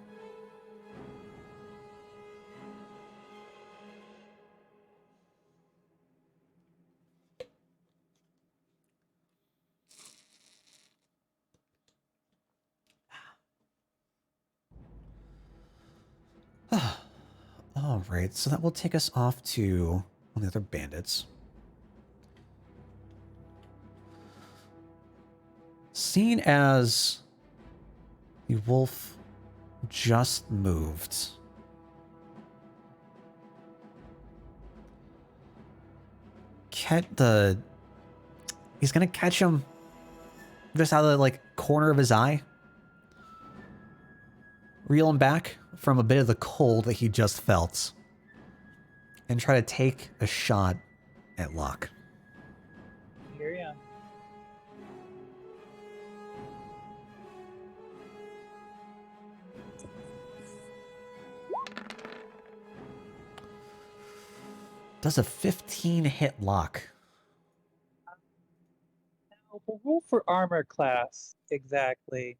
All right, so that will take us off to one of the other bandits. Seeing as the wolf just moved, he's gonna catch him just out of the like corner of his eye, reel him back from a bit of the cold that he just felt, and try to take a shot at Locke. Here you are. Does a 15 hit Locke? Now, the rule for armor class exactly.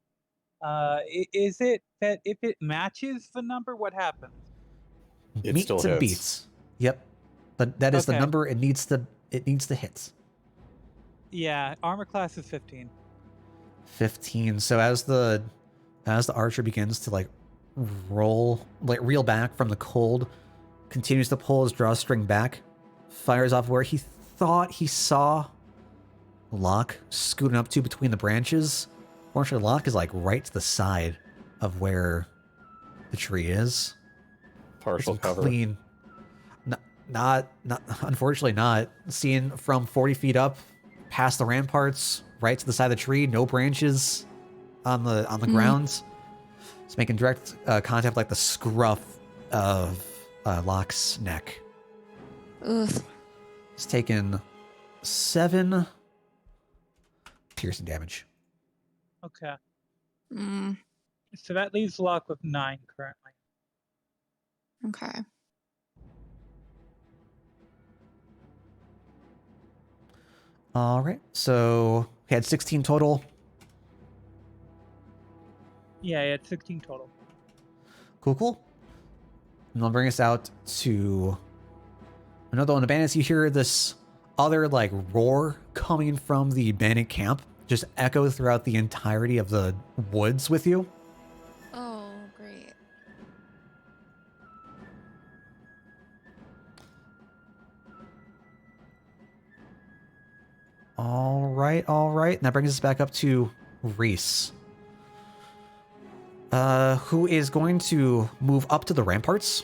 Is it that if it matches the number, what happens? It Meets still and hits. beats. Yep. But that is the Okay. number it needs to hit. Yeah, armor class is 15. 15. So as the archer begins to like reel back from the cold, continues to pull his drawstring back, fires off where he thought he saw Locke scooting up to between the branches. Fortunately, Locke is like right to the side of where the tree is. Partial It's cover. clean. Not unfortunately not. Seeing from 40 feet up, past the ramparts, right to the side of the tree, no branches on the ground. It's making direct contact with, like the scruff of Locke's neck. Ugh. It's taken 7 piercing damage. Okay. Mm, So that leaves Locke with 9 currently. okay. All right, so we had 16 total. Yeah, it's 16 total. Cool. And they'll bring us out to another one of the bandits. You hear this other like roar coming from the bandit camp, just echo throughout the entirety of the woods with you. Oh, great. All right. And that brings us back up to Reese, who is going to move up to the ramparts,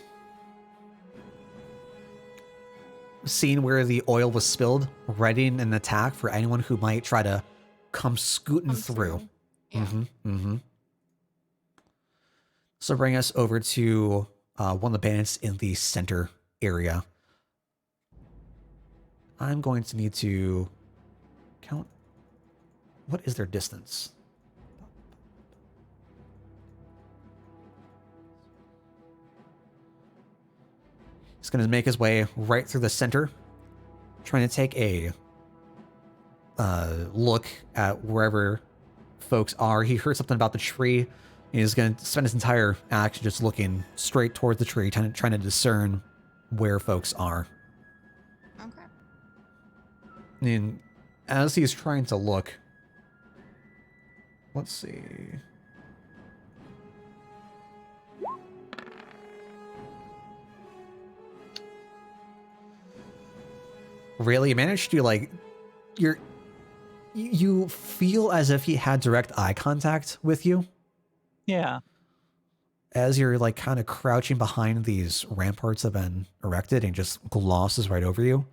seeing where the oil was spilled, readying an attack for anyone who might try to come scooting through. Yeah. So bring us over to one of the bandits in the center area. I'm going to need to count. What is their distance? He's going to make his way right through the center, trying to take a look at wherever folks are. He heard something about the tree. And he's going to spend his entire action just looking straight towards the tree, trying to discern where folks are. Okay. And as he's trying to look, let's see. Really, you managed to like, you feel as if he had direct eye contact with you Yeah. as you're like kind of crouching behind these ramparts that have been erected and just glosses right over you.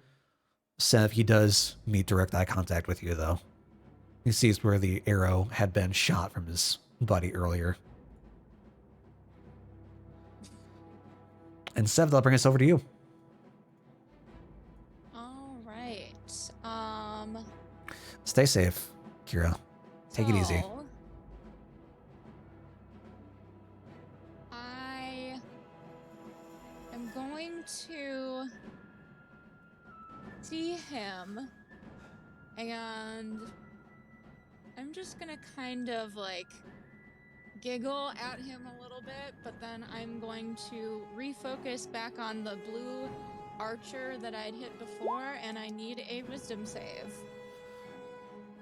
Sev, he does meet direct eye contact with you though. He sees where the arrow had been shot from his buddy earlier. And Sev, that'll bring us over to you. All right. Stay safe, Kira. Take it easy. So, I am going to see him, and I'm just gonna kind of like giggle at him a little bit, but then I'm going to refocus back on the blue archer that I'd hit before, and I need a wisdom save.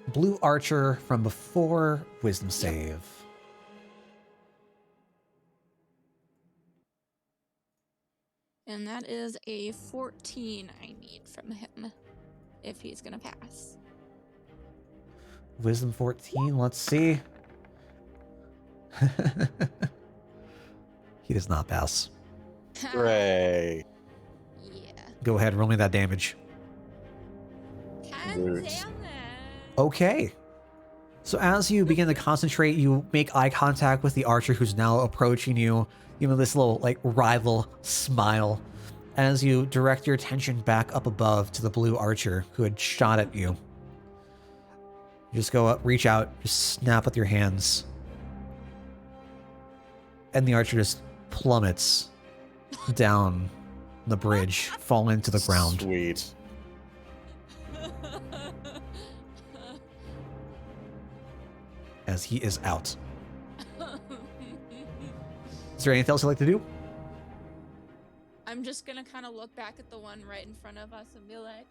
Blue archer from before, wisdom save. And that is a 14 I need from him if he's gonna pass. Wisdom 14, let's see. He does not pass. Hooray. Yeah. Go ahead, roll me that damage. 10 Root. damage. Okay. So as you begin to concentrate, you make eye contact with the archer who's now approaching you. You know, this little like rival smile as you direct your attention back up above to the blue archer who had shot at you. You just go up, reach out, just snap with your hands. And the archer just plummets down the bridge, falling to the ground. Sweet. As he is out. Is there anything else you'd like to do? I'm just gonna kind of look back at the one right in front of us and be like,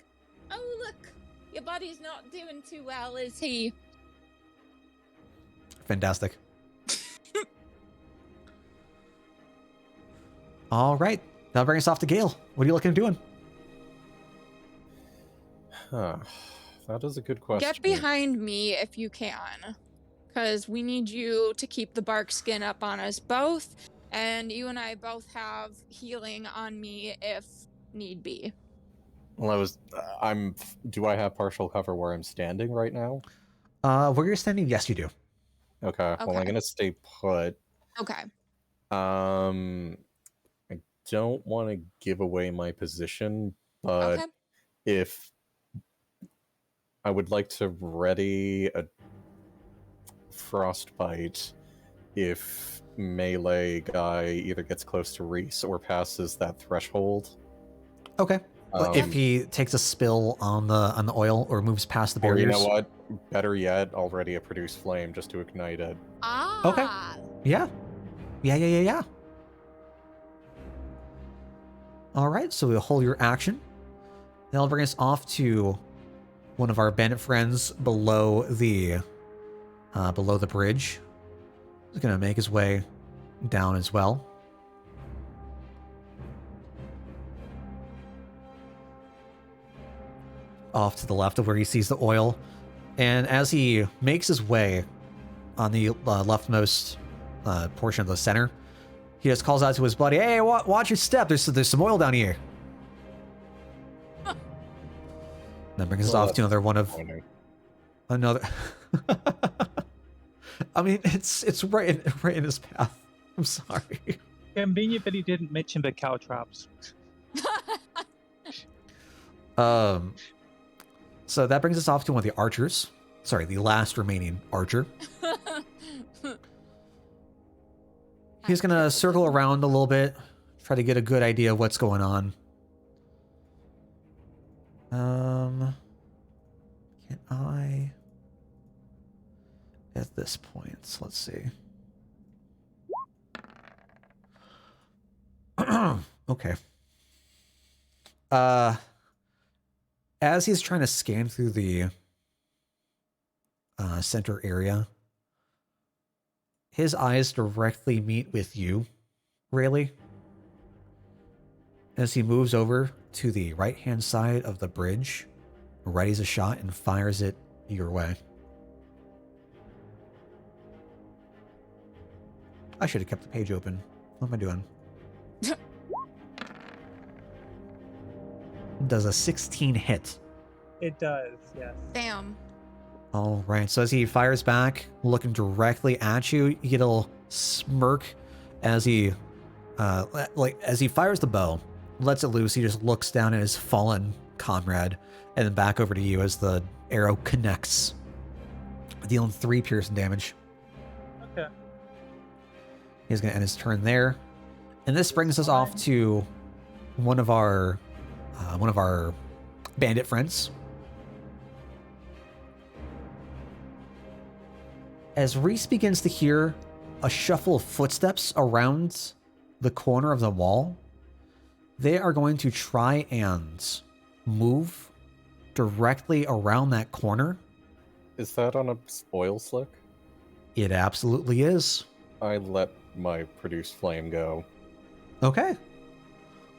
oh, look, your buddy's not doing too well, is he? Fantastic. All right. Now bring us off to Gale. What are you looking at doing? Huh. That is a good question. Get behind me if you can, because we need you to keep the bark skin up on us both, and you and I both have healing on me if need be. Well, do I have partial cover where I'm standing right now? Where you're standing, yes, you do. Okay. Well, I'm Okay. gonna stay put. Okay. I don't want to give away my position, but Okay. if I would like to ready a frostbite if melee guy either gets close to Reese or passes that threshold. Okay. But if Um, he takes a spill on the oil or moves past the Or you barriers. know what? Better yet, already a produce flame just to ignite it. Ah. Yeah. Yeah. All right, so we'll hold your action. That'll bring us off to one of our bandit friends below the bridge. He's gonna make his way down as well. Off to the left of where he sees the oil, and as he makes his way on the leftmost portion of the center, he just calls out to his buddy, "Hey, watch your step. There's some oil down here." That brings us Well, off to another one of disappointing. another. I mean, it's right in his path. I'm sorry. Convenient that he didn't mention the caltrops. So that brings us off to one of the archers. Sorry, the last remaining archer. He's gonna circle around a little bit, try to get a good idea of what's going on. Can I... At this point, let's see. Okay. As he's trying to scan through the center area, his eyes directly meet with you, Rayleigh, as he moves over to the right-hand side of the bridge, readies a shot, and fires it your way. I should have kept the page open. What am I doing? Does a 16 hit? It does, yes. Damn. All right. So as he fires back, looking directly at you, you get a little smirk as he, as he fires the bow, lets it loose. He just looks down at his fallen comrade, and then back over to you as the arrow connects, dealing 3 piercing damage. Okay. He's gonna end his turn there, and this brings us off to one of our bandit friends. As Reese begins to hear a shuffle of footsteps around the corner of the wall, they are going to try and move directly around that corner. Is that on a oil slick? It absolutely is. I let my produced flame go. Okay.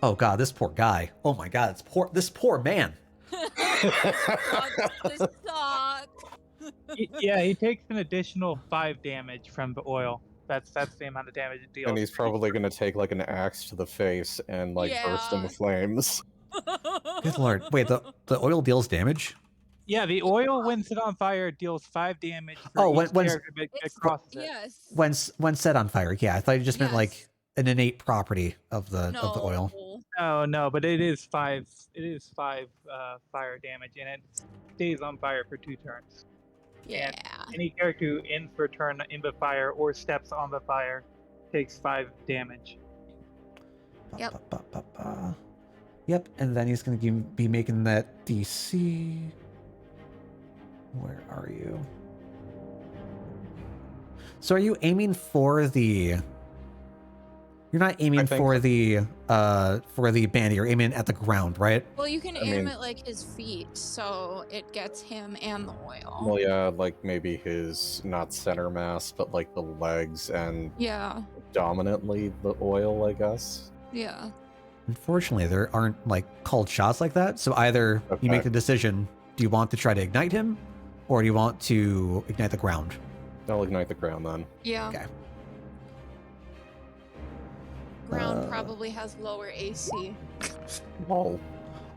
Oh god, this poor guy. Oh my god, this poor man. This sucks. Yeah, he takes an additional 5 damage from the oil. That's the amount of damage it deals. And he's probably going to take like an axe to the face and like burst into flames. Good lord. Wait, the oil deals damage? Yeah, the oil when set on fire deals 5 damage for Oh, each character that crosses it. Yes. When set on fire. Yeah, I thought you just meant like an innate property of the oil. No, but it is 5. It is 5 fire damage, and it stays on fire for 2 turns. Yeah. And any character who ends for a turn in the fire or steps on the fire takes 5 damage. Yep. Yep, and then he's going to be making that DC. Where are you? So are you aiming for the... You're not aiming for the bandit. You're aiming at the ground, right? Well, you can aim at like his feet, so it gets him and the oil. Well, yeah, like maybe his not center mass, but like the legs and dominantly the oil, I guess. Yeah. Unfortunately, there aren't like called shots like that. So either you make the decision: do you want to try to ignite him, or do you want to ignite the ground? I'll ignite the ground then. Yeah. Okay. Ground probably has lower AC. Oh.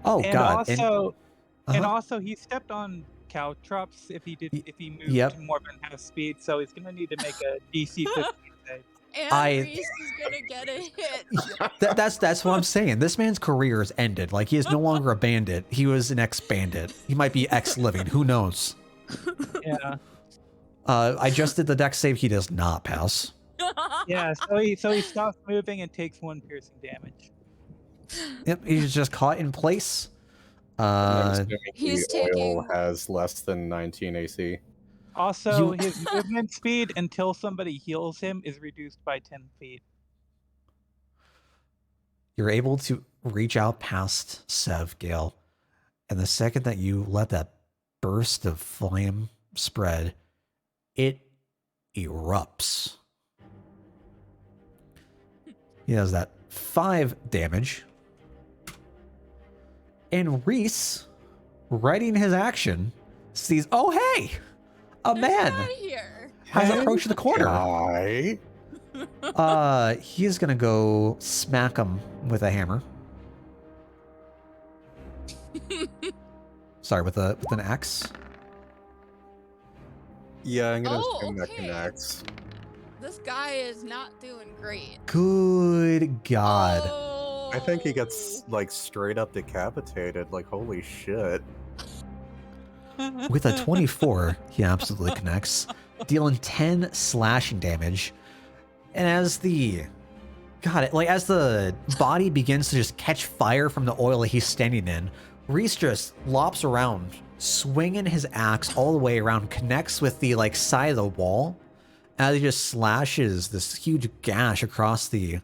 Oh and god. And also he stepped on caltrops if he moved more than half speed, so he's gonna need to make a DC 15 save. And Reese is gonna get a hit. That's what I'm saying. This man's career is ended. Like, he is no longer a bandit. He was an ex-bandit. He might be ex-living. Who knows? Yeah. I just did the dex save. He does not pass. Yeah, so he stops moving and takes 1 piercing damage. Yep, he's just caught in place. He's the oil taking... has less than 19 AC. Also, his movement speed until somebody heals him is reduced by 10 feet. You're able to reach out past Sev, Gale, and the second that you let that burst of flame spread, it erupts. He has that 5 damage. And Reese, writing his action, sees, oh hey, a man has approached the corner. He's gonna go smack him with a hammer. Sorry, with an axe. Yeah, I'm gonna assume that connects. This guy is not doing great. Good God. Oh. I think he gets like straight up decapitated. Like, holy shit. With a 24, he absolutely connects, dealing 10 slashing damage. And as the body begins to just catch fire from the oil that he's standing in, Reese just lops around, swinging his axe all the way around, connects with the like side of the wall, as he just slashes this huge gash across the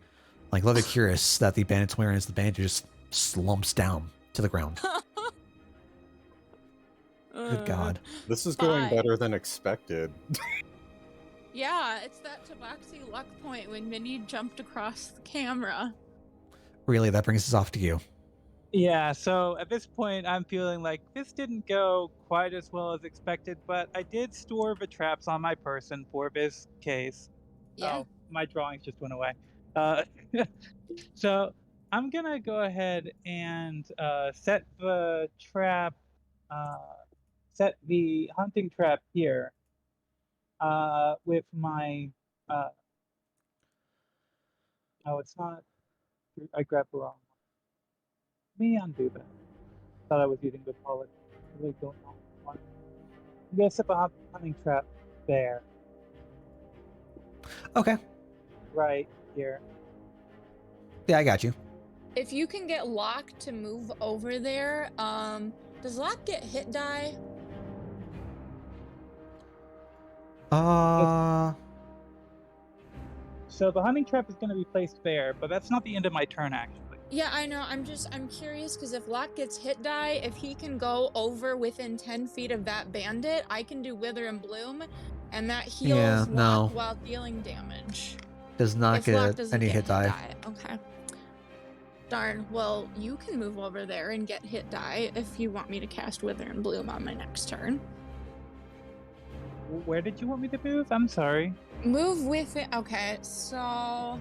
like leather cuirass that the bandit's wearing as the bandit just slumps down to the ground. Good God. This is going Fine. better than expected. Yeah, it's that Tabaxi luck point when Minnie jumped across the camera. Really, that brings us off to you. Yeah, so at this point, I'm feeling like this didn't go quite as well as expected, but I did store the traps on my person for this case. Yeah. Oh, my drawings just went away. Uh, so I'm gonna go ahead and set the trap, set the hunting trap here with my. Oh, it's not. I grabbed the wrong one. Let me undo that. Thought I was using the polish. I really don't know one. I'm gonna set the hunting trap there, Okay. right here. Yeah, I got you. If you can get Locke to move over there, does Locke get hit die? So the hunting trap is gonna be placed there, but that's not the end of my turn actually. Yeah, I know. I'm curious because if Locke gets hit die, if he can go over within 10 feet of that bandit, I can do Wither and Bloom, and that heals Yeah, Locke no. while dealing damage. Does not If Locke get doesn't any get hit die. Okay. Darn. Well, you can move over there and get hit die if you want me to cast Wither and Bloom on my next turn. Where did you want me to move? I'm sorry. Move with it. Okay, so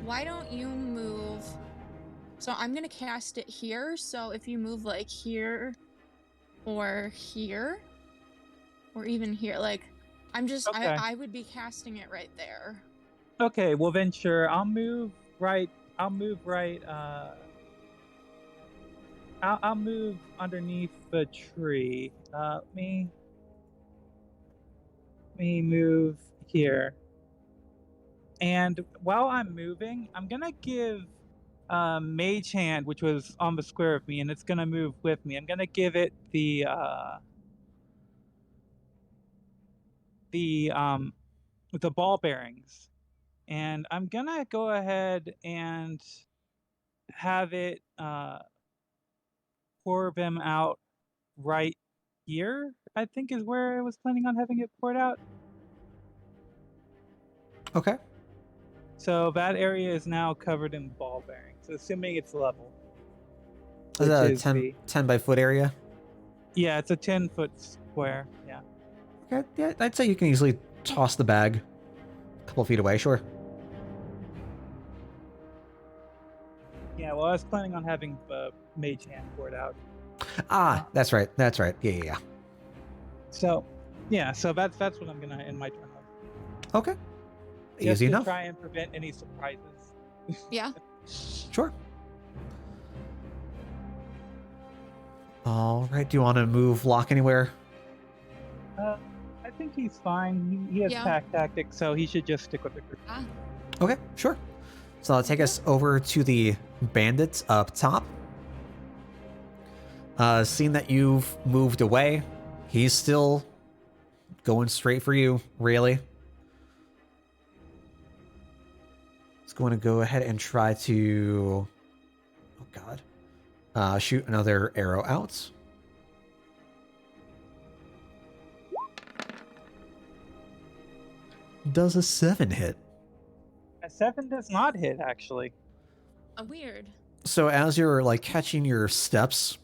why don't you move? So I'm gonna cast it here. So if you move like here, or here, or even here, like Okay. I would be casting it right there. Okay, well then sure. I'll move right. I'll move underneath the tree. Let me move here. And while I'm moving, I'm gonna give Mage Hand, which was on the square of me, and it's gonna move with me. I'm gonna give it the ball bearings, and I'm gonna go ahead and have it pour them out right here. I think is where I was planning on having it poured out. Okay. So that area is now covered in ball bearings, assuming it's level. Is that a is 10 by foot area? Yeah, it's a 10-foot square. Yeah. Okay, yeah, I'd say you can easily toss the bag a couple feet away, sure. Yeah, well, I was planning on having the Mage Hand poured out. Ah, that's right. That's right. Yeah. So, yeah, so that's what I'm gonna end my turn with. Okay. Just Easy to enough. try and prevent any surprises. Yeah. Sure. All right. Do you want to move Locke anywhere? I think he's fine. He has pack tactics, so he should just stick with the group. Okay, sure. So I'll take us over to the bandits up top. Seeing that you've moved away, he's still going straight for you, really. He's going to go ahead and try to... Oh, God. Shoot another arrow out. Does a 7 hit? A 7 does not hit, actually. Weird. So as you're like catching your steps,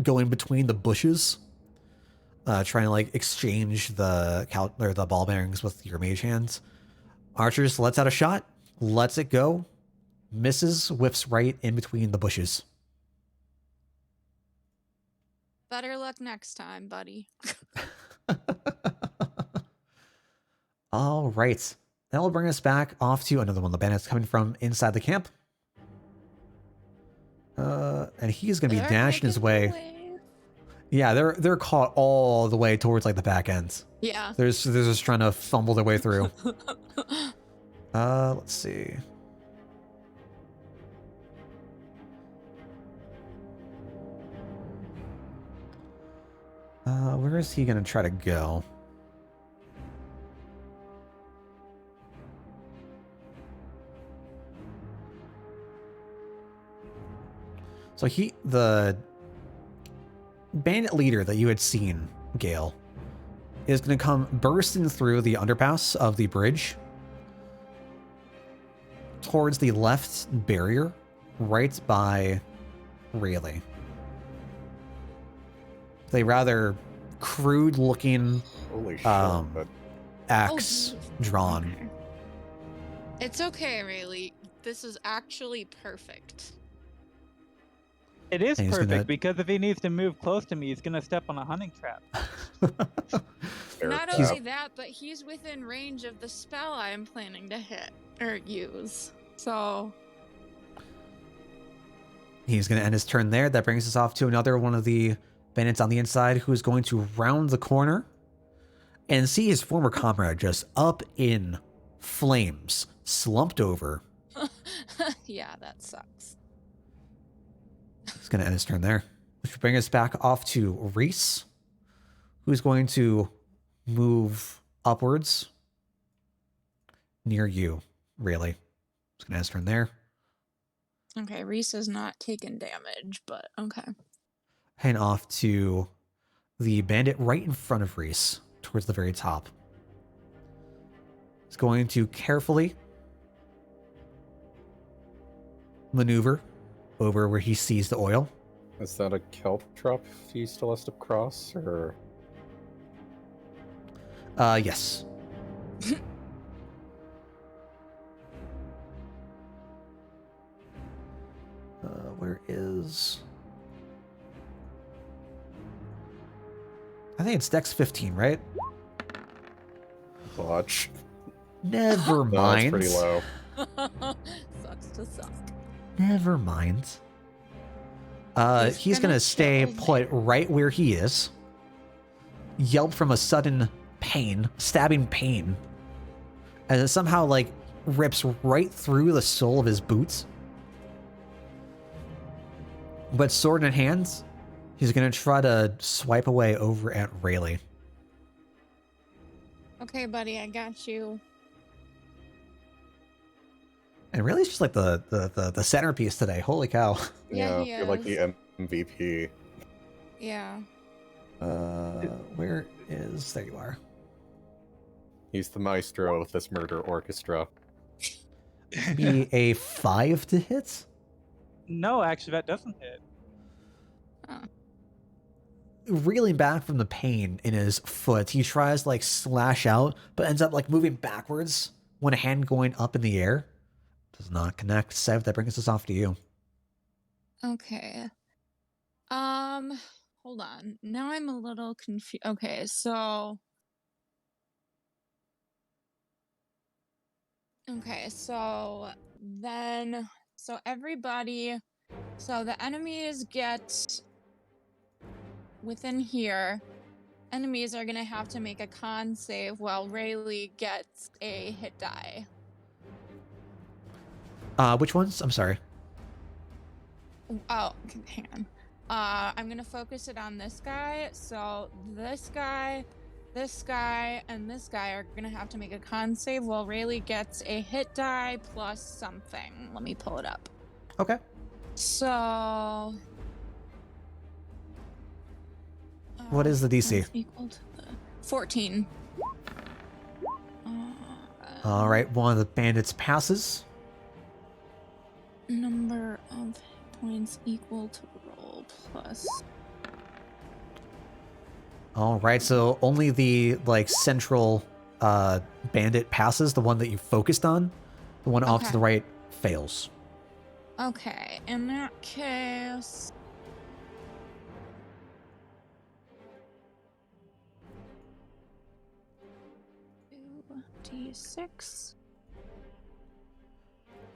going between the bushes, trying to like exchange the ball bearings with your mage hands, Archer just lets out a shot, lets it go, misses, whips right in between the bushes. Better luck next time, buddy. All right. That will bring us back off to another one of the bandits coming from inside the camp. And he's going to be dashing his way. Yeah, they're caught all the way towards like the back end. Yeah. They're just trying to fumble their way through. Let's see. Where is he gonna try to go? So the bandit leader that you had seen, Gale, is going to come bursting through the underpass of the bridge towards the left barrier, right by Rayleigh. A rather crude-looking Holy shit. axe drawn. Okay. It's okay, Rayleigh. This is actually perfect. It is And he's perfect gonna- because if he needs to move close to me, he's gonna step on a hunting trap. Fair Not trap. only that, but he's within range of the spell I am planning to hit or use. So He's going to end his turn there. That brings us off to another one of the bandits on the inside who is going to round the corner and see his former comrade just up in flames, slumped over. yeah, that sucks. He's going to end his turn there. Which will bring us back off to Reese, who's going to move upwards near you, really. He's going to end his turn there. Okay, Reese is not taking damage, but okay. And off to the bandit right in front of Reese, towards the very top. He's going to carefully maneuver over where he sees the oil. Is that a kelp drop if he still has to cross, or? Yes. Where is... I think it's Dex 15, right? Watch. Never No, mind. that's pretty low. Sucks to suck. Never mind. He's gonna gonna stay kill put right where he is. Yelp from a sudden pain, stabbing pain, and it somehow like rips right through the sole of his boots. But sword in hand, he's gonna try to swipe away over at Rayleigh. Okay, buddy, I got you. And Rayleigh's just like the centerpiece today. Holy cow. Yeah, he you're like is. the MVP. Yeah. Where is... There you are. He's the maestro of this murder orchestra. Be a 5 to hit? No, actually, that doesn't hit. Reeling back from the pain in his foot, he tries to like slash out, but ends up like moving backwards when a hand going up in the air. Does not connect. Sev, that brings us off to you. Okay. Hold on. Now I'm a little confused. Okay, so everybody, so the enemies get within here. Enemies are gonna have to make a con save while Rayleigh gets a hit die. Which ones? I'm sorry. Oh, hang on. I'm gonna focus it on this guy. So this guy, and this guy are gonna have to make a con save while Rayleigh gets a hit die plus something. Let me pull it up. Okay. So What is the DC? Equal to 14. All right, one of the bandits passes. Number of hit points equal to roll plus. All right, so only the like central bandit passes, the one that you focused on. The one off to Okay. the right fails. Okay, in that case. D6.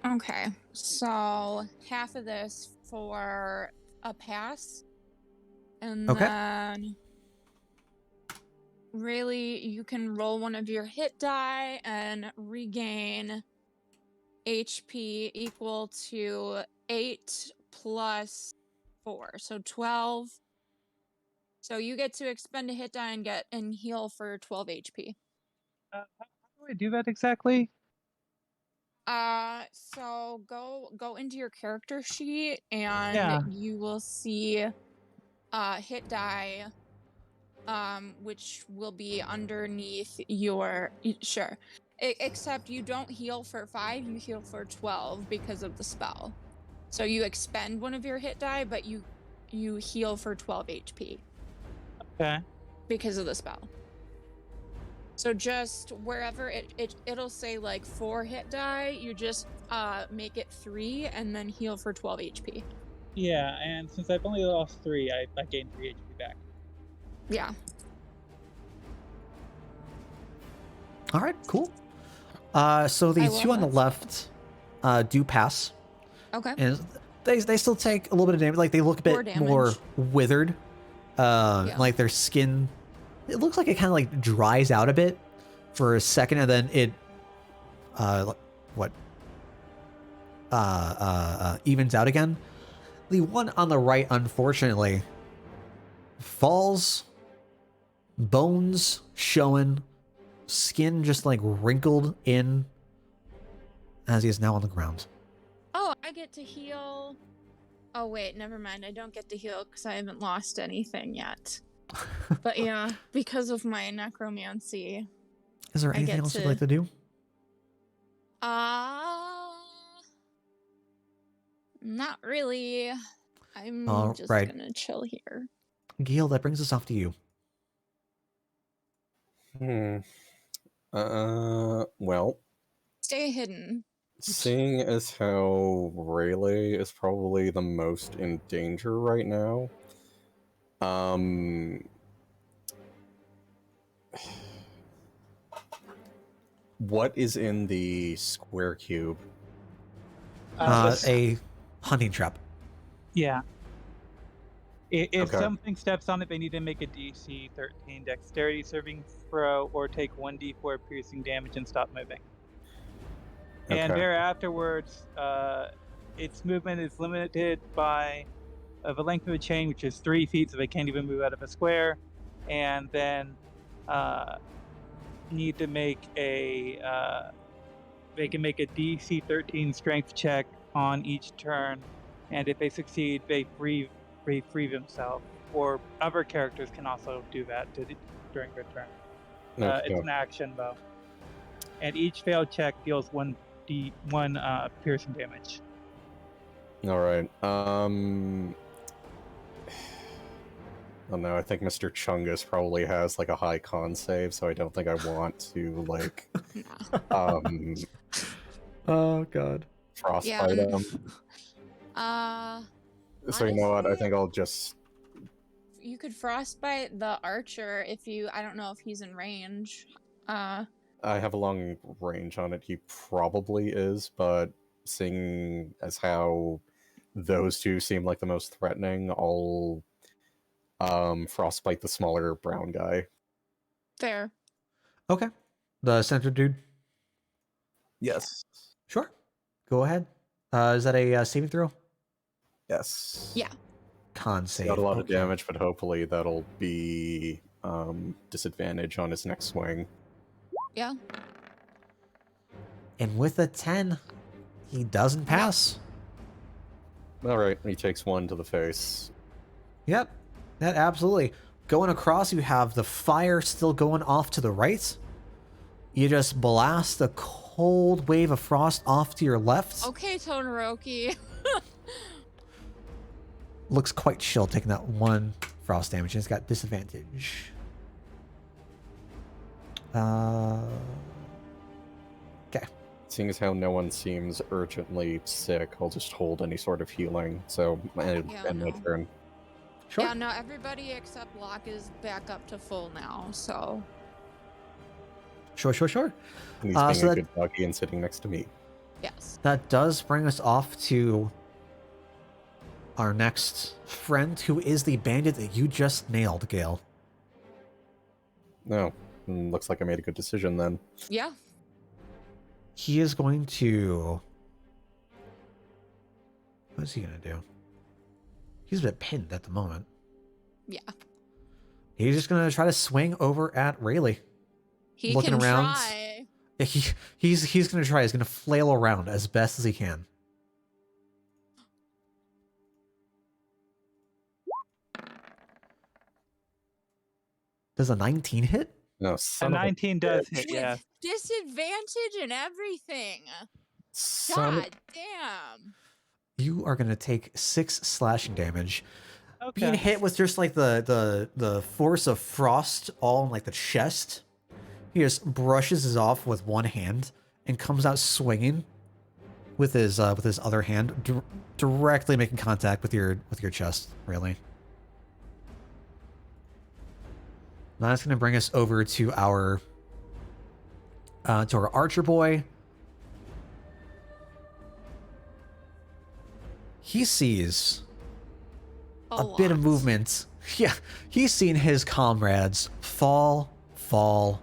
Okay, so half of this for a pass, and Okay. then really you can roll one of your hit die and regain HP equal to 8 plus 4, so 12. So you get to expend a hit die and heal for 12 HP. How do I do that exactly? So go into your character sheet and Yeah. you will see hit die which will be underneath your sure. Except you don't heal for 5, you heal for 12 because of the spell. So you expend one of your hit die, but you heal for 12 HP Okay. because of the spell. So just wherever it'll say like 4 hit die, you just make it 3 and then heal for 12 HP. Yeah, and since I've only lost 3, I gained 3 HP back. Yeah. All right, cool. So the I two love on the that. left do pass, Okay. and they still take a little bit of damage. Like they look a 4 bit more damage. withered. Yeah. Like their skin, it looks like it kind of like dries out a bit for a second, and then it, evens out again. The one on the right, unfortunately, falls, bones showing, skin just like wrinkled in, as he is now on the ground. Oh, I get to heal. Oh wait, never mind. I don't get to heal because I haven't lost anything yet. But yeah, because of my necromancy. Is there I anything get else you'd to- like to do? Not really. I'm All just right. gonna chill here. Gil, that brings us off to you. Well, Stay hidden. seeing as how Rayleigh is probably the most in danger right now, what is in the square cube? A hunting trap. Yeah. If Okay. something steps on it, they need to make a DC 13 dexterity saving throw or take 1d4 piercing damage and stop moving. And Okay. thereafterwards, its movement is limited by the length of a chain, which is 3 feet, so they can't even move out of a square. And then need to make a they can make a DC 13 strength check on each turn, and if they succeed, they free themselves. Or other characters can also do that during their turn. Okay. It's an action though, and each failed check deals 1 piercing damage. All right. Oh no, I think Mr. Chungus probably has like a high con save, so I don't think I want to like Oh god. frostbite him. So you know what? I honestly- think I'll just. You could frostbite the archer if you. I don't know if he's in range. I have a long range on it. He probably is, but seeing as how those two seem like the most threatening, I'll frostbite the smaller brown guy. Fair. Okay. The center dude. Yes. Sure. Go ahead. Is that a saving throw? Yes. Yeah. Con save. Got a lot of Okay. damage, but hopefully that'll be disadvantage on his next swing. Yeah. And with a 10, he doesn't pass. All right, he takes 1 to the face. Yep. That absolutely. Going across, you have the fire still going off to the right. You just blast a cold wave of frost off to your left. Okay, Todoroki. Looks quite chill taking that 1 frost damage. And it's got disadvantage. Okay. Seeing as how no one seems urgently sick, I'll just hold any sort of healing. So, and my no. turn. Sure. Yeah, no, everybody except Locke is back up to full now, so. Sure. And he's So being a that- good doggy and sitting next to me. Yes. That does bring us off to our next friend, who is the bandit that you just nailed, Gale. No, looks like I made a good decision then. Yeah. He is going to... What is he going to do? He's a bit pinned at the moment. Yeah. he's just gonna try to swing over at Rayleigh. He Looking can around. try. He's gonna try. He's gonna flail around as best as he can. Does a 19 hit? No, A son of a 19 does bitch. hit, yeah. With disadvantage and everything. Son of- God damn. You are gonna take 6 slashing damage. Being Okay. hit with just like the force of frost all in like the chest. He just brushes it off with one hand and comes out swinging with his other hand, directly making contact with your chest. Really. Now that's going to bring us over to our archer boy. He sees a bit of lot. movement. Yeah, he's seen his comrades fall down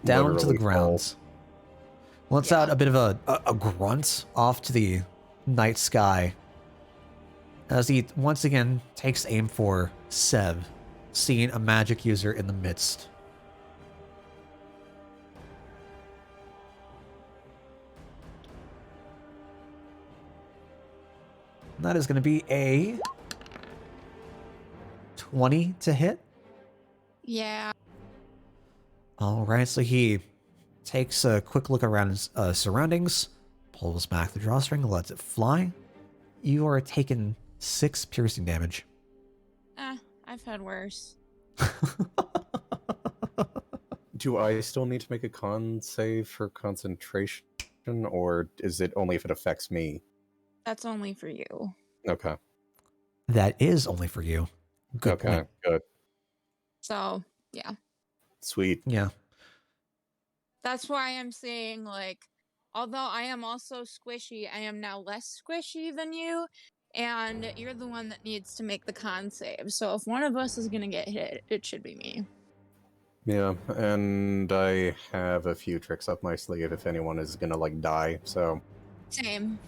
to the Literally ground. Lets out a bit of a grunt off to the night sky as he once again takes aim for Sev, seeing a magic user in the midst. And that is going to be a 20 to hit. Yeah. All right, so he takes a quick look around his surroundings, pulls back the drawstring, lets it fly. You are taking 6 piercing damage. I've had worse. Do I still need to make a con save for concentration, or is it only if it affects me? That's only for you. Okay. That is only for you. Good Okay, point. good. So, yeah. Sweet. Yeah. That's why I'm saying, like, although I am also squishy, I am now less squishy than you, and you're the one that needs to make the con save. So if one of us is going to get hit, it should be me. Yeah, and I have a few tricks up my sleeve if anyone is gonna, like, die, so... Same.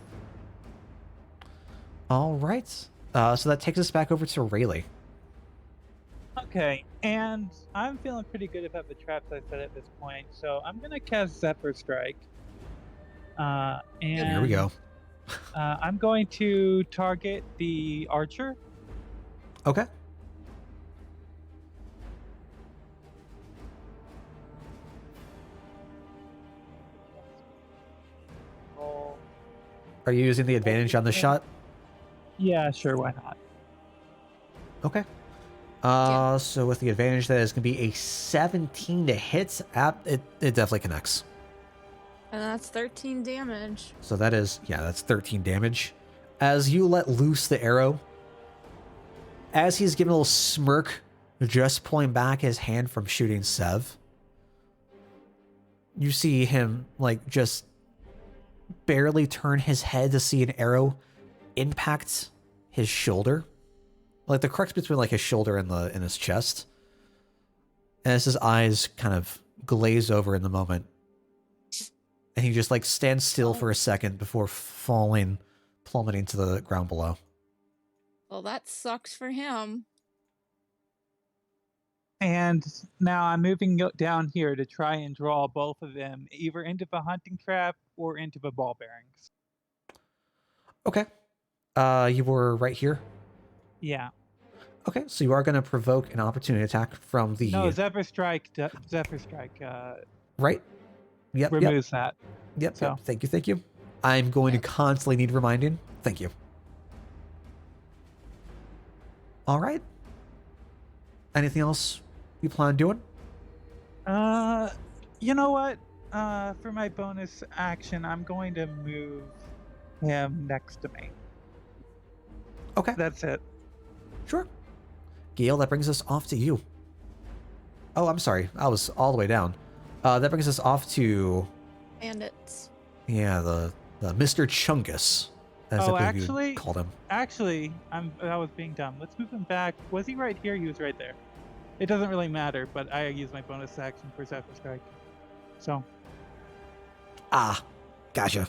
All right. So that takes us back over to Rayleigh. Okay, and I'm feeling pretty good about the traps I set at this point, so I'm gonna cast Zephyr Strike. And Here we go. I'm going to target the archer. Okay. Roll. Are you using the advantage on the shot? Yeah, sure, why not? Okay. So with the advantage, that is going to be a 17 to hit. It definitely connects. And that's 13 damage. So that is, yeah, that's 13 damage. As you let loose the arrow, as he's giving a little smirk, just pulling back his hand from shooting Sev, you see him, like, just barely turn his head to see an arrow impact his shoulder. Like, the crux between, like, his shoulder and his chest. And as his eyes kind of glaze over in the moment, and he just, like, stands still for a second before plummeting to the ground below. Well, that sucks for him. And now I'm moving down here to try and draw both of them either into the hunting trap or into the ball bearings. Okay. You were right here? Yeah. Okay, so you are going to provoke an opportunity attack from the... No, Zephyr Strike Right? Yep, removes that. Yep, So. Thank you. I'm going to constantly need reminding. Thank you. All right. Anything else you plan on doing? You know what? For my bonus action, I'm going to move him next to me. Okay, That's it. sure. Gale, that brings us off to you. Oh, I'm sorry. I was all the way down. That brings us off to... Bandits. Yeah, the Mr. Chungus, as Oh, I believe actually- you called him. Actually, I was being dumb. Let's move him back. Was he right here? He was right there. It doesn't really matter, but I use my bonus action for Zephyr Strike. So, Ah, gotcha.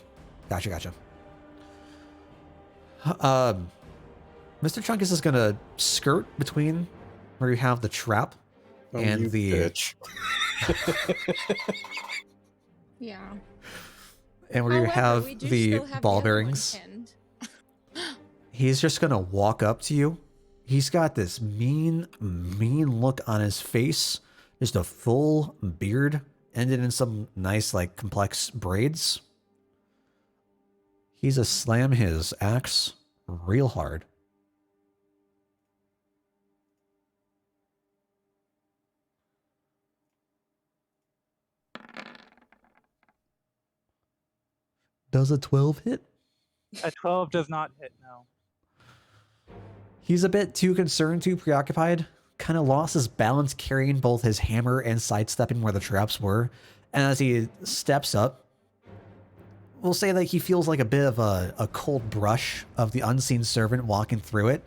Mr. Chungus is gonna skirt between where you have the trap Oh, and you the bitch. Yeah. and where you However, have we do the still have ball the other one bearings. pinned. He's just gonna walk up to you. He's got this mean look on his face. Just a full beard, ended in some nice, like, complex braids. He's a slam his axe real hard. Does a 12 hit? A 12 does not hit, no. He's a bit too concerned, too preoccupied. Kind of lost his balance carrying both his hammer and sidestepping where the traps were. And as he steps up, we'll say that he feels like a bit of a cold brush of the unseen servant walking through it.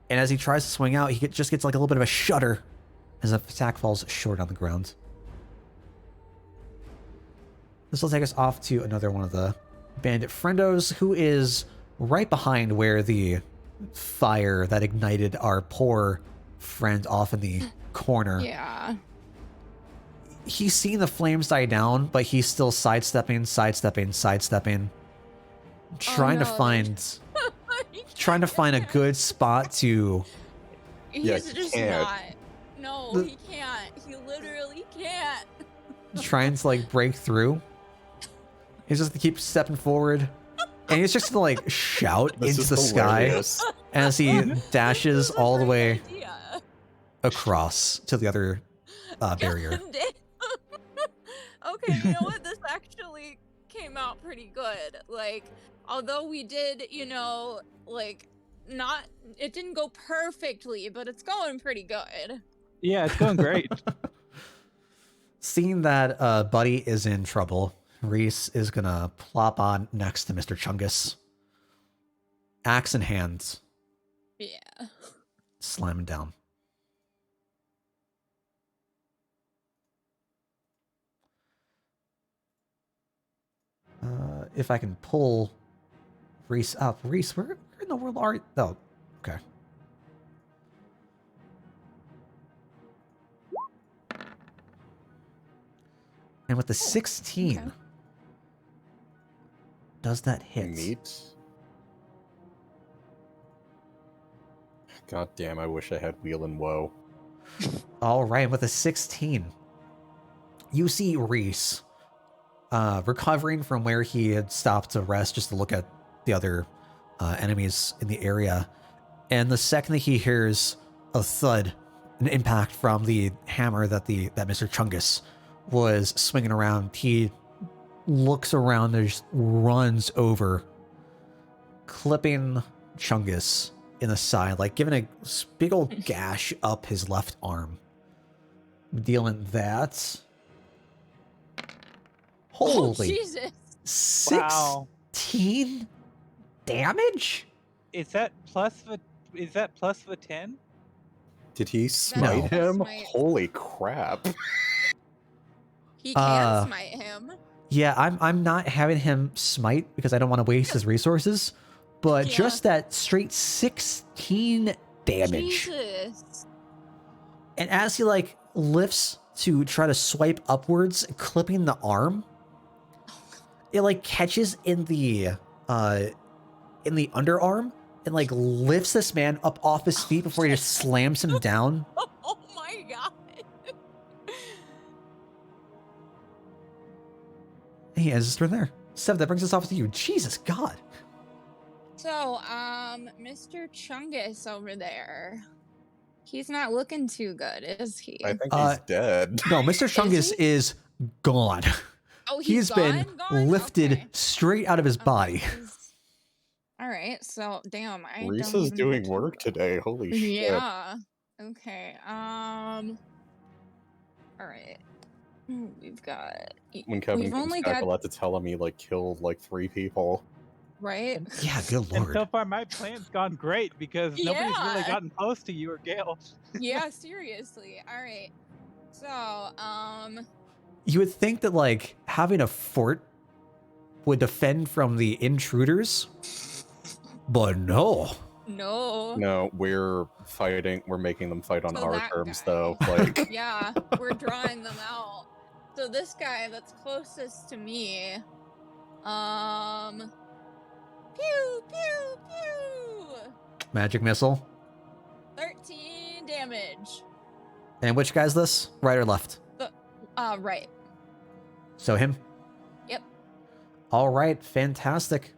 And as he tries to swing out, he just gets like a little bit of a shudder as the attack falls short on the ground. This will take us off to another one of the bandit friendos, who is right behind where the fire that ignited our poor friend off in the corner. Yeah. He's seen the flames die down, but he's still sidestepping, trying to no, find a good spot to He's Yeah, just can't. not. No, he can't. He literally can't. trying to like break through. He's just to keep stepping forward, and he's just to like shout This into is the hilarious. sky as he dashes This is a all the great way idea. across to the other barrier. God damn. Okay, you know what? This actually came out pretty good. Like, although we did, like, it didn't go perfectly, but it's going pretty good. Yeah, it's going great. Seeing that Buddy is in trouble, Reese is gonna plop on next to Mr. Chungus. Axe in hand, Yeah. slamming down. If I can pull Reese up. Reese, where in the world are you? Oh, okay. And with the 16, okay. does that hit? Neat. God damn, I wish I had Wheel and Woe. All right, with a 16, you see Reese recovering from where he had stopped to rest just to look at the other enemies in the area. And the second that he hears a thud, an impact from the hammer that Mr. Chungus was swinging around, he looks around and just runs over, clipping Chungus in the side, like giving a big old gash up his left arm. Dealing that. Oh, Holy Jesus. 16 damage? Is that plus the 10? Did he smite No. him? Smite. Holy crap. He can smite him. Yeah, I'm not having him smite because I don't want to waste his resources, but Yeah. just that straight 16 damage. Jesus. And as he like lifts to try to swipe upwards, clipping the arm, it like catches in the underarm and like lifts this man up off his feet before he just slams him down. Oh my god. He has his turn there. Sev, that brings us off to you. Jesus God. So, Mr. Chungus over there. He's not looking too good, is he? I think he's dead. No, Mr. Chungus is gone. Oh, He's been gone? lifted Okay. straight out of his body. All right, so damn, I Reese don't is even doing know work what today. Holy to- shit. Yeah. Okay. All right. We've got. When Kevin We've comes only back, got I'll have to tell him he like killed like 3 people. right. Yeah, good And lord. so far, my plan's gone great because nobody's really Yeah. gotten close to you or Gale. Yeah, seriously. All right. So, You would think that like having a fort would defend from the intruders, but no. No. No, we're fighting. We're making them fight on So our that terms, guy. though. Like, Yeah, we're drawing them out. So this guy that's closest to me, pew pew pew. Magic missile. 13 damage. And which guy's this? Right or left? Right. So him? Yep. All right, fantastic.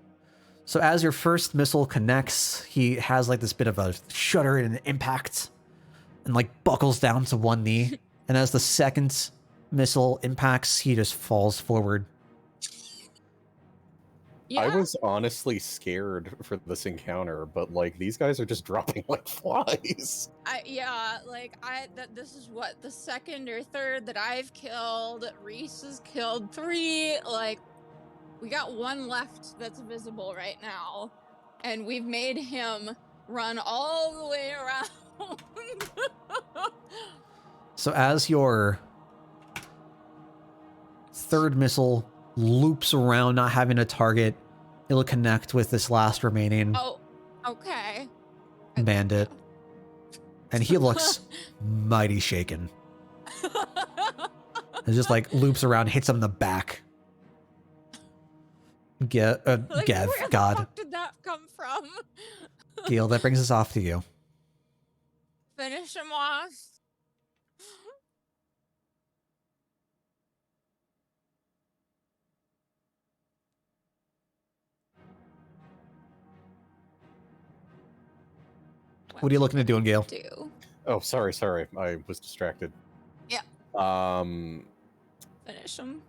So as your first missile connects, he has like this bit of a shudder and an impact and like buckles down to one knee. And as the second missile impacts, he just falls forward. Yeah. I was honestly scared for this encounter, but like these guys are just dropping like flies. This is what, the second or third that I've killed. Reese has killed 3. Like, we got 1 left that's visible right now, and we've made him run all the way around. So as your third missile loops around, not having a target, it'll connect with this last remaining Oh, okay. bandit. And he looks mighty shaken. It just like loops around, hits him in the back. Like, Gev, where God. the fuck did that come from? Gil, that brings us off to you. Finish him off. What are you looking at doing, Gale? Do. Oh, sorry, I was distracted. Yeah. Finish him.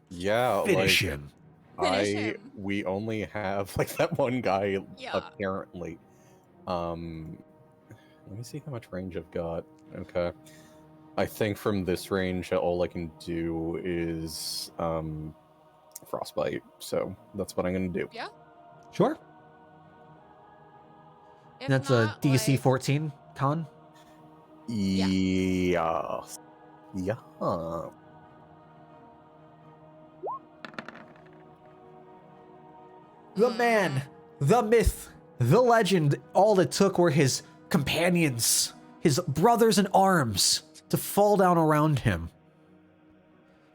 Yeah, Finish like him. Finish him. we only have like that one guy Yeah. apparently. Let me see how much range I've got. Okay. I think from this range all I can do is frostbite. So that's what I'm gonna do. Yeah. Sure. If That's not, a DC like, 14 con. Yeah. Yeah. The man, the myth, the legend, all it took were his companions, his brothers in arms, to fall down around him.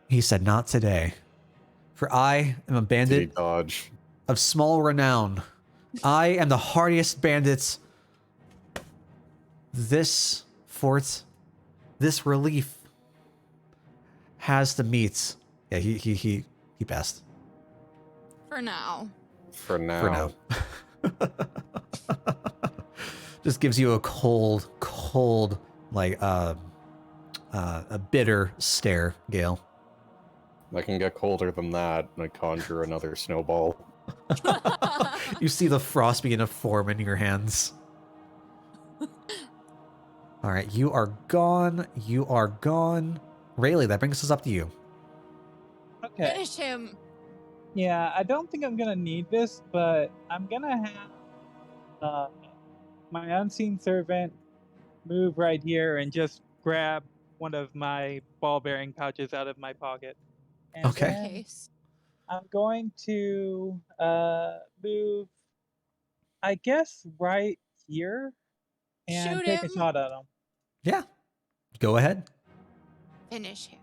He said, "Not today, for I am a Did he bandit dodge? of small renown. I am the hardiest bandit. This fort, this relief has to meet." Yeah, he passed For now. For now. for now. Just gives you a cold, like a bitter stare, Gale. I can get colder than that, and I conjure another snowball. You see the frost begin to form in your hands. All right, you are gone. You are gone. Rayleigh, that brings us up to you. Okay. Finish him. Yeah, I don't think I'm gonna need this, but I'm gonna have my unseen servant move right here and just grab one of my ball bearing pouches out of my pocket. And Okay. then Case. I'm going to move, I guess, right here and Shoot take him. a shot at him. Yeah, go ahead. Finish him.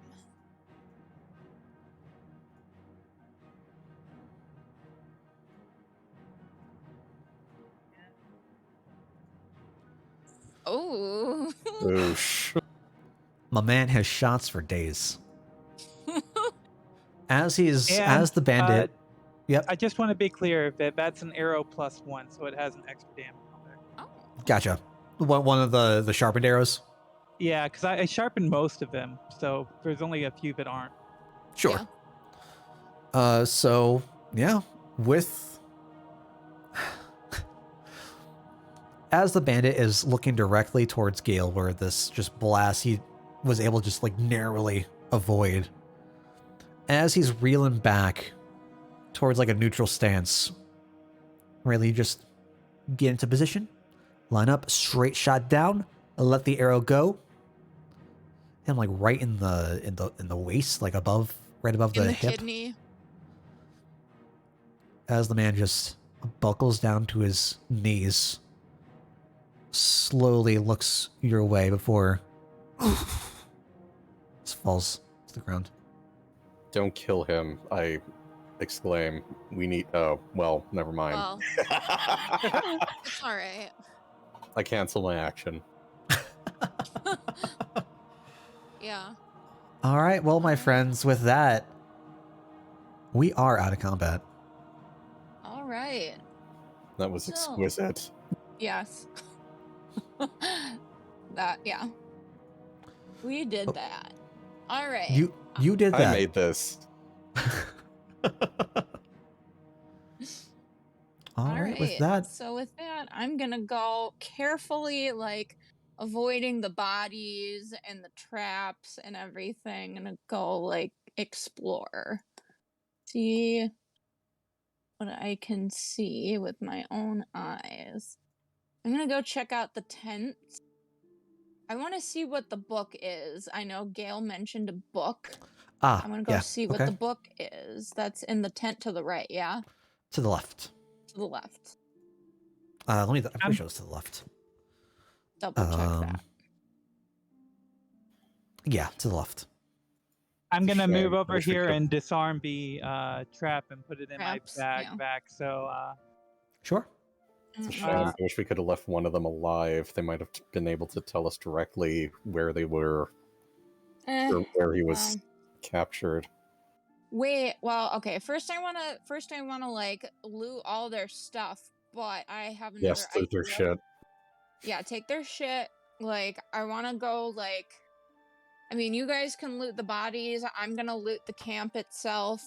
Oh. Oosh. My man has shots for days. As he's And, as the bandit. Yep, I just want to be clear that that's an arrow +1, so it has an extra damage on there. Oh. gotcha. One of the sharpened arrows. Yeah, because I sharpened most of them, so there's only a few that aren't. Sure. Yeah. So yeah, with as the bandit is looking directly towards Gale, where this just blast he was able to just like narrowly avoid. As he's reeling back towards like a neutral stance, really just get into position, line up, straight shot down, let the arrow go, and like right in the waist, like above, right above In the the hip. kidney. As the man just buckles down to his knees slowly looks your way before just falls to the ground. Don't kill him, I exclaim. We need... Oh, well, never mind. Well, it's all right. I cancel my action. Yeah. All right, well, my friends, with that, we are out of combat. All right. That was So- exquisite. Yes. Yeah. We did that. All right. You did that. I made this. All right, with that, So with that, I'm gonna go carefully, like avoiding the bodies and the traps and everything. I'm gonna go like explore, see what I can see with my own eyes. I'm gonna go check out the tents. I want to see what the book is. I know Gail mentioned a book. I'm gonna go see what the book is. That's in the tent to the right, yeah? To the left. To the left. I'm pretty sure it's to the left. Double check that. Yeah, to the left. I'm gonna Sure, move I over wish we here could've- and disarm the trap and put it in Traps, my yeah. back. So Sure. It's a Mm-mm. shame. I wish we could have left one of them alive. They might have been able to tell us directly where they were, or where he was captured. Wait, well, okay. First I wanna like loot all their stuff, but I have another Yes, idea. their shit. Yeah, take their shit. Like, I wanna go like I mean, you guys can loot the bodies. I'm gonna loot the camp itself.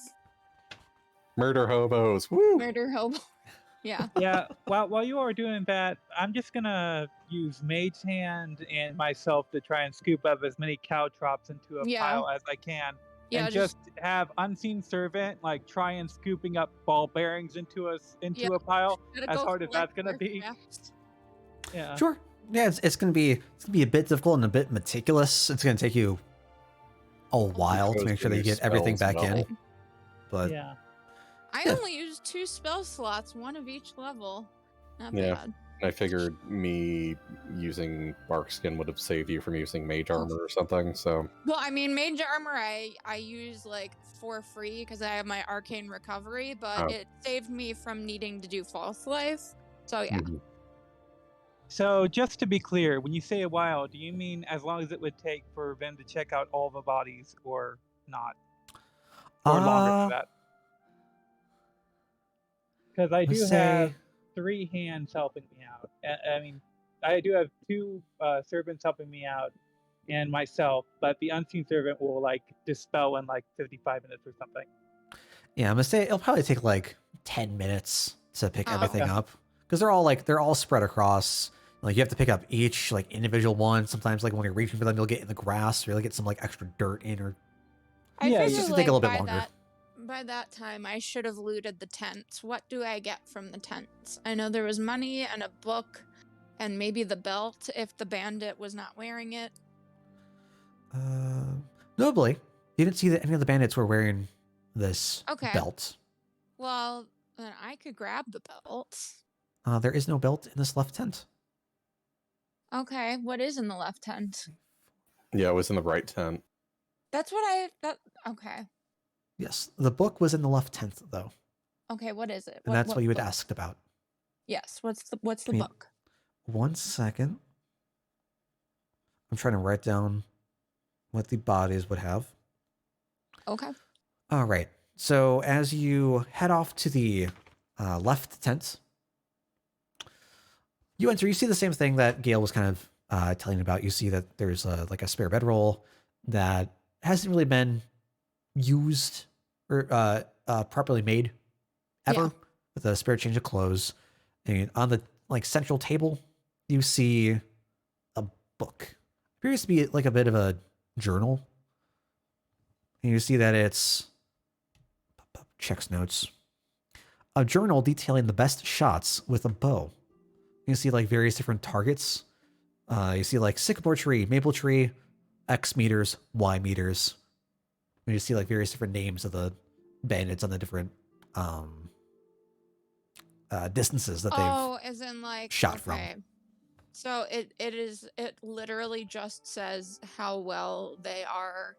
Murder hobos. Woo! Murder hobo. Yeah. yeah, while you are doing that, I'm just gonna use Mage Hand and myself to try and scoop up as many caltrops into a Yeah. pile as I can. Yeah, And just have Unseen Servant like try and scooping up ball bearings into a pile. gotta As go hard as that's collect gonna more be. crafts. Yeah. Sure. Yeah, it's gonna be a bit difficult and a bit meticulous. It's gonna take you a while to Because make sure that the you get everything spells back in. level. But Yeah. I Yeah. only used 2 spell slots, one of each level. Not Yeah. bad. I figured me using Barkskin would have saved you from using Mage Armor or something, so... Well, I mean, mage armor I use like for free because I have my arcane recovery, but Oh. it saved me from needing to do false life. So yeah. Mhm. So just to be clear, when you say a while, do you mean as long as it would take for them to check out all the bodies, or not, or longer than that? Because I do let's have say 3 hands helping me out. I mean, I do have 2 servants helping me out, and myself. But the unseen servant will like dispel in like 55 minutes or something. yeah, I'm gonna say it'll probably take like 10 minutes to pick Oh. everything Okay. up because they're all spread across. Like you have to pick up each like individual one. Sometimes like when you're reaching for them, you'll get in the grass or you'll get some like extra dirt in or I Yeah, figure it's just like take a little bit by longer. by that time I should have looted the tents. What do I get from the tents? I know there was money and a book and maybe the belt if the bandit was not wearing it. notably, you didn't see that any of the bandits were wearing this Okay. belt. Well, then I could grab the belt. There is no belt in this left tent. Okay, what is in the left tent? Yeah, it was in the right tent. That's what okay. Yes, the book was in the left tent though, Okay, what is it? and that's what you had book? asked about. Yes, what's the I mean, book? 1 second. I'm trying to write down what the bodies would have. Okay. All right. So as you head off to the left tent, you enter. You see the same thing that Gale was kind of telling you about. You see that there's like a spare bedroll that hasn't really been used or properly made ever, Yeah. with a spare change of clothes. And on the like central table, you see a book. Appears to be like a bit of a journal. And you see that it's checks notes. A journal detailing the best shots with a bow. You see like various different targets. You see like sycamore tree, maple tree, X meters, Y meters. And you see like various different names of the bandits on the different distances that they've As in like shot from. okay. So it literally just says how well they are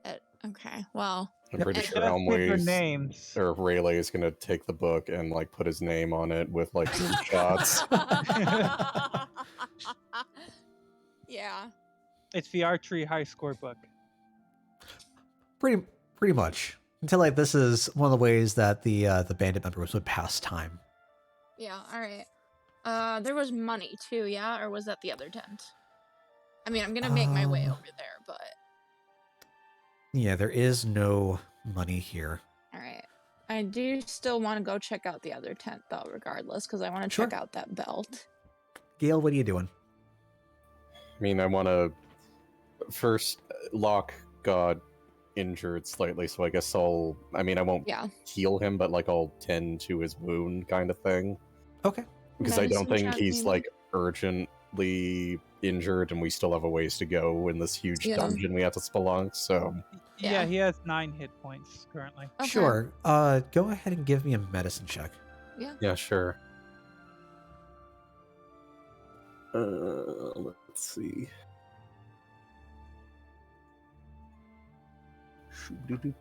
at. Okay, well. I'm Yep. pretty It sure does give their Elmway's names. or Rayleigh is gonna take the book and like put his name on it with like some shots. Yeah. It's the archery high score book. Pretty much. Until like this is one of the ways that the bandit members would pass time. Yeah. All right. There was money too, yeah, or was that the other tent? I mean, I'm gonna make my way over there, but. Yeah, there is no money here. All right. I do still want to go check out the other tent, though, regardless, because I want to Sure. check out that belt. Gale, what are you doing? I mean, I want to first. Locke got injured slightly, so I guess I won't Yeah. heal him, but like I'll tend to his wound, kind of thing. Okay. Because I don't Medicine think check, he's maybe? like urgently injured, and we still have a ways to go in this huge Yeah. dungeon we have to spelunk. So Yeah. Yeah, he has 9 hit points currently. Okay. Sure. Go ahead and give me a medicine check. yeah, sure. Let's see.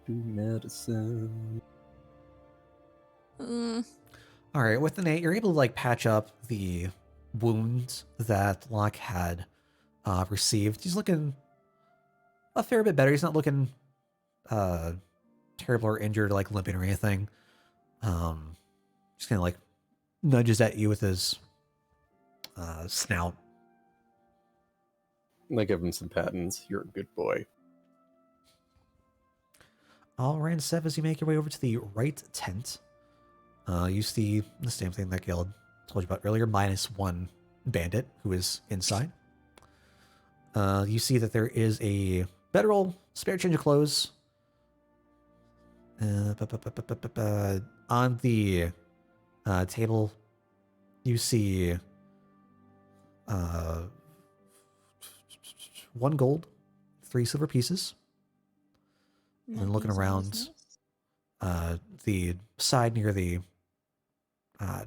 Medicine. Mm, All right, with an 8, you're able to like patch up the wound that Locke had received. He's looking a fair bit better. He's not looking terrible or injured, like limping or anything. Just kind of like nudges at you with his snout. I give him some patents. You're a good boy. All right, Sev, as you make your way over to the right tent, you see the same thing that Gil told you about earlier, -1 bandit who is inside. You see that there is a bedroll, spare change of clothes. On the table, you see 1 gold, 3 silver pieces. And looking nice, around nice. the side near the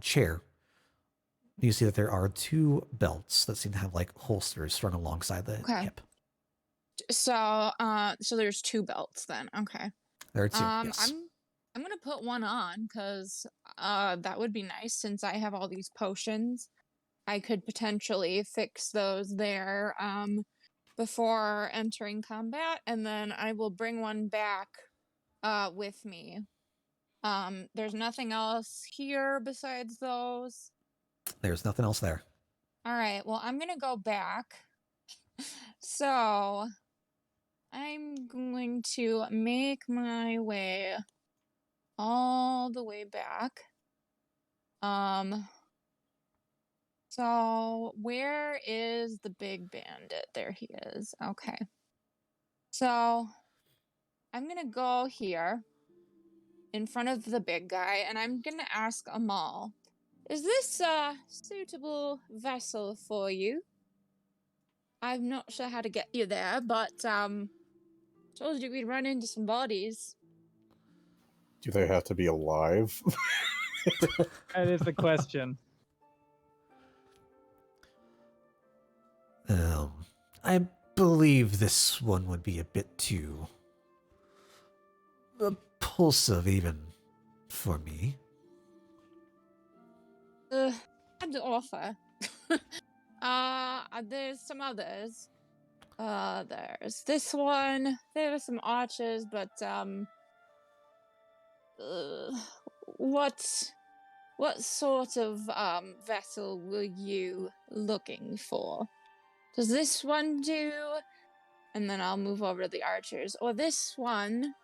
chair, you see that there are 2 belts that seem to have like holsters strung alongside the Okay. hip. So there's 2 belts then. Okay. There are 2. Yes. I'm gonna put one on because that would be nice since I have all these potions. I could potentially fix those there before entering combat, and then I will bring one back with me. There's nothing else here besides those. There's nothing else there. All right, well, I'm gonna go back. So I'm going to make my way all the way back. So where is the big bandit? There he is. Okay. So I'm gonna go here in front of the big guy, and I'm gonna ask Amal, is this a suitable vessel for you? I'm not sure how to get you there, but told you we'd run into some bodies. Do they have to be alive? That is the question. I believe this one would be a bit too repulsive even for me. Had to offer. There's some others. There's this one. There are some archers, but what sort of vessel were you looking for? Does this one do? And then I'll move over to the archers. Or this one.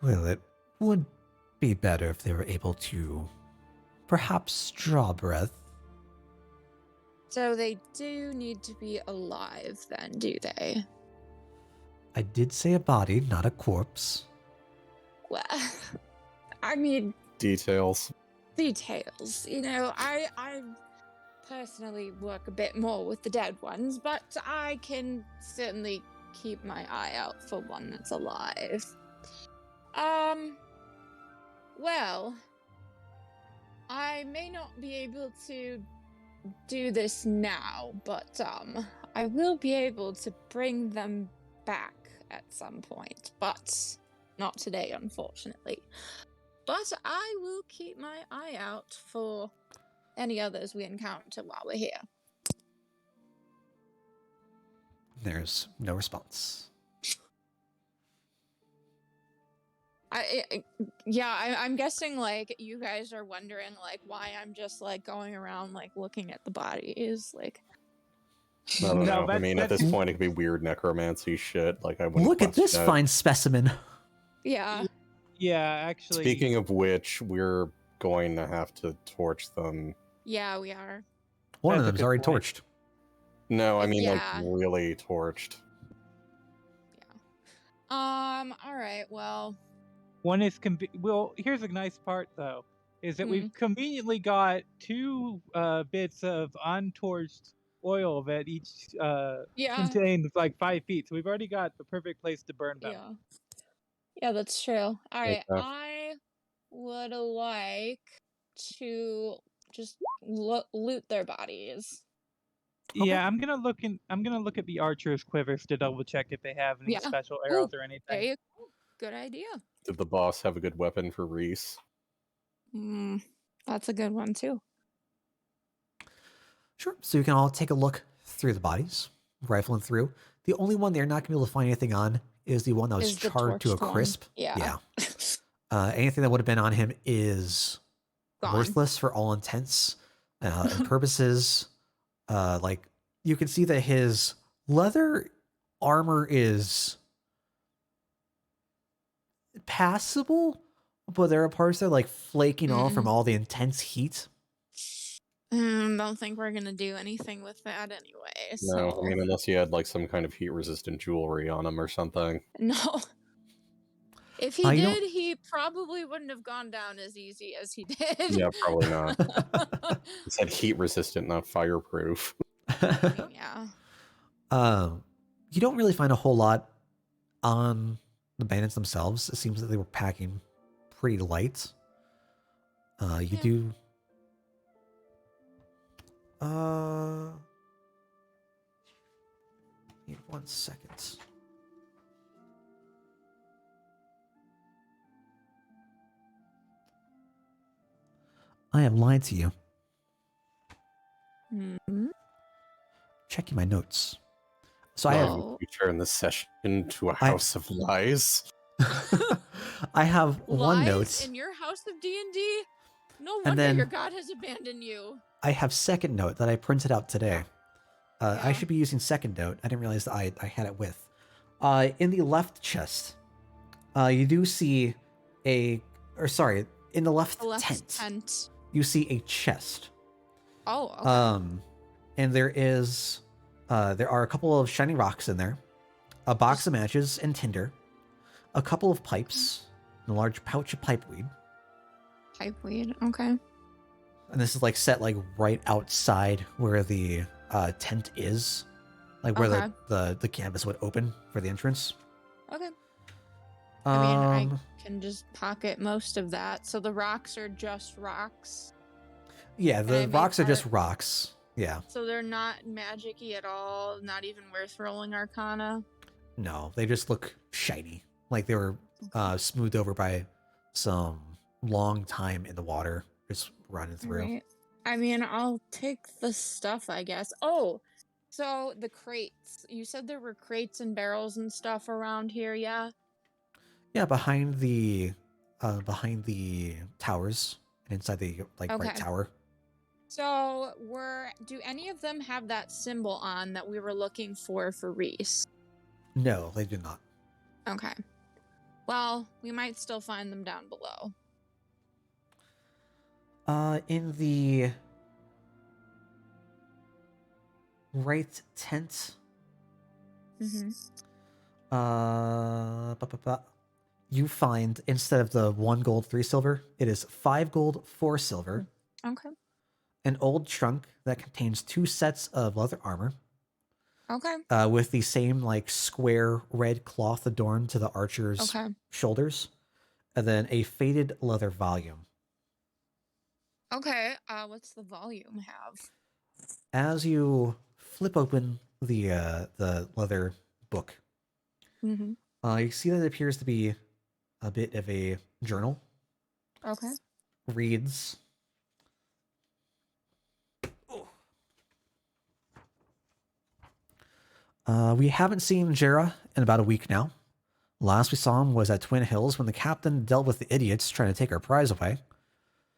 Well, it would be better if they were able to perhaps draw breath. So they do need to be alive then, do they? I did say a body, not a corpse. Well, I mean, Details. details. You know, I personally work a bit more with the dead ones, but I can certainly keep my eye out for one that's alive. Well, I may not be able to do this now, but I will be able to bring them back at some point, but not today, unfortunately. But I will keep my eye out for any others we encounter while we're here. There's no response. I'm guessing like you guys are wondering like why I'm just like going around like looking at the bodies like. I don't No, know. I mean, at this that's- point, it could be weird necromancy shit. Like, I wouldn't Look at this question it. fine specimen. Yeah. Yeah, actually. Speaking of which, we're going to have to torch them. Yeah, we are. One of That's a them's good already point. torched. No, I mean, Yeah. like, really torched. All right. Well. One is well. Here's a nice part though, is that we've conveniently got 2 bits of untorched oil that each Yeah. contains like 5 feet. So we've already got the perfect place to burn them. Yeah. Yeah, that's true. All right. Okay. I would like to just loot their bodies. Okay. Yeah, I'm gonna look at the archer's quivers to double check if they have any Yeah. special Ooh, arrows or There anything. you go. Good idea. Did the boss have a good weapon for Reese? That's a good one too. Sure. So you can all take a look through the bodies, rifling through. The only one they're not going to be able to find anything on is the one that was Is the charred to a torched one. crisp. Yeah. Anything that would have been on him is Gone. worthless for all intents and purposes. Like you can see that his leather armor is passable, but there are parts that are like flaking off from all the intense heat. Don't think we're gonna do anything with that anyway. So. No, I mean, unless you had, like, some kind of heat-resistant jewelry on him or something. No. If he you know- did, he probably wouldn't have gone down as easy as he did. Yeah, probably not. It said heat-resistant, not fireproof. Yeah. You don't really find a whole lot on the bandits themselves. It seems that they were packing pretty light. You Yeah. do. Need 1 second. I have lied to you. Mhm. Checking my notes. So I have Oh. You turn the session into a house of lies. I have one Lies note. in your house of D&D? No And wonder then- your god has abandoned you. I have second note that I printed out today. I Yeah. should be using second note. I didn't realize that I had it with. In the left chest, you do see in the left, The left tent, tent. you see a chest. Oh, okay. And there are a couple of shiny rocks in there, a box of matches and tinder, a couple of pipes, and a large pouch of pipeweed. Pipeweed. Okay. And this is like set like right outside where the tent is, like where Okay. the canvas would open for the entrance. Okay. I mean, Um, I can just pocket most of that. So the rocks are just rocks. yeah, I the make rocks are just part- rocks. Yeah, So they're not magic-y at all. Not even worth rolling Arcana. no, they just look shiny, like they were smoothed over by some long time in the water, just running through. Right. I mean, I'll take the stuff, I guess. Oh, so the crates. You said there were crates and barrels and stuff around here, yeah? Yeah, behind the towers and inside the right Okay. tower. So, do any of them have that symbol on that we were looking for Reese? No, they do not. Okay. Well, we might still find them down below. In the right tent, Mm-hmm. you find, instead of the 1 gold 3 silver, it is 5 gold 4 silver, Okay. an old trunk that contains 2 sets of leather armor, Okay. with the same like square red cloth adorned to the archer's Okay. shoulders, and then a faded leather volume. Okay. What's the volume have? As you flip open the leather book, Mm-hmm. you see that it appears to be a bit of a journal. Okay. Reads, we haven't seen Jera in about a week now. Last we saw him was at Twin Hills when the captain dealt with the idiots trying to take our prize away.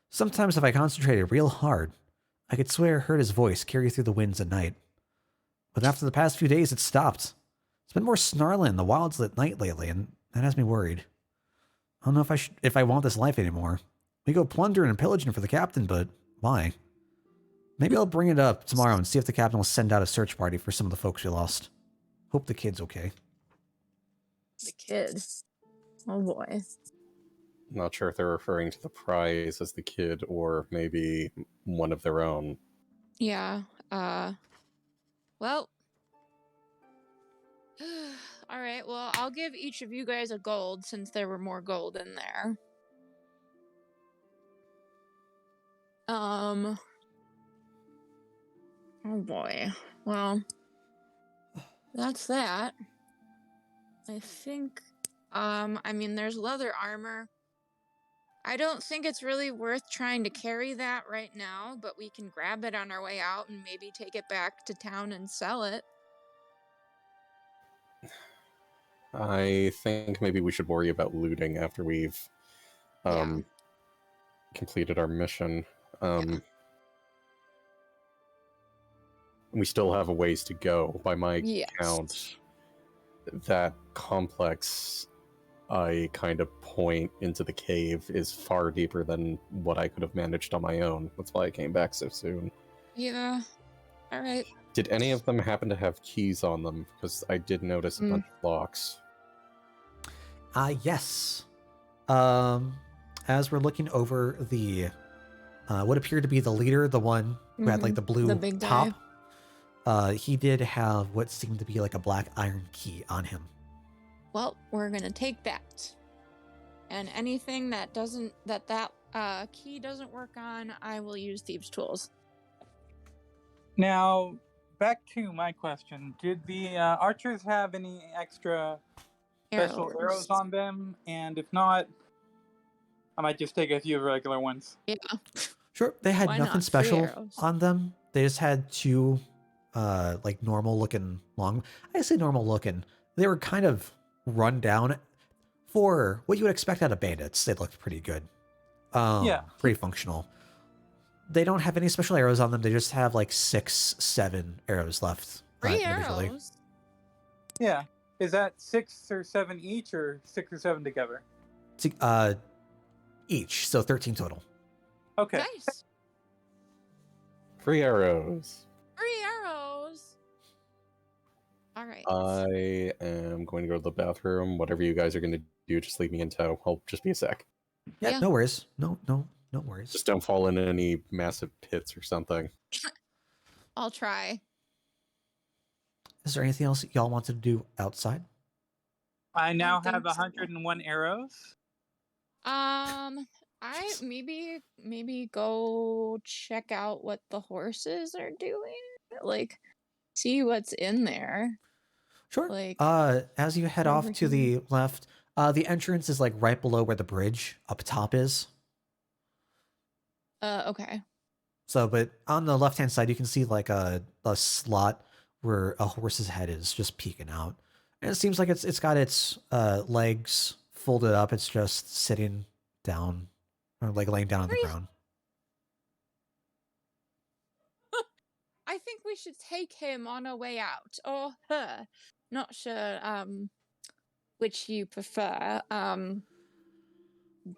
Sometimes if I concentrated real hard, I could swear I heard his voice carry through the winds at night. But after the past few days, it stopped. It's been more snarling in the wilds at night lately, and that has me worried. I don't know if I want this life anymore. We go plundering and pillaging for the captain, but why? Maybe I'll bring it up tomorrow and see if the captain will send out a search party for some of the folks we lost. Hope the kid's okay. The kid. Oh boy. Not sure if they're referring to the prize as the kid or maybe one of their own. Yeah. Well. All right. Well, I'll give each of you guys a gold since there were more gold in there. Oh boy. Well, that's that. I think. I mean, there's leather armor. I don't think it's really worth trying to carry that right now, but we can grab it on our way out and maybe take it back to town and sell it. I think maybe we should worry about looting after we've Yeah. completed our mission. Yeah. We still have a ways to go. By my Yes. count, that complex I kind of point into the cave is far deeper than what I could have managed on my own. That's why I came back so soon. Yeah. All right. Did any of them happen to have keys on them? Because I did notice a bunch of locks. Yes. As we're looking over the what appeared to be the leader, the one who had like the blue The big top, guy. he did have what seemed to be like a black iron key on him. Well, we're gonna take that. And anything that key doesn't work on, I will use thieves' tools. Now, back to my question. Did the archers have any extra special arrows on them? And if not, I might just take a few regular ones. Yeah. Sure, they had Why nothing not? Free special arrows. on them. They just had two, like normal looking long. I say normal looking. They were kind of run down for what you would expect out of bandits. They looked pretty good. Yeah. Pretty functional. They don't have any special arrows on them. They just have like 6, 7 arrows left. Free individually. arrows. Yeah. Is that 6 or 7 each, or 6 or 7 together? Each, so 13 total. Okay. Nice. Free arrows. Free arrows. All right. I am going to go to the bathroom. Whatever you guys are going to do, just leave me in tow. I'll just be a sec. Yeah, no worries. No worries. Just don't fall in any massive pits or something. I'll try. Is there anything else y'all wanted to do outside? I now think have so. 101 arrows. I maybe go check out what the horses are doing. Like, see what's in there. Sure. Like, as you head off over to here. the left, the entrance is like right below where the bridge up top is. Okay. So, but on the left-hand side, you can see like a slot where a horse's head is just peeking out. And it seems like it's got its legs folded up. It's just sitting down, or like laying down on the ground. I think we should take him on our way out, or her. Not sure which you prefer.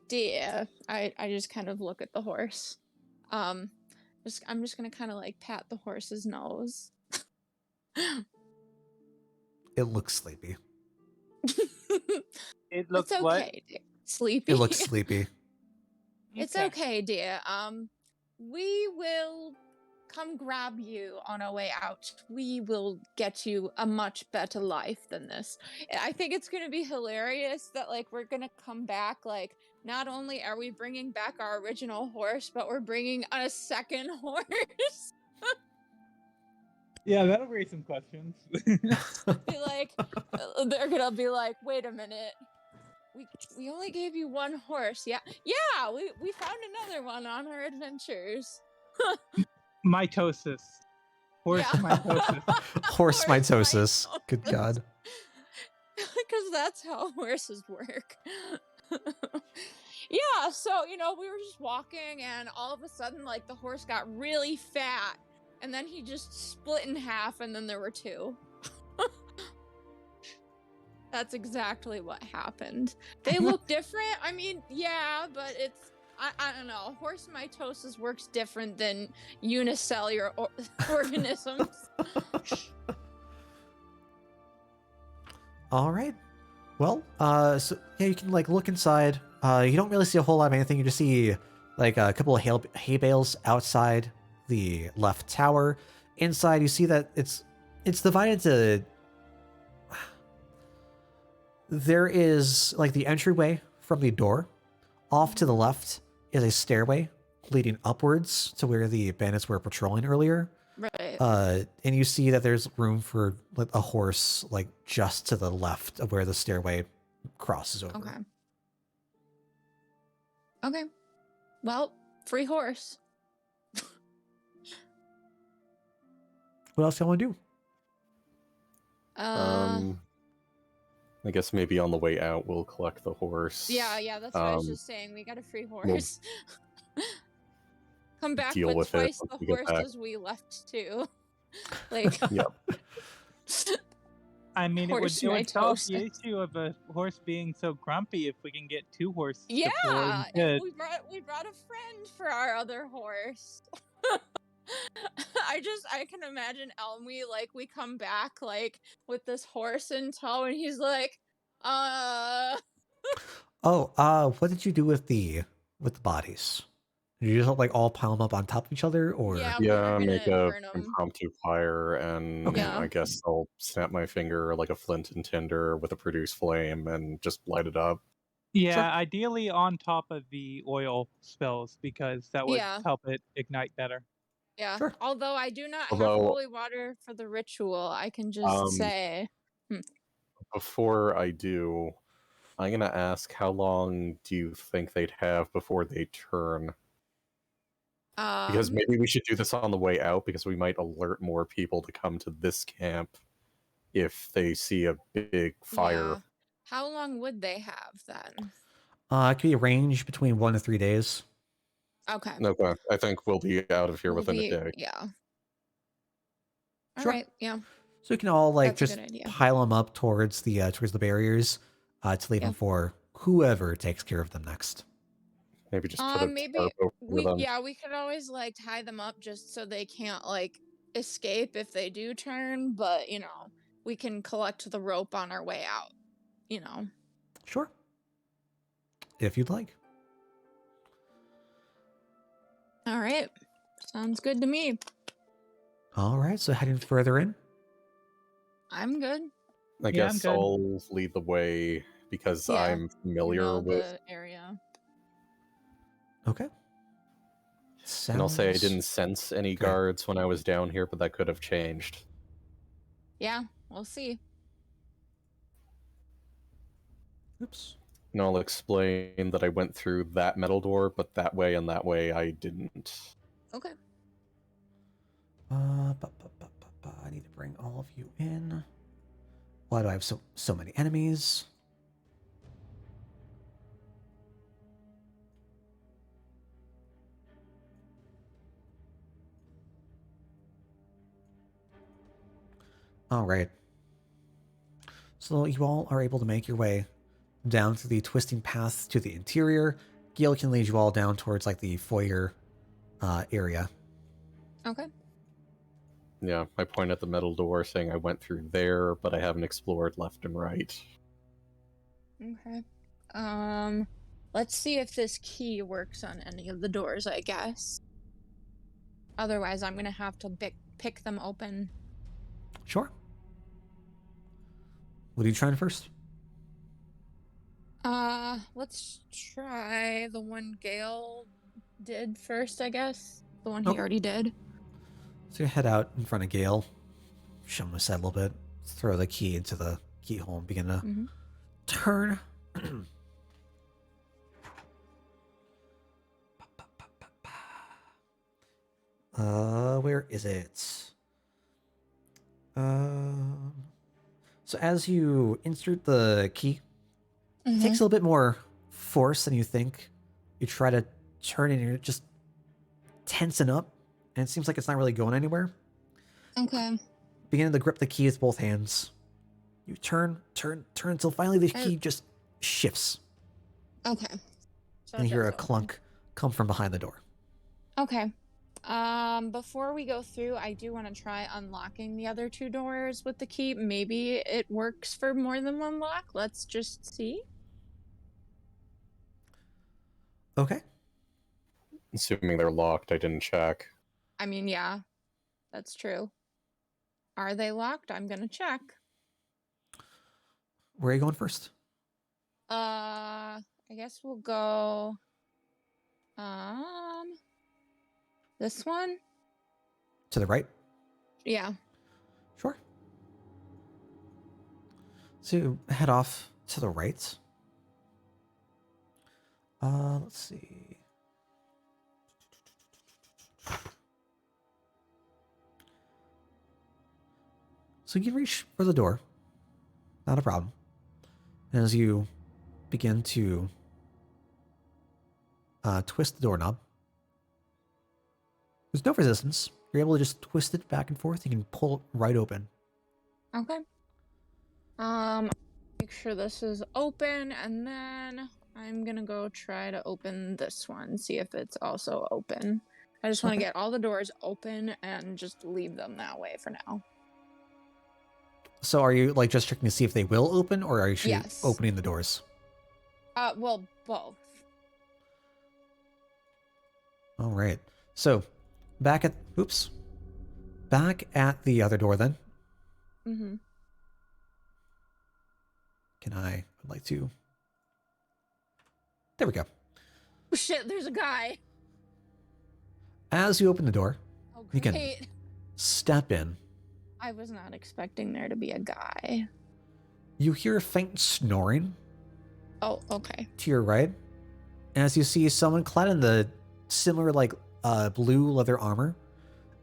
Dear. I just kind of look at the horse. I'm just gonna kind of like pat the horse's nose. It looks sleepy. It looks it's what? okay, dear. Sleepy. It looks sleepy. It's okay, dear. We will come grab you on our way out. We will get you a much better life than this. I think it's gonna be hilarious that like we're gonna come back like not only are we bringing back our original horse, but we're bringing a second horse. Yeah, that'll raise some questions. Be like, they're gonna be like, wait a minute. We only gave you one horse. Yeah, we found another one on our adventures. Mitosis. Horse Yeah. mitosis. Horse mitosis. Good God. Because that's how horses work. Yeah, so, we were just walking, and all of a sudden, like, the horse got really fat, and then he just split in half, and then there were two. That's exactly what happened. They look different. I mean, yeah, but it's... I don't know. Horse mitosis works different than unicellular organisms. All right. Well, so yeah, you can like look inside. You don't really see a whole lot of anything. You just see like a couple of hay bales outside the left tower. Inside, you see that it's divided to. There is like the entryway from the door. Off to the left is a stairway leading upwards to where the bandits were patrolling earlier. Right. And you see that there's room for like a horse like just to the left of where the stairway crosses over. Okay. Okay. Well, free horse. What else do you want to do? I guess maybe on the way out we'll collect the horse. Yeah, that's what I was just saying. We got a free horse. Come back deal with with it twice once the we get back. horses we left too. Like, Yep. I mean, it would Horse solve the mitosis. issue of a horse being so grumpy if we can get two horses. yeah, deployed. and we brought a friend for our other horse. I can imagine Elmy, like, we come back like with this horse in tow, and he's like, Oh, what did you do with the bodies? Did you just like all pile them up on top of each other, or? Yeah. We were Yeah, gonna make a burn 'em. impromptu fire, and Okay. Yeah. I guess I'll snap my finger like a flint and tinder with a produce flame and just light it up. Yeah, Sure. ideally on top of the oil spills because that would Yeah. help it ignite better. Yeah. Sure. Although I do not have Although- holy water for the ritual, I can just say. Before I do, I'm gonna ask, how long do you think they'd have before they turn? Because maybe we should do this on the way out, because we might alert more people to come to this camp if they see a big fire. Yeah. How long would they have then? It could be a range between 1 to 3 days. Okay. Okay, I think we'll be out of here We'll within be- a day. Yeah. All Sure. right. Yeah. So you can all like That's a just good idea. pile them up towards the barriers to leave Yeah. them for whoever takes care of them next. Maybe just put a Maybe tarp over them. we could always like tie them up just so they can't like escape if they do turn, but we can collect the rope on our way out. Sure. If you'd like. All right. Sounds good to me. All right. So heading further in. I'm good. I Yeah, I'm guess good. I'll lead the way because Yeah, I'm familiar with. the area. Okay. And I'll say I Sounds- didn't sense any Okay. guards when I was down here, but that could have changed. Yeah, we'll see. Oops. And I'll explain that I went through that metal door, but that way and that way I didn't. Okay. I need to bring all of you in. Why do I have so many enemies? All right. So you all are able to make your way down through the twisting path to the interior. Gil can lead you all down towards like the foyer area. Okay. Yeah, I point at the metal door saying I went through there, but I haven't explored left and right. Okay. Let's see if this key works on any of the doors, I guess. Otherwise, I'm gonna have to pick them open. Sure. What are you trying first? Let's try the one Gale did first, I guess. The one he Okay. already did. So you head out in front of Gale, show him his head a little bit, throw the key into the keyhole and begin to turn. Where is it? So as you insert the key, it takes a little bit more force than you think. You try to turn and you're just tensing up, and it seems like it's not really going anywhere. Okay. Beginning to grip the key with both hands. You turn until finally the key just shifts. Okay. So And you it hear does a open. clunk come from behind the door. Okay. Before we go through, I do want to try unlocking the other 2 doors with the key. Maybe it works for more than one lock. Let's just see. Okay. Assuming they're locked, I didn't check. I mean, yeah, that's true. Are they locked? I'm gonna check. Where are you going first? I guess we'll go, this one? To the right? Yeah. Sure. So you head off to the right. Let's see. So you reach for the door. Not a problem. And as you begin to twist the doorknob, there's no resistance. You're able to just twist it back and forth. You can pull it right open. Okay. Make sure this is open, and then I'm gonna go try to open this one, see if it's also open. I just want to Okay. get all the doors open and just leave them that way for now. So are you like just checking to see if they will open, or are you Yes. opening the doors? Well, both. All right. So back at the other door then. Mm-hmm. I'd like to. There we go. Oh, shit, there's a guy. As you open the door, Oh, you great. can step in. I was not expecting there to be a guy. You hear faint snoring Oh, okay. to your right, as you see someone clad in the similar blue leather armor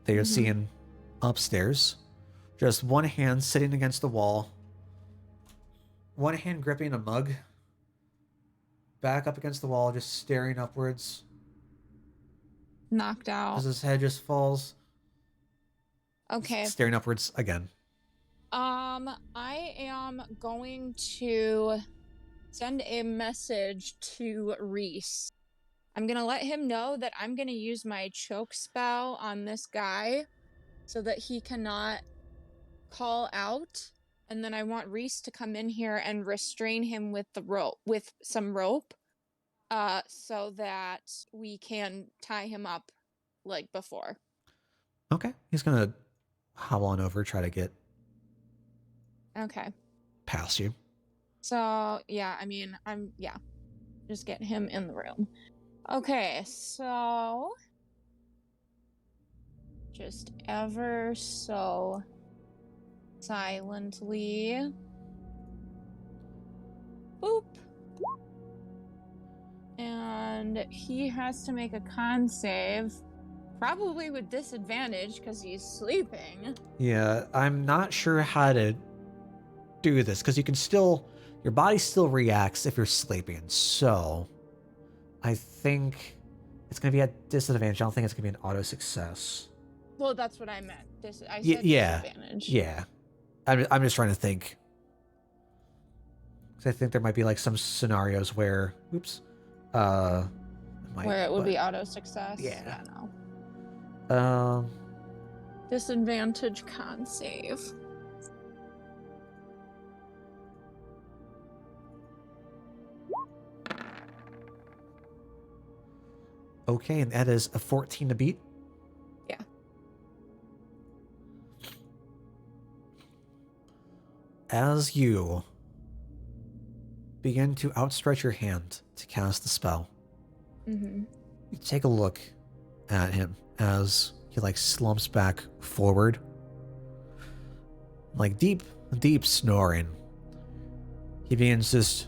that you're seeing upstairs. Just one hand sitting against the wall, one hand gripping a mug, back up against the wall, just staring upwards Knocked out. as his head just falls, Okay. staring upwards again. I am going to send a message to Reese. I'm gonna let him know that I'm gonna use my choke spell on this guy so that he cannot call out. And then I want Reese to come in here and restrain him with some rope, so that we can tie him up like before. Okay, he's gonna hobble on over, try to get Okay. past you. So, yeah, I mean, just get him in the room. Okay, so just ever so silently. Boop. And he has to make a con save, probably with disadvantage because he's sleeping. Yeah, I'm not sure how to do this because your body still reacts if you're sleeping. So I think it's going to be at disadvantage. I don't think it's going to be an auto success. Well, that's what I meant. I said Yeah. disadvantage. Yeah. I'm just trying to think. 'Cause I think there might be like some scenarios where, Where it would be auto success. Yeah. No. Disadvantage con save. Okay, and that is a 14 to beat. Yeah. as you begin to outstretch your hand to cast the spell, Mm-hmm. you take a look at him as he like slumps back forward, like deep snoring. He begins to just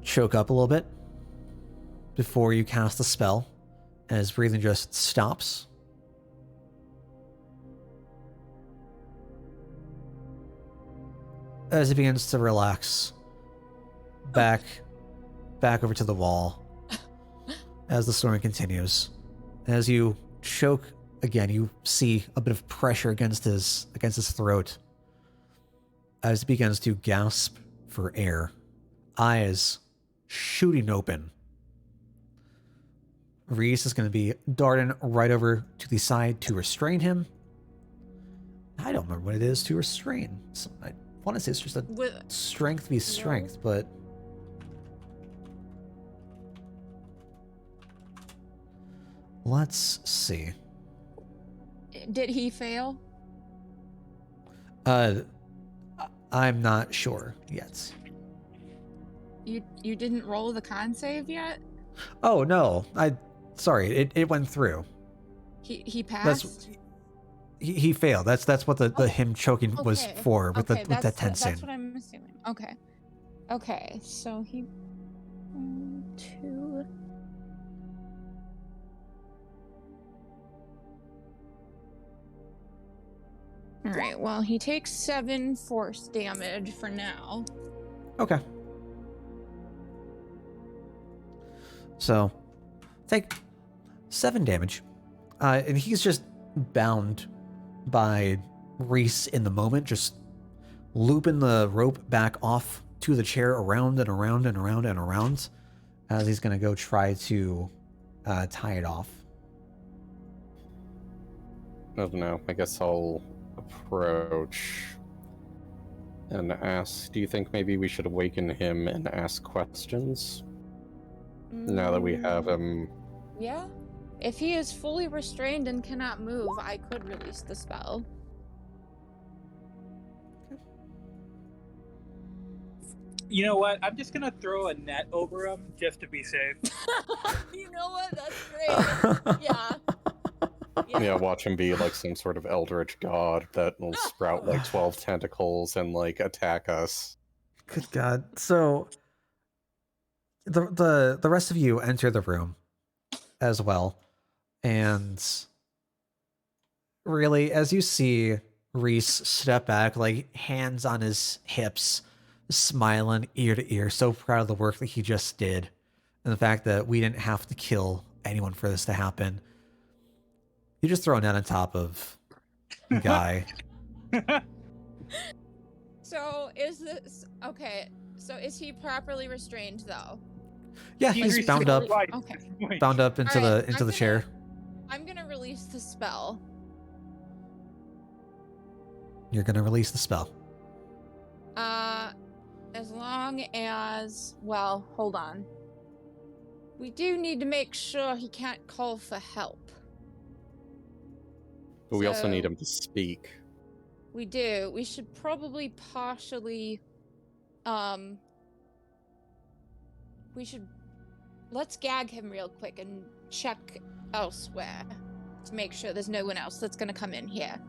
choke up a little bit before you cast the spell, and his breathing just stops. As he begins to relax back over to the wall as the snoring continues. As you choke again, you see a bit of pressure against his throat as he begins to gasp for air, eyes shooting open. Reese is going to be darting right over to the side to restrain him. I don't remember what it is to restrain. I want to say it's just a strength v strength, but let's see. Did he fail? I'm not sure yet. You didn't roll the con save yet? Oh no, sorry, it went through. He passed. He failed. That's what the him choking was for with that tense That's what I'm assuming. Okay, so he 2. All right. Well, he takes 7 force damage for now. Okay. So, take 7 damage, and he's just bound by Reese in the moment, just looping the rope back off to the chair, around and around and around and around, as he's going to go try to tie it off. I don't know. I guess I'll approach and ask, do you think maybe we should awaken him and ask questions? Now that we have him. Yeah. If he is fully restrained and cannot move, I could release the spell. You know what? I'm just gonna throw a net over him just to be safe. You know what? That's great. Yeah. Yeah, watch him be like some sort of eldritch god that will sprout like 12 tentacles and like attack us. Good God. So the rest of you enter the room as well. And really, as you see Reese step back, like hands on his hips, smiling ear to ear, so proud of the work that he just did. And the fact that we didn't have to kill anyone for this to happen. You just throw a net on top of the guy. So is this okay? So is he properly restrained though? Yeah, he's bound up. Okay. Bound up into the chair. I'm gonna release the spell. You're gonna release the spell. As long as, well, hold on. We do need to make sure he can't call for help. But we also need him to speak. We do. We should probably partially, let's gag him real quick and check elsewhere to make sure there's no one else that's gonna come in here.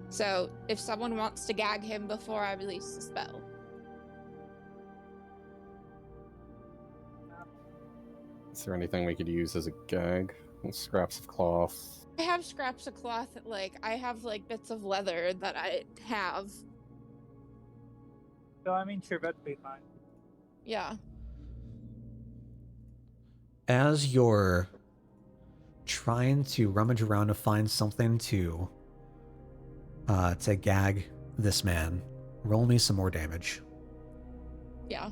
So, if someone wants to gag him before I release the spell. Is there anything we could use as a gag? Scraps of cloth. I have scraps of cloth, I have, bits of leather that I have. So, I mean, sure, that'd be fine. Yeah. As you're trying to rummage around to find something to gag this man, roll me some more damage. Yeah.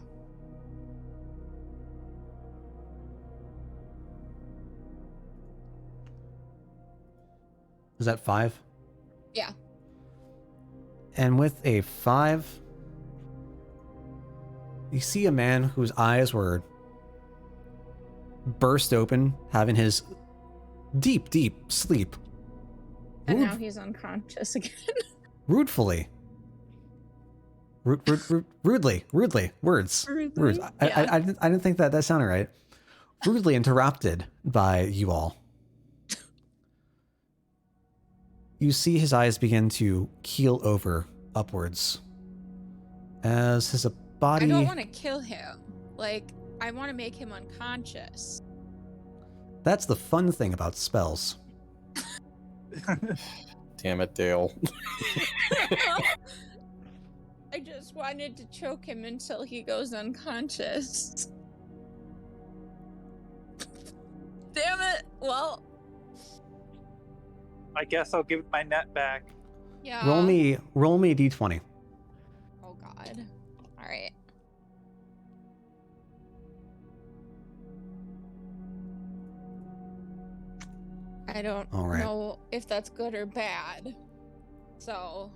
Is that 5? Yeah. And with a 5, you see a man whose eyes were burst open, having his deep sleep. And now he's unconscious again. Ruefully. Rudely, words. Rudely? I didn't think that sounded right. Rudely interrupted by you all. You see his eyes begin to keel over upwards as his body. I don't want to kill him. Like, I want to make him unconscious. That's the fun thing about spells. Damn it, Dale. I just wanted to choke him until he goes unconscious. Damn it! Well, I guess I'll give my net back. yeah. Roll me a d20. Oh god. Alright. I don't All right. know if that's good or bad. So.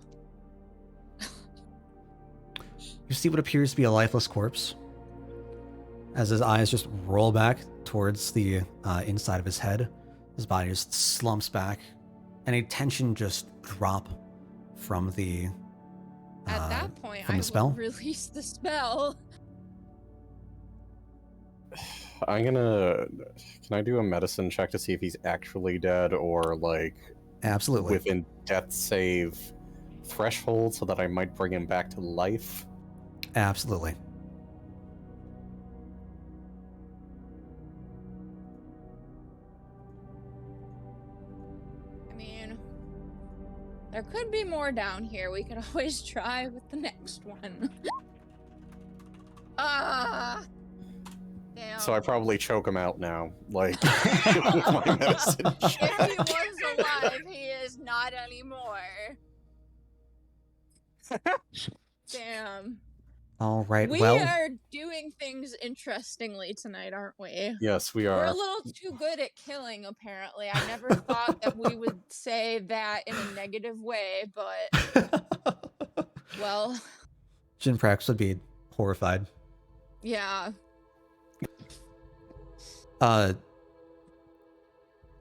You see what appears to be a lifeless corpse as his eyes just roll back towards the inside of his head. His body just slumps back. Any tension just drop from the At that point, from I the spell. will release the spell. Can I do a medicine check to see if he's actually dead or like Absolutely. within death save threshold so that I might bring him back to life? Absolutely. I mean, there could be more down here. We could always try with the next one. Ah! Damn. So I probably choke him out now, like with my medicine If check. he was alive, he is not anymore. Damn. All right. We Well, are doing things interestingly tonight, aren't we? Yes, we We're are. a little too good at killing, apparently. I never thought that we would say that in a negative way, but, well, Jinprax would be horrified. yeah.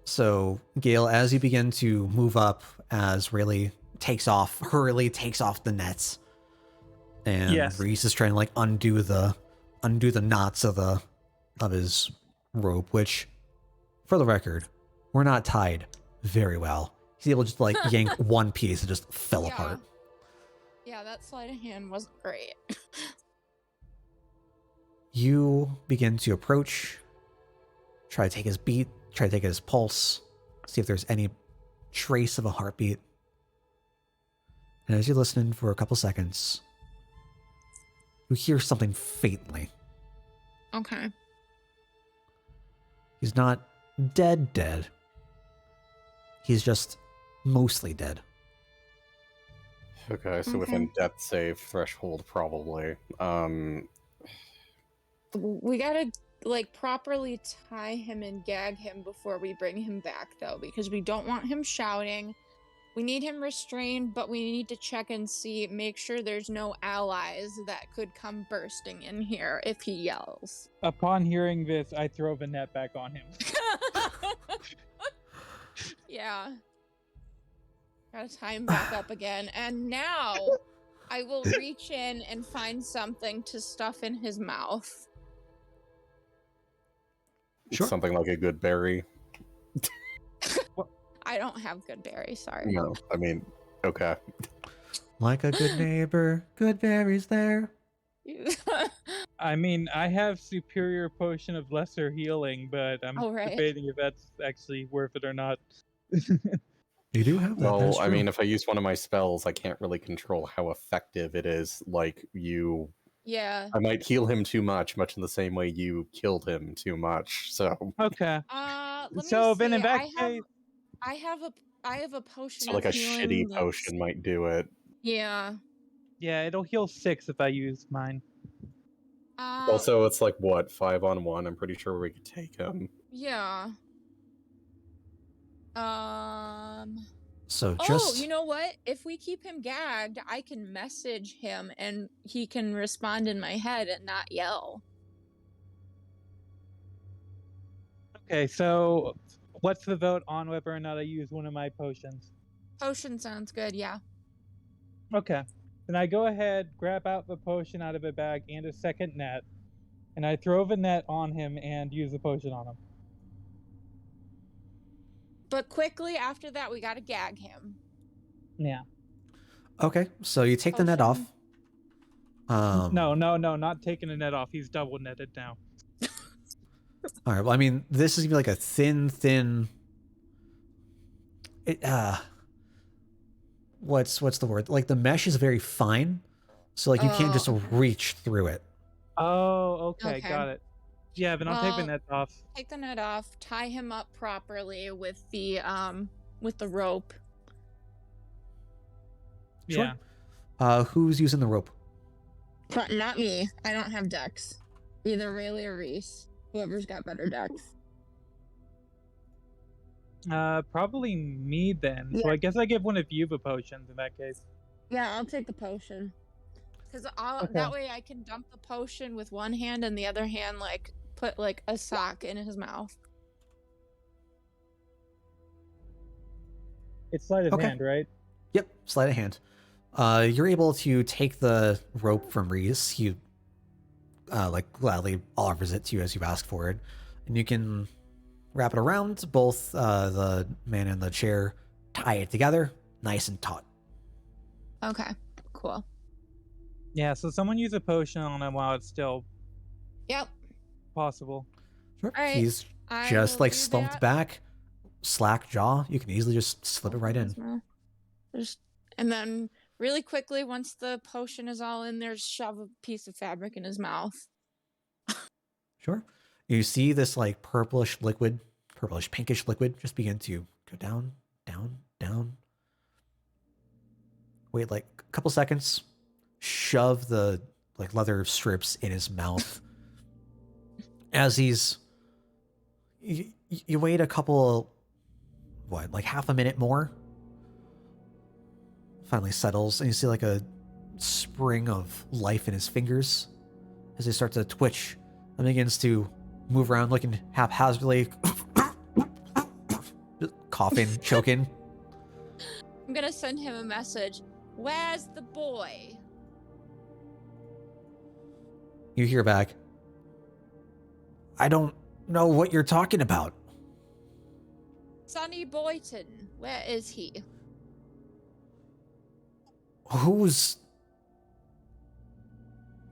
So Gale, as you begin to move up, as Hurley takes off the nets, and Yes. Reese is trying to like undo the knots of his rope, which, for the record, were not tied very well. He's able to just like yank one piece and just fell Yeah. apart. Yeah, that sleight of hand wasn't great. You begin to approach, try to take his beat, try to take his pulse, see if there's any trace of a heartbeat. And as you listen for a couple seconds, you hear something faintly. Okay. He's not dead. He's just mostly dead. Okay, so Okay. within death save threshold, probably. We gotta, like, properly tie him and gag him before we bring him back, though, because we don't want him shouting. We need him restrained, but we need to check and see, make sure there's no allies that could come bursting in here if he yells. Upon hearing this, I throw the net back on him. Yeah. Gotta tie him back up again. And now, I will reach in and find something to stuff in his mouth. Sure. Something like a good berry. I don't have good berries, sorry. No, I mean, okay. Like a good neighbor, good berries there. I mean, I have superior potion of lesser healing, but I'm Oh, right. debating if that's actually worth it or not. You do have that. Well, that's I true. mean, if I use one of my spells, I can't really control how effective it is. Like, Yeah. I might heal him too much in the same way you killed him too much, so... Okay. Let me So then in see, that I case, have a potion So of like a healing shitty that's- potion might do it. Yeah. yeah, it'll heal 6 if I use mine. Also, it's like, what, 5-on-1? I'm pretty sure we could take him. Yeah. So Oh, just you know what? If we keep him gagged, I can message him and he can respond in my head and not yell. Okay, so what's the vote on whether or not I use one of my potions? Potion sounds good, yeah. Okay. Then I go ahead, grab out the potion out of a bag and a second net, and I throw the net on him and use the potion on him. But quickly after that, we gotta gag him. Yeah. Okay, so you take the net off. Potion. No, not taking the net off. He's double netted now. All right. Well, I mean, this is gonna be like a thin. What's the word? Like the mesh is very fine, so like you can't just reach through it. Oh, okay, got it. Yeah, then I'll take the net off. Take the net off. Tie him up properly with the rope. Sure. Yeah. Who's using the rope? Not me. I don't have dex. Either Rayleigh or Reese. Whoever's got better dex. Probably me then. Yeah. So I guess I give one of you the potions in that case. Yeah, I'll take the potion. Because that way I can dump the potion with one hand and the other hand, like, put, like, a sock in his mouth. It's sleight of hand, right? Yep, sleight of hand. You're able to take the rope from Reese. He like gladly offers it to you as you ask for it, and you can wrap it around both the man in the chair, tie it together, nice and taut. Okay, cool. Yeah, so someone use a potion on him while it's still possible. Sure. All right, He's I just will like do slumped that. back, slack jaw. You can easily just slip it right in. And then really quickly, once the potion is all in there, shove a piece of fabric in his mouth. Sure. You see this like purplish pinkish liquid just begin to go down, down, down. Wait like a couple seconds. Shove the like leather strips in his mouth. As he's you wait a couple like half a minute more. Finally settles, and you see like a spring of life in his fingers as they start to twitch and begins to move around looking haphazardly, coughing, choking. I'm gonna send him a message. Where's the boy? You hear back, I don't know what you're talking about. Sonny Boyton. Where is he? Who's...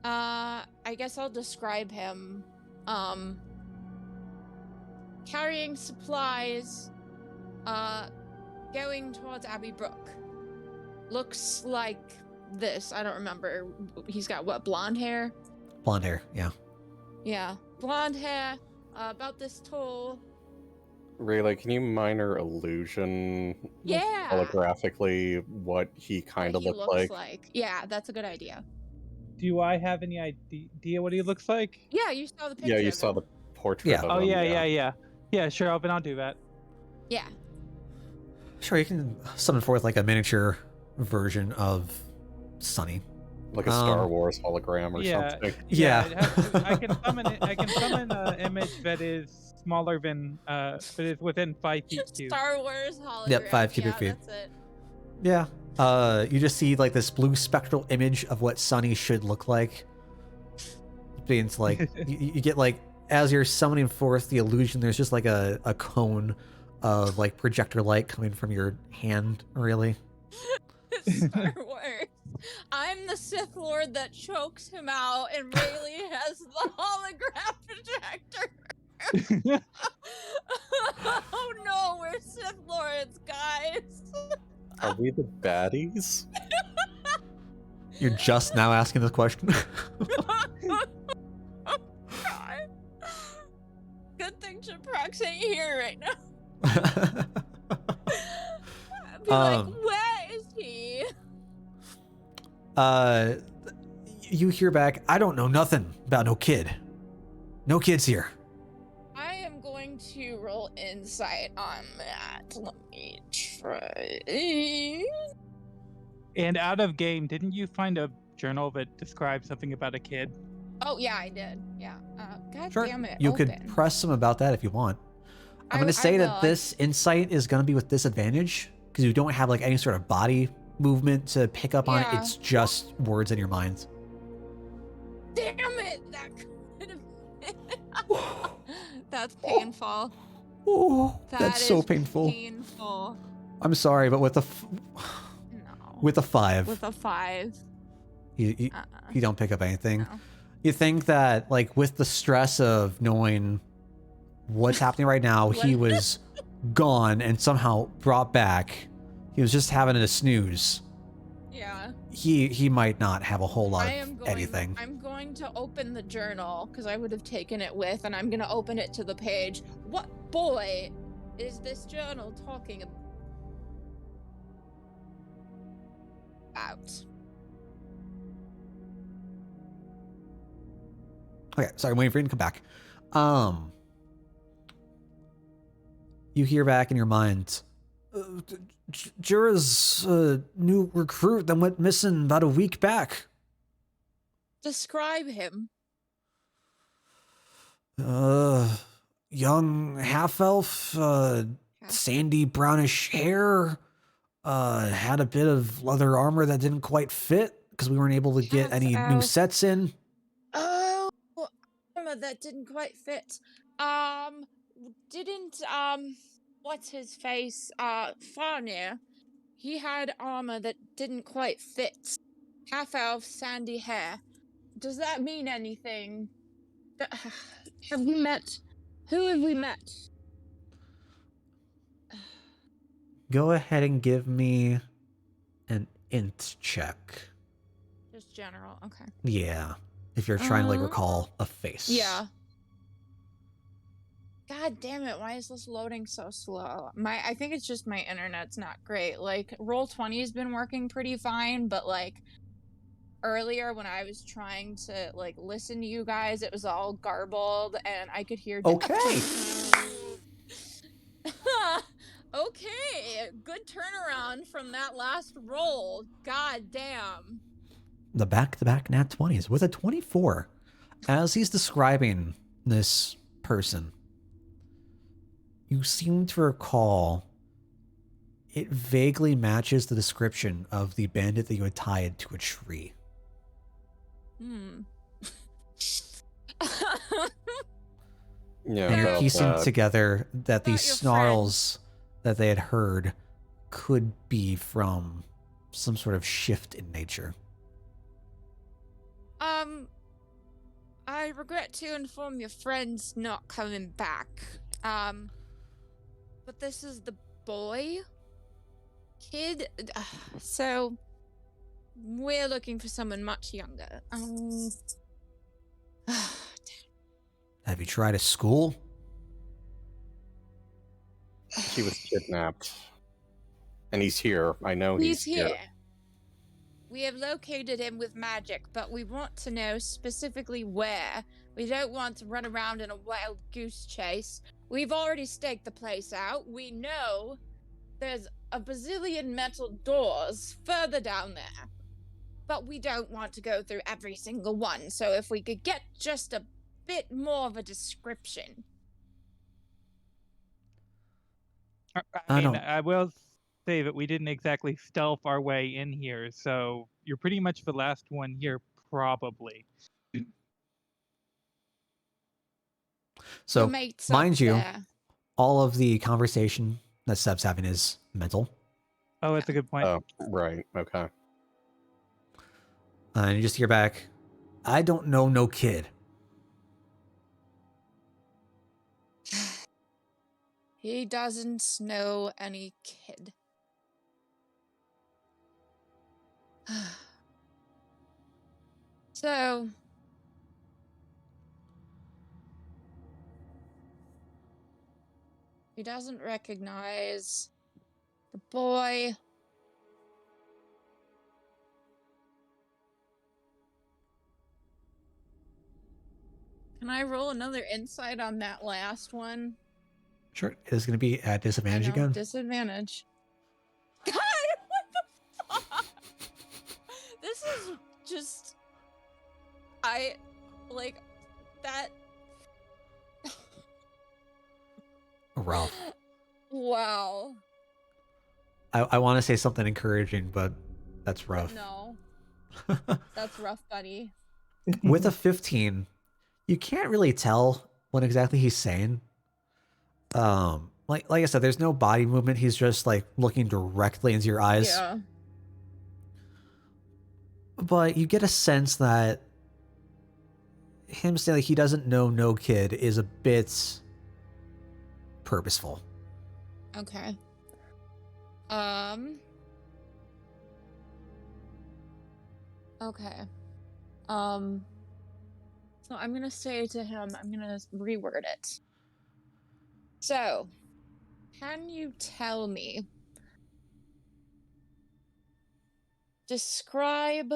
I guess I'll describe him. Carrying supplies, going towards Abbey Brook. Looks like this. I don't remember. He's got what, blonde hair? Blonde hair, yeah. Yeah, blonde hair, about this tall. Rayleigh, can you minor illusion Yeah. holographically what he kind of He looks looks like? Yeah, that's a good idea. Do I have any idea what he looks like? Yeah, you saw the picture. Yeah, you of saw him. the portrait Yeah. of Oh him. yeah, sure, I'll do that. Yeah. Sure, you can summon forth like a miniature version of Sonny. Like a Star Wars hologram or something. Yeah. I can summon an image that is smaller than that is within 5 feet cube. Star Wars hologram. Yep, 5 cubic feet. That's it. Yeah. You just see like this blue spectral image of what Sonny should look like. Being like you get like as you're summoning forth the illusion, there's just like a cone of like projector light coming from your hand, really. Star Wars. I'm the Sith Lord that chokes him out, and Rayleigh has the hologram projector. Oh no, we're Sith Lords, guys. Are we the baddies? You're just now asking this question. Oh, God. Good thing Shaprox ain't here right now. Be like, where is he? You hear back, I don't know nothing about no kid. No kids here. I am going to roll insight on that. Let me try. And out of game, didn't you find a journal that describes something about a kid? Oh, yeah, I did. Yeah. God Sure. damn it. You open. could press some about that if you want. I'm going to say that this insight is going to be with disadvantage because you don't have like any sort of body movement to pick up on it. Yeah. It's just words in your mind. Damn it! That could have That's painful. Oh, That that's so is painful. Painful. I'm sorry, but with a No. with a 5, With a 5. you don't pick up anything. No. You think that, like, with the stress of knowing what's happening right now, he was gone and somehow brought back. He was just having a snooze. Yeah. He might not have a whole lot of anything. I'm going to open the journal because I would have taken it with, and I'm going to open it to the page. What boy is this journal talking about? Okay, sorry, I'm waiting for you to come back. You hear back in your mind, Jura's new recruit that went missing about a week back. Describe him. Young half-elf, sandy brownish hair, had a bit of leather armor that didn't quite fit because we weren't able to get any new Half-elf. sets in. Oh, armor that didn't quite fit. Didn't, what's his face? Farnir. He had armor that didn't quite fit. Half-elf, sandy hair. Does that mean anything? Have we met? Who have we met? Go ahead and give me an int check. Just general, okay. Yeah, if you're trying to like recall a face. Yeah. God damn it, why is this loading so slow? I think it's just my internet's not great. Like, Roll20's been working pretty fine, but like earlier when I was trying to like listen to you guys, it was all garbled and I could hear Okay. Okay, good turnaround from that last roll. God damn. The back-to-back nat 20s with a 24. As he's describing this person, you seem to recall it vaguely matches the description of the bandit that you had tied to a tree. Yeah, And you're about piecing that. together that these About your snarls that they had heard could be from some sort of shift in nature. I regret to inform your friend's not coming back. But this is the boy? Kid? So, we're looking for someone much younger. Have you tried a school? He was kidnapped. And he's here. I know he's here. We have located him with magic, but we want to know specifically where. We don't want to run around in a wild goose chase. We've already staked the place out. We know there's a bazillion metal doors further down there. But we don't want to go through every single one, so if we could get just a bit more of a description. I will say that we didn't exactly stealth our way in here, so you're pretty much the last one here, probably. So, Mates mind up you, there. all of the conversation that Seb's having is mental. Oh, that's a good point. Oh, right. Okay. And you just hear back, I don't know no kid. He doesn't know any kid. So, he doesn't recognize the boy. Can I roll another insight on that last one? Sure, it is going to be at disadvantage I know, again. Disadvantage. God, what the fuck? This is just... that... Rough. Wow. I want to say something encouraging, but that's rough. No, that's rough, buddy. With a 15, you can't really tell what exactly he's saying. Like I said, there's no body movement. He's just like looking directly into your eyes. Yeah. But you get a sense that him saying like he doesn't know no kid is a bit purposeful. Okay. Okay. So I'm gonna say to him, I'm gonna reword it. So, can you tell me, describe,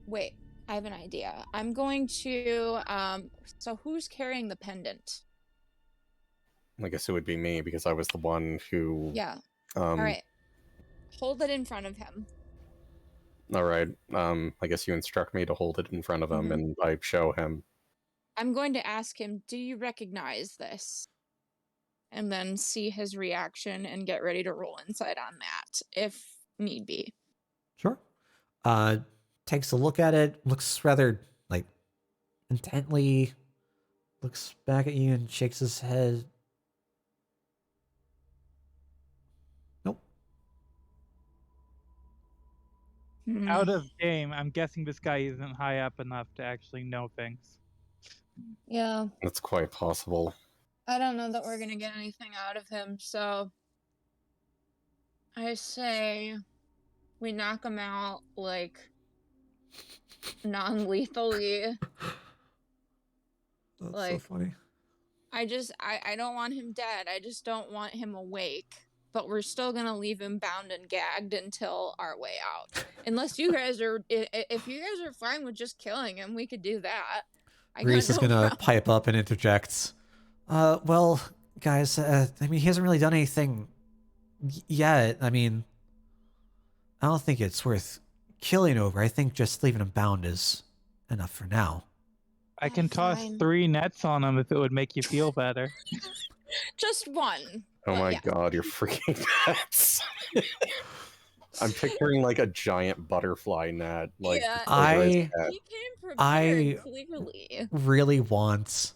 wait, I have an idea. I'm going to, so who's carrying the pendant? I guess it would be me because I was the one who. Yeah. All right. Hold it in front of him. All right. I guess you instruct me to hold it in front of him, and I show him. I'm going to ask him, do you recognize this? And then see his reaction and get ready to roll insight on that, if need be. Sure. Takes a look at it, looks rather like intently, looks back at you and shakes his head. Nope. Out of game, I'm guessing this guy isn't high up enough to actually know things. Yeah. That's quite possible. I don't know that we're gonna get anything out of him, so I say we knock him out like non-lethally. That's Like, so funny. I don't want him dead. I just don't want him awake. But we're still gonna leave him bound and gagged until our way out. Unless you guys are, if you guys are fine with just killing him, we could do that. Reese is gonna pipe up and interject. Well, guys, I mean, he hasn't really done anything yet. I mean, I don't think it's worth killing over. I think just leaving him bound is enough for now. I can toss 3 nets on him if it would make you feel better. Just one. Oh my god, you're freaking nuts. I'm picturing like a giant butterfly net. Like, yeah, I he came prepared, clearly. really want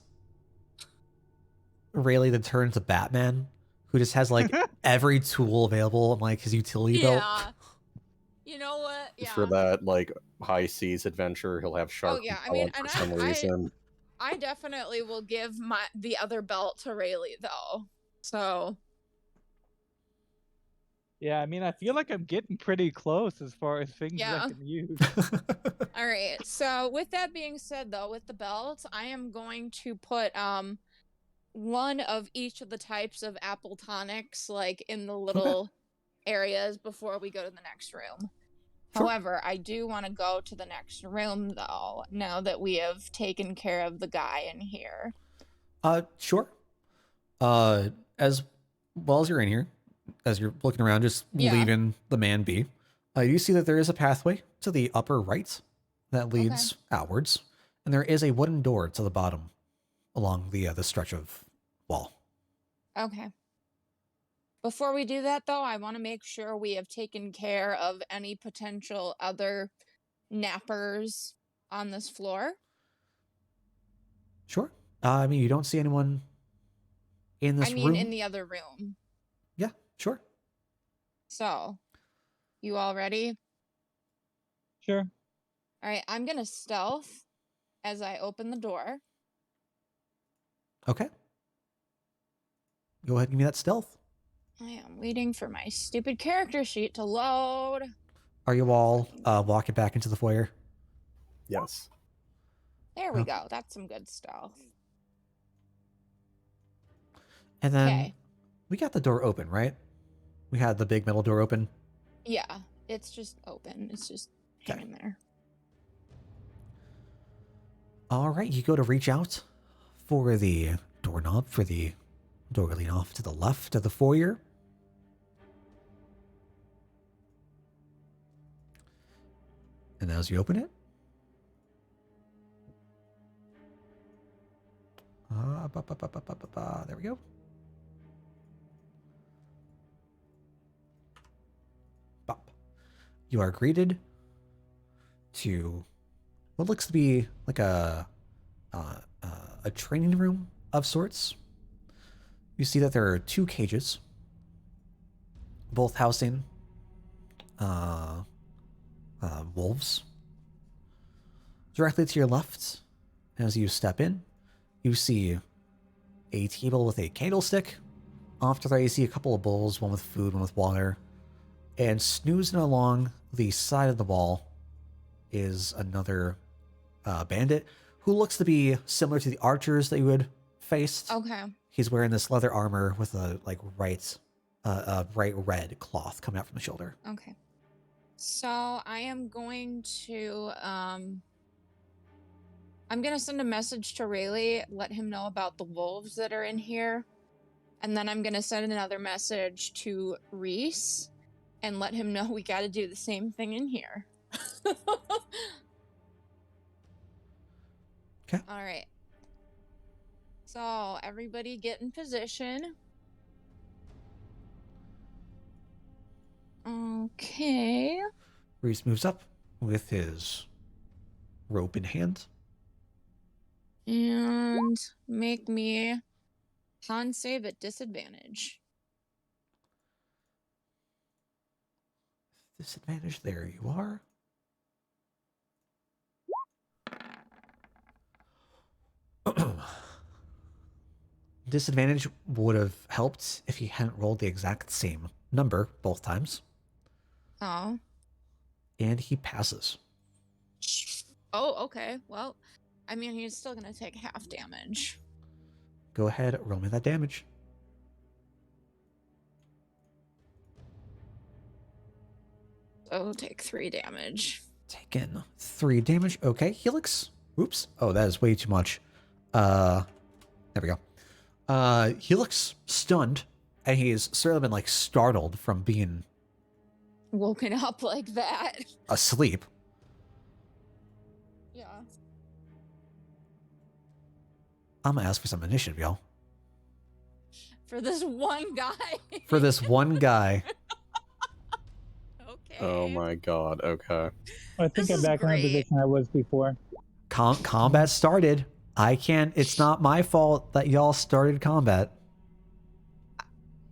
Rayleigh to turn into Batman, who just has like every tool available in like his utility belt. Yeah. You know what? Yeah. For that like high seas adventure, he'll have shark and for some reason. I definitely will give the other belt to Rayleigh though. So yeah, I mean, I feel like I'm getting pretty close as far as things I can use. All right. So with that being said, though, with the belt, I am going to put one of each of the types of apple tonics like in the little areas before we go to the next room. Sure. However, I do want to go to the next room though, now that we have taken care of the guy in here. Sure. As well as you're in here, as you're looking around, just leaving the man be, you see that there is a pathway to the upper right that leads outwards, and there is a wooden door to the bottom along the stretch of wall. Okay. Before we do that, though, I want to make sure we have taken care of any potential other nappers on this floor. Sure. I mean, you don't see anyone in this room? In the other room. Yeah, sure. So, you all ready? Sure. All right, I'm going to stealth as I open the door. Okay. Go ahead and give me that stealth. I am waiting for my stupid character sheet to load. Are you all walking back into the foyer? Yes. There we go. That's some good stealth. And then we got the door open, right? We had the big metal door open. Yeah, it's just open. It's just hanging there. All right, you go to reach out for the doorknob for the door leading off to the left of the foyer. And as you open it, there we go. you are greeted to what looks to be like a training room of sorts. You see that there are 2 cages, both housing wolves. Directly to your left, as you step in, you see a table with a candlestick. Off to the right, you see a couple of bowls, one with food, one with water. And snoozing along the side of the wall is another bandit who looks to be similar to the archers that you had faced. Okay. He's wearing this leather armor with a bright red cloth coming out from the shoulder. Okay. So I am going to I'm gonna send a message to Rayleigh, let him know about the wolves that are in here, and then I'm gonna send another message to Reese and let him know we gotta do the same thing in here. Okay. All right. So everybody get in position. Okay. Reese moves up with his rope in hand. And make me con save at disadvantage. Disadvantage, there you are. Disadvantage would have helped if he hadn't rolled the exact same number both times. Oh. And he passes. Oh, okay. Well, I mean, he's still gonna take half damage. Go ahead, roll me that damage. So he'll take 3 damage. Taken 3 damage. Okay, Helix. Oops. Oh, that is way too much. There we go. He looks stunned, and he's certainly been startled from being Woken up like that. asleep. Yeah. I'm gonna ask for some initiative, y'all. For this one guy. For this one guy. Okay. Oh my god, okay. I think This I'm is back in the great. position I was before. Combat started. I can't. It's not my fault that y'all started combat.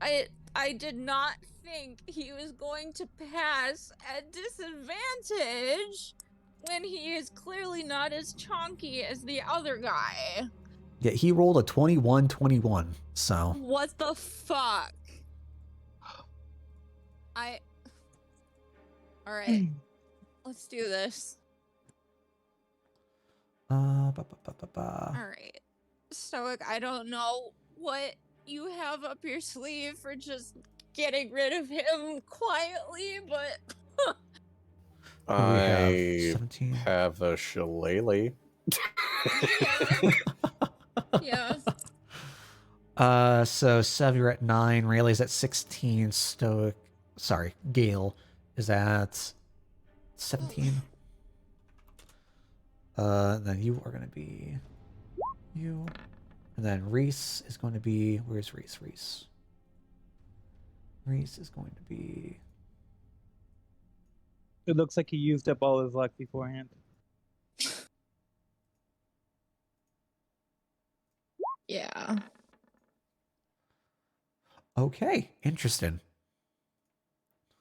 I did not think he was going to pass at disadvantage when he is clearly not as chunky as the other guy. Yeah, he rolled a 21-21. So What the fuck? Alright. Let's do this. Alright. Stoic, I don't know what you have up your sleeve for just getting rid of him quietly, but What do we have? I 17. have a shillelagh. yeah. So Sev, you're at 9. Rayleigh's at 16. Stoic, sorry, Gale is at 17. Then you are going to be you. And then Reese is going to be, where's Reese? Reese is going to be, It looks like he used up all his luck beforehand. Yeah. okay, interesting.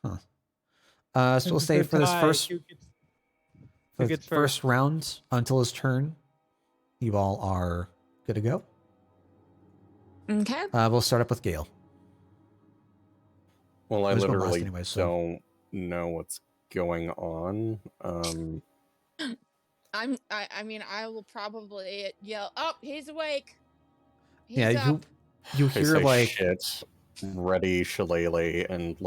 Huh. So we'll Since say it's a for this tie, first, who for the gets first round until his turn, you all are good to go. Okay. We'll start up with Gale. Well, I Who's going last literally anyway, so- don't know what's going on. I mean, I will probably yell, "Oh, he's awake. He's Yeah, up." you I hear say shit, ready shillelagh, and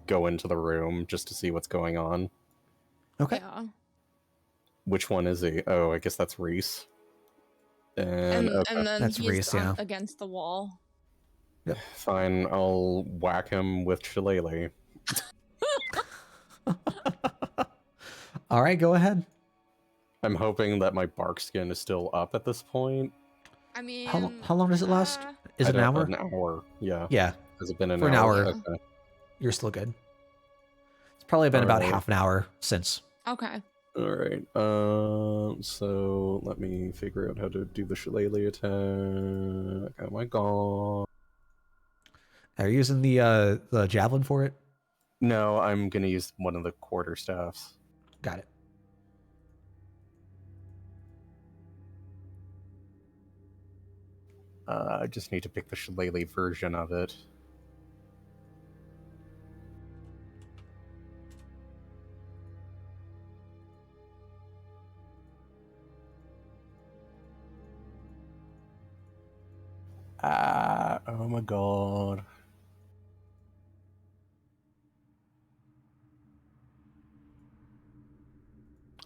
go into the room just to see what's going on. Okay. Yeah. Which one is he? Oh, I guess that's Reese. And, okay, And then That's he's Reese, yeah. against the wall. fine, I'll whack him with shillelagh. All right, go ahead. I'm hoping that my bark skin is still up at this point. I mean, How long does it last? Is I it an don't- hour? An hour, yeah. Yeah, Has it been an For an hour? hour. Okay. you're still good. It's probably been about Alright. half an hour since. Okay. All right. So let me figure out how to do the shillelagh attack. Oh my god. Are you using the javelin for it? No, I'm gonna use one of the quarterstaffs. Got it. I just need to pick the shillelagh version of it. Oh my god.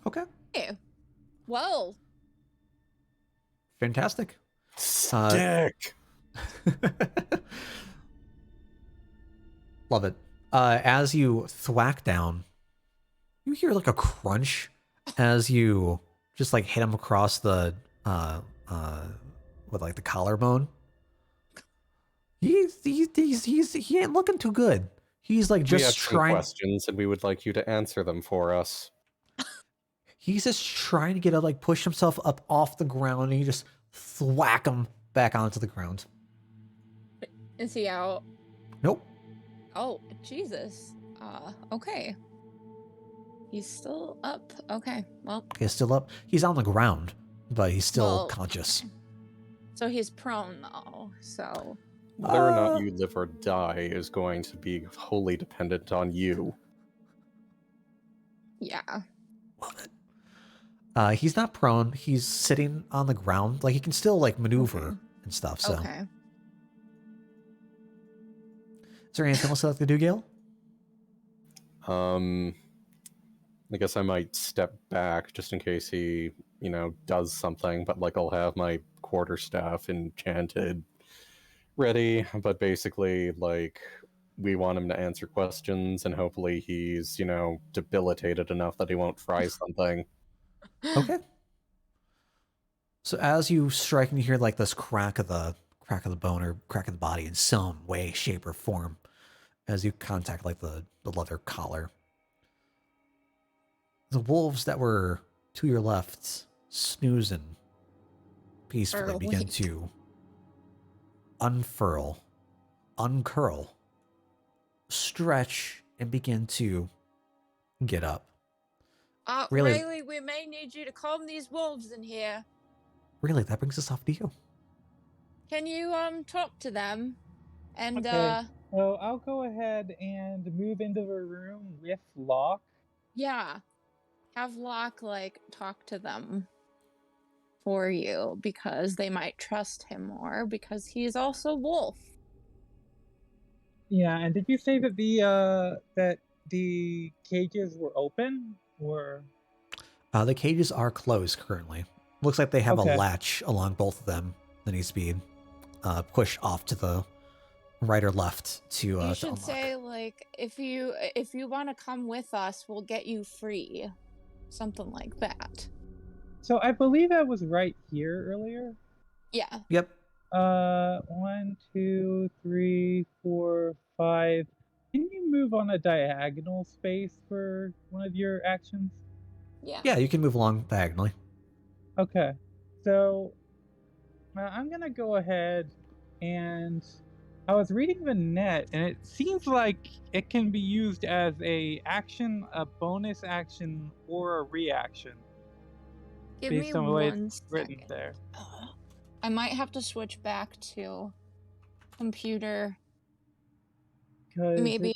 Okay. Hey. Well, Fantastic. Stick! Love it. As you thwack down, you hear like a crunch as you just like hit him across the with like the collarbone. He ain't looking too good. He's like We just have some trying. questions, and we would like you to answer them for us. He's just trying to get up, like push himself up off the ground, and you just thwack him back onto the ground. is he out? Nope. Oh, Jesus. Okay. He's still up. Okay. Well, He's still up. He's on the ground, but he's still Well, conscious. so he's prone though. So Whether or not you live or die is going to be wholly dependent on you. yeah. Love it. He's not prone. He's sitting on the ground. Like he can still like maneuver Okay. and stuff. So, Okay. is there anything else I'd like to do, Gale? I guess I might step back just in case he, does something, but like I'll have my quarterstaff enchanted ready, but basically like we want him to answer questions and hopefully he's, debilitated enough that he won't try something. Okay. So as you strike and you hear like this crack of the bone or crack of the body in some way, shape, or form, as you contact like the leather collar. The wolves that were to your left, snoozing peacefully, begin Awake. to unfurl, uncurl, stretch, and begin to get up. Really- Riley, we may need you to calm these wolves in here. Really, that brings us off to you. Can you talk to them? And Okay. So I'll go ahead and move into the room with Locke. yeah. Have Locke like talk to them for you because they might trust him more because he's also wolf. Yeah, and did you say that the cages were open or? The cages are closed currently. Looks like they have Okay. a latch along both of them that needs to be pushed off to the right or left to You to should unlock. say like if you want to come with us, we'll get you free. Something like that. So I believe I was right here earlier. Yeah. Yep. 1, 2, 3, 4, 5. Can you move on a diagonal space for one of your actions? Yeah. Yeah, you can move along diagonally. Okay. So I'm gonna go ahead and I was reading the net and it seems like it can be used as a action, a bonus action, or a reaction Give me based on the way one it's written second. there. I might have to switch back to computer. 'Cause Maybe.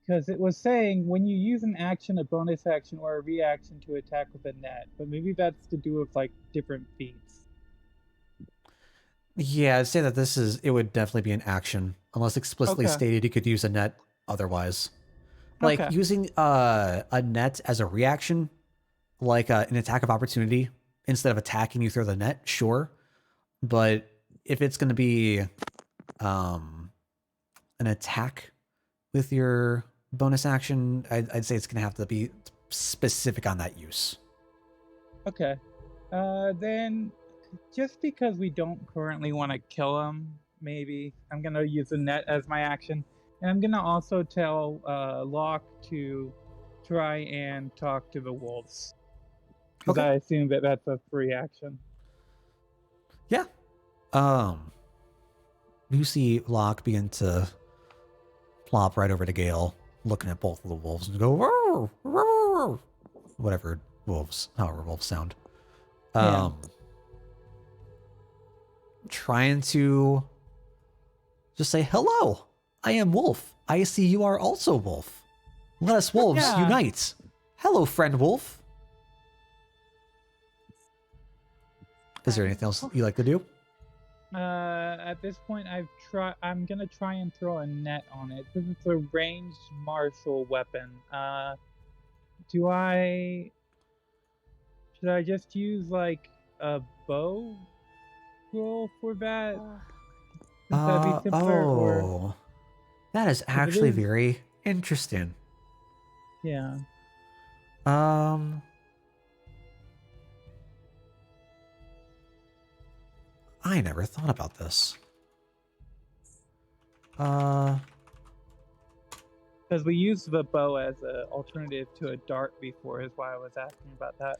Because it was saying when you use an action, a bonus action, or a reaction to attack with a net, but maybe that's to do with like different feats. Yeah, I'd say that it would definitely be an action, unless explicitly Okay. stated you could use a net otherwise. Like Okay. using a net as a reaction, like an attack of opportunity, instead of attacking you through the net, sure. But if it's going to be an attack with your bonus action, I'd say it's going to have to be specific on that use. Okay. Then, just because we don't currently want to kill him, maybe. I'm gonna use a net as my action, and I'm gonna also tell Locke to try and talk to the wolves, because Okay. I assume that that's a free action. Yeah. You see Locke begin to plop right over to Gale, looking at both of the wolves and go, "Roar, roar," whatever however wolves sound. Yeah. Trying to just say, "Hello, I am Wolf. I see you are also Wolf. Let us wolves Yeah. unite. Hello, friend Wolf." Is there anything else you like to do? At this point, I'm gonna try and throw a net on it because it's a ranged martial weapon. Should I just use like a bow roll for that? Would that be simpler? Or That is 'cause it actually is- very interesting. yeah. I never thought about this. Because we used the bow as an alternative to a dart before, is why I was asking about that.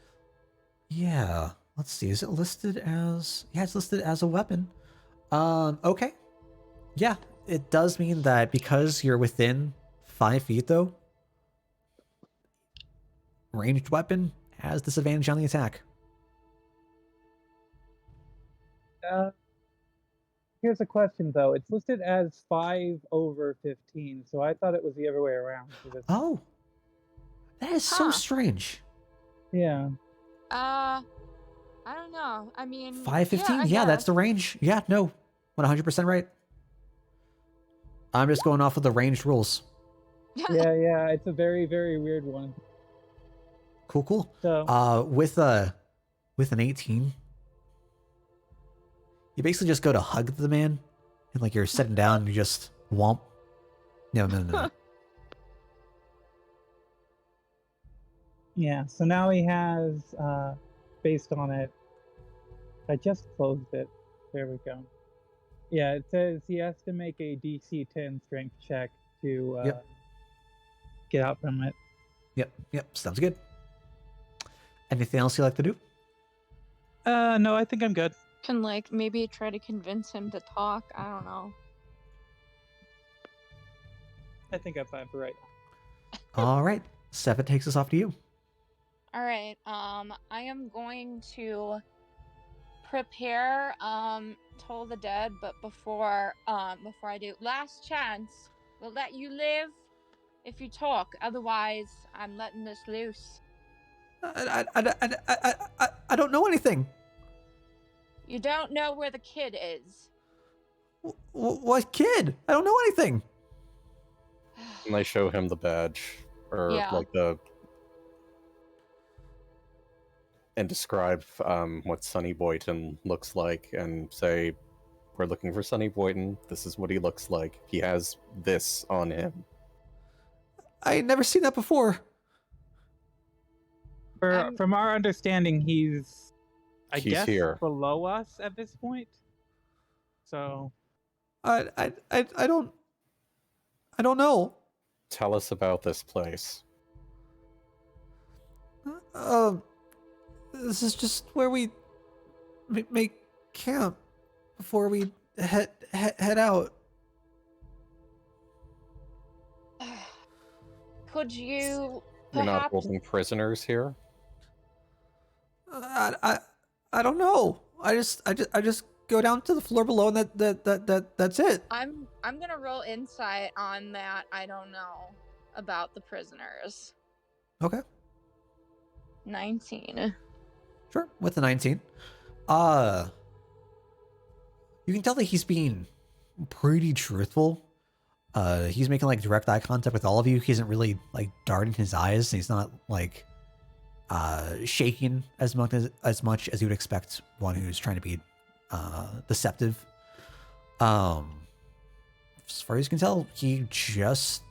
Yeah. Let's see. Is it listed as? Yeah, it's listed as a weapon. Okay. Yeah, it does mean that because you're within 5 feet, though, ranged weapon has disadvantage on the attack. Here's a question though. It's listed as 5/15, so I thought it was the other way around for this. Oh, that is so Huh. strange. Yeah. I don't know. I mean, 515? Yeah, Yeah, that's the range. Yeah, no, 100% right. I'm just going off of the ranged rules. Yeah. It's a very, very weird one. Cool. So With an 18, you basically just go to hug the man, and like you're sitting down, and you just womp. No. yeah. So now he has, based on it. I just closed it. There we go. Yeah, it says he has to make a DC 10 strength check to Yep. get out from it. Yep. Sounds good. Anything else you like to do? No, I think I'm good. Can like maybe try to convince him to talk. I don't know. I think I'm fine for right now. All right. Seven takes us off to you. All right. I am going to prepare Toll the Dead, but before I do, last chance. We'll let you live if you talk. Otherwise, I'm letting this loose. I don't know anything. You don't know where the kid is. What kid? I don't know anything. And I show him the badge, or Yeah. like and describe what Sonny Boyton looks like, and say, "We're looking for Sonny Boyton. This is what he looks like. He has this on him." I had never seen that before. From our understanding, he's guess here. below us at this point. So I don't know. Tell us about this place. This is just where we make camp before we head out. Could you You're not perhaps holding prisoners here? I don't know. I just go down to the floor below, and that's it. I'm gonna roll insight on that. I don't know about the prisoners. Okay. 19. Sure. With the 19. You can tell that he's being pretty truthful. He's making like direct eye contact with all of you. He isn't really like darting his eyes. He's not like shaking as much as you would expect one who's trying to be deceptive. As far as you can tell, he just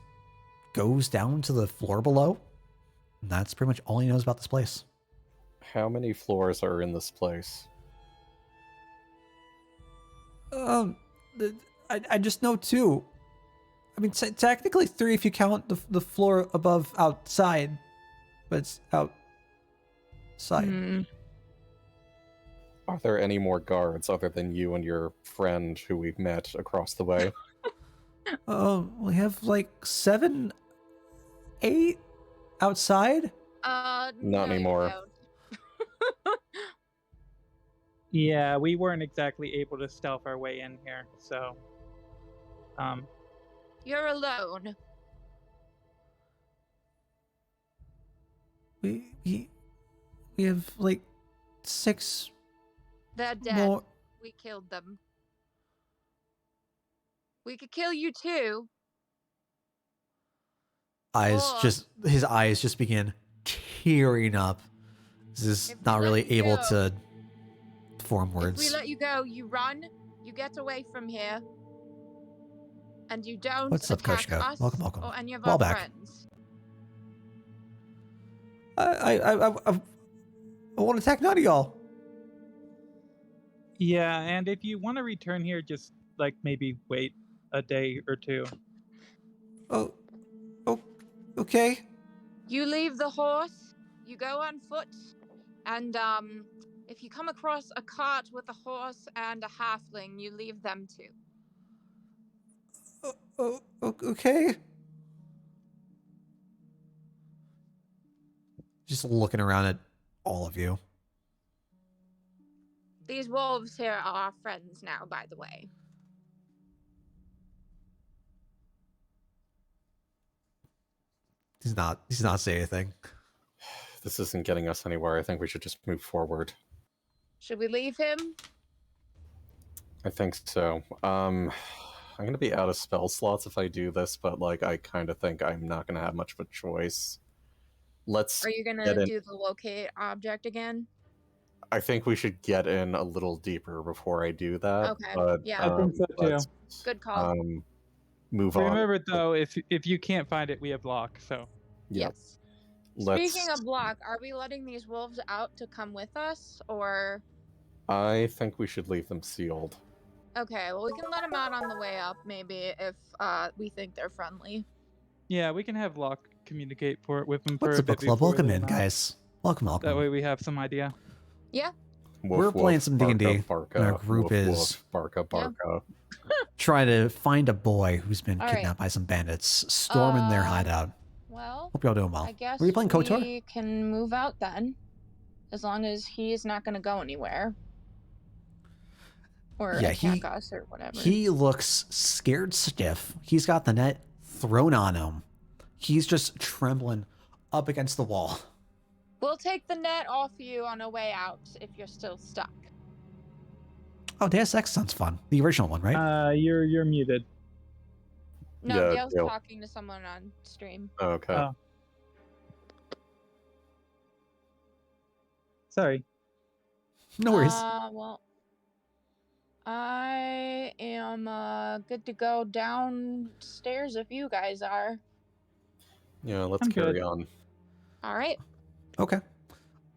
goes down to the floor below. And that's pretty much all he knows about this place. How many floors are in this place? I just know 2. I mean, technically 3 if you count the floor above outside, but it's outside. Hmm. Are there any more guards other than you and your friend who we've met across the way? We have like 7, 8 outside. Not No, you anymore. don't. Yeah, we weren't exactly able to stealth our way in here, so You're alone. We have like 6 They're dead. more. We killed them. We could kill you too. His eyes just begin tearing up. This is If we not let really you able go- to form If we words. let you go, you run, you get away from here, and you don't What's up, attack Koshka? us Welcome. or any of Ball our back. friends. I won't attack none of y'all. yeah, and if you want to return here, just like maybe wait a day or 2. Oh, okay. You leave the horse, you go on foot, and if you come across a cart with a horse and a halfling, you leave them too. Okay. Just looking around at all of you. These wolves here are our friends now, by the way. He's not saying anything. This isn't getting us anywhere. I think we should just move forward. Should we leave him? I think so. I'm gonna be out of spell slots if I do this, but like I kind of think I'm not gonna have much of a choice. Let's Are you get gonna in. do the locate object again? I think we should get in a little deeper before I do that. Okay, But, yeah. I think so too. let's, Good call. move on. Remember though, if you can't find it, we have lock. So Yep. Yes. Let's. Speaking of block, are we letting these wolves out to come with us, or? I think we should leave them sealed. Okay, well we can let them out on the way up, maybe if we think they're friendly. yeah, we can have lock communicate with them What's for a up, book bit club? before Welcome they in, come out. guys. Welcome. That way we have some idea. Yeah. We're playing some D&D, Barca, and our group woof, is- woof, barca, barca. trying to find a boy who's been All right. kidnapped by some bandits, storming their hideout. Well, Hope y'all doing well. I guess Were you playing KOTOR? we can move out then, as long as he's not going to go anywhere or Yeah, attack us or whatever. He looks scared stiff. He's got the net thrown on him. He's just trembling up against the wall. We'll take the net off you on a way out if you're still stuck. Oh, Deus Ex sounds fun. The original one, right? You're muted. No, Yeah, Dale's Dale. talking to someone on stream. Okay. Oh. Sorry. No worries. Well, I am good to go downstairs if you guys are. Yeah, let's I'm carry good. on. All right. Okay.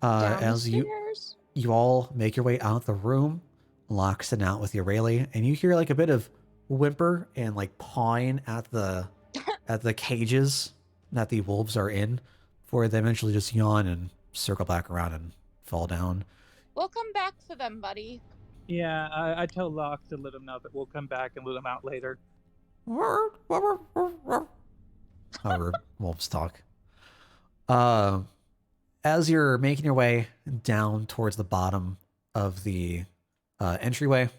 As Downstairs. you all make your way out the room, locks it out with your Rayleigh, and you hear like a bit of whimper and like pawing at the cages that the wolves are in, before they eventually just yawn and circle back around and fall down. We'll come back for them, buddy. Yeah, I tell Locke to let him know that we'll come back and let him out later. However, wolves talk. As you're making your way down towards the bottom of the entryway